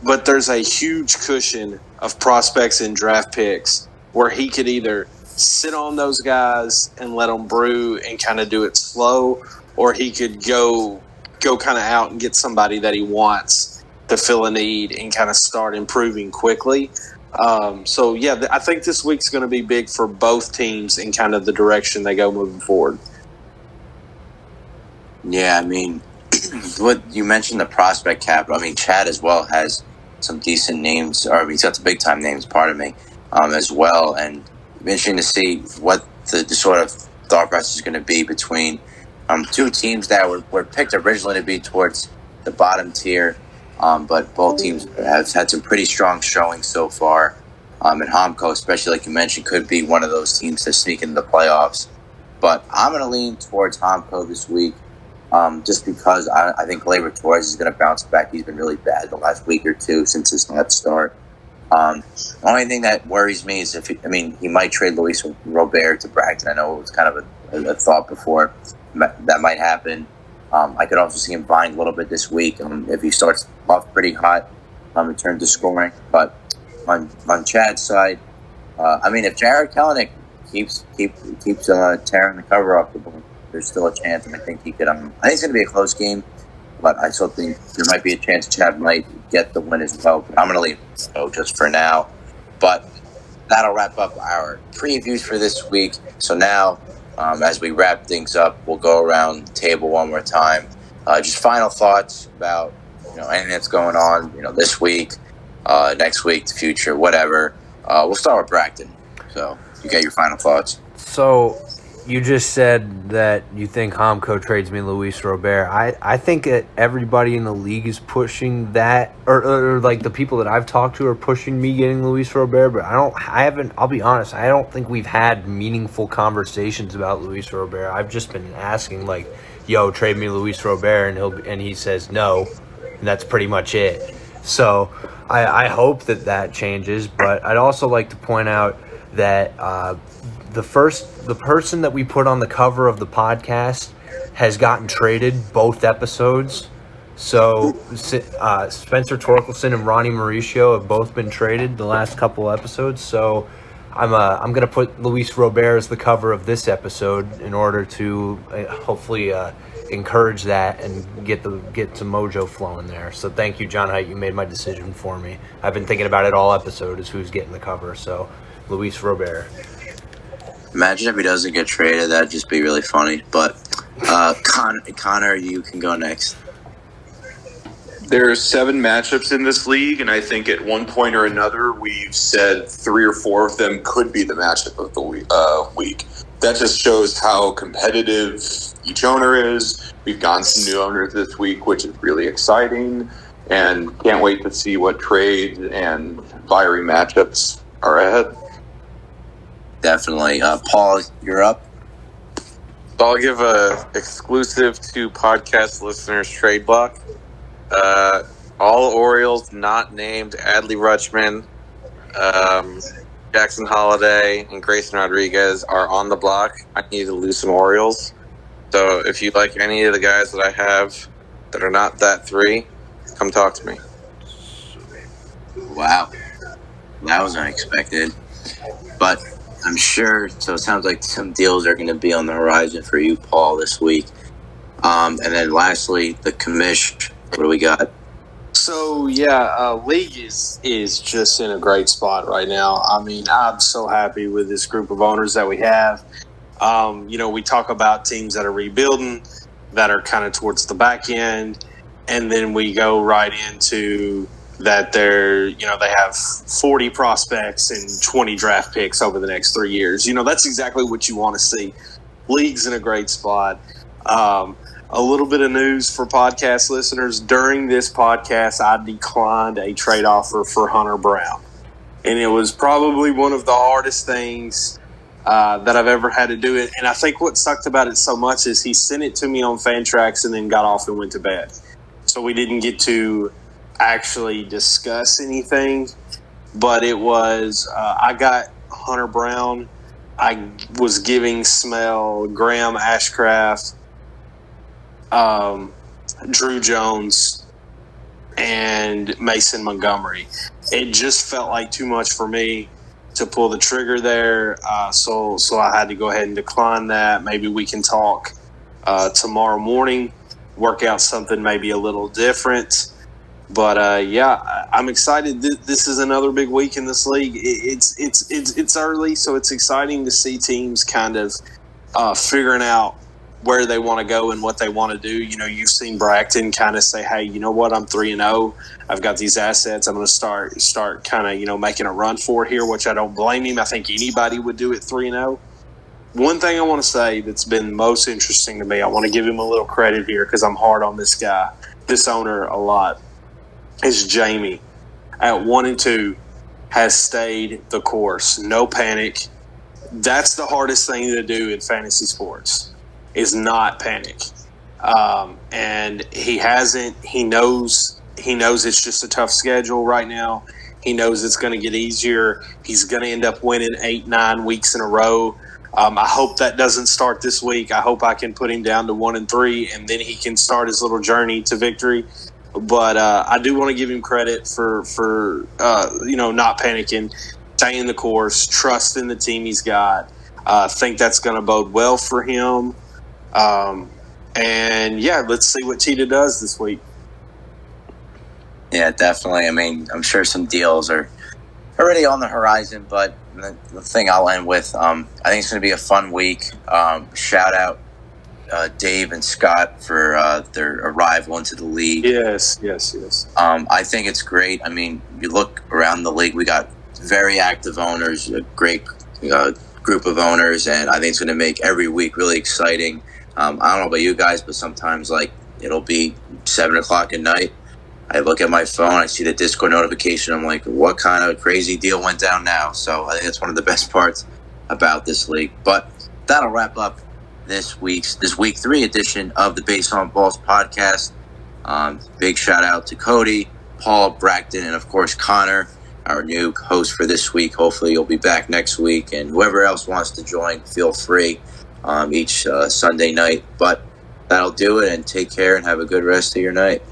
but there's a huge cushion of prospects and draft picks where he could either sit on those guys and let them brew and kind of do it slow, or he could go kind of out and get somebody that he wants to fill a need and kind of start improving quickly. I think this week's going to be big for both teams in kind of the direction they go moving forward. Yeah, I mean, what you mentioned, the prospect capital. I mean, Chad as well has some decent names, or he's got the big time names, as well. And it'll be interesting to see what the sort of thought process is going to be between two teams that were picked originally to be towards the bottom tier. But both teams have had some pretty strong showing so far. And Homko, especially like you mentioned, could be one of those teams that sneak into the playoffs. But I'm going to lean towards Homko this week, just because I think Gleyber Torres is going to bounce back. He's been really bad the last week or two since his last start. The only thing that worries me is he might trade Luis Robert to Bragton. I know it was kind of a thought before that might happen. I could also see him buying a little bit this week if he starts off pretty hot in terms of scoring. But on Chad's side, if Jared Kelenic keeps tearing the cover off the ball, there's still a chance, and I think he could. I think it's going to be a close game, but I still think there might be a chance Chad might get the win as well. But I'm going to leave it just for now. But that'll wrap up our previews for this week. So now, as we wrap things up, we'll go around the table one more time. Just final thoughts about anything that's going on this week, next week, the future, whatever. We'll start with Bragton. So you get your final thoughts. So you just said that you think Homko trades me Luis Robert. I think that everybody in the league is pushing that, or like the people that I've talked to are pushing me getting Luis Robert, but I'll be honest, I don't think we've had meaningful conversations about Luis Robert. I've just been asking like, yo, trade me Luis Robert, and he says no, and that's pretty much it. So I hope that changes, but I'd also like to point out that the person that we put on the cover of the podcast has gotten traded both episodes. So Spencer Torkelson and Ronnie Mauricio have both been traded the last couple episodes. So I'm gonna put Luis Robert as the cover of this episode in order to hopefully encourage that and get some mojo flowing there. So thank you, John Height. You made my decision for me. I've been thinking about it all episode is who's getting the cover. So Luis Robert. Imagine if he doesn't get traded. That'd just be really funny. But Connor, you can go next. There are 7 matchups in this league, and I think at one point or another we've said 3 or 4 of them could be the matchup of the week. That just shows how competitive each owner is. We've gotten some new owners this week, which is really exciting, and can't wait to see what trades and fiery matchups are ahead. Definitely. Paul, you're up. So I'll give a exclusive to podcast listeners trade block. All Orioles not named Adley Rutschman, Jackson Holiday, and Grayson Rodriguez are on the block. I need to lose some Orioles. So if you like any of the guys that I have that are not that 3, come talk to me. Wow. That was unexpected. But I'm sure, so it sounds like some deals are going to be on the horizon for you, Paul, this week. And then lastly, the commish. What do we got? So, league is just in a great spot right now. I mean, I'm so happy with this group of owners that we have. We talk about teams that are rebuilding, that are kind of towards the back end, and then we go right into that they have 40 prospects and 20 draft picks over the next 3 years. That's exactly what you want to see. League's in a great spot. A little bit of news for podcast listeners. During this podcast, I declined a trade offer for Hunter Brown. And it was probably one of the hardest things that I've ever had to do it. And I think what sucked about it so much is he sent it to me on Fantrax and then got off and went to bed. So we didn't get to actually discuss anything. But it was, I got Hunter Brown. I was giving Smell, Graham Ashcraft, Drew Jones, and Mason Montgomery. It just felt like too much for me to pull the trigger there, so I had to go ahead and decline that. Maybe we can talk tomorrow morning, work out something maybe a little different. But I'm excited. This is another big week in this league. It's early, so it's exciting to see teams kind of figuring out where they want to go and what they want to do. You've seen Bragton kind of say, hey, you know what, I'm 3-0. I've got these assets. I'm going to start kind of, making a run for it here, which I don't blame him. I think anybody would do it 3-0. One thing I want to say that's been most interesting to me, I want to give him a little credit here because I'm hard on this guy, this owner a lot, is Jamie. At 1-2 has stayed the course. No panic. That's the hardest thing to do in fantasy sports, is not panic. And he hasn't. He knows it's just a tough schedule right now. He knows it's going to get easier. He's going to end up winning 8-9 weeks in a row. I hope that doesn't start this week. I hope I can put him down to 1-3, and then he can start his little journey to victory. But I do want to give him credit for not panicking, staying the course, trusting the team he's got. I think that's going to bode well for him. And yeah, let's see what Cheetah does this week. Yeah, definitely. I mean, I'm sure some deals are already on the horizon, but the thing I'll end with, I think it's going to be a fun week. Shout out Dave and Scott for their arrival into the league. Yes. I think it's great. I mean, you look around the league, we got very active owners, a great group of owners, and I think it's going to make every week really exciting. I don't know about you guys, but sometimes it'll be 7 o'clock at night. I look at my phone, I see the Discord notification. I'm like, what kind of crazy deal went down now? So I think that's one of the best parts about this league. But that'll wrap up this week 3 edition of the Base on Balls podcast. Big shout out to Cody, Paul, Bracton, and of course Connor, our new host for this week. Hopefully you'll be back next week, and whoever else wants to join, feel free each Sunday night. But that'll do it, and take care and have a good rest of your night.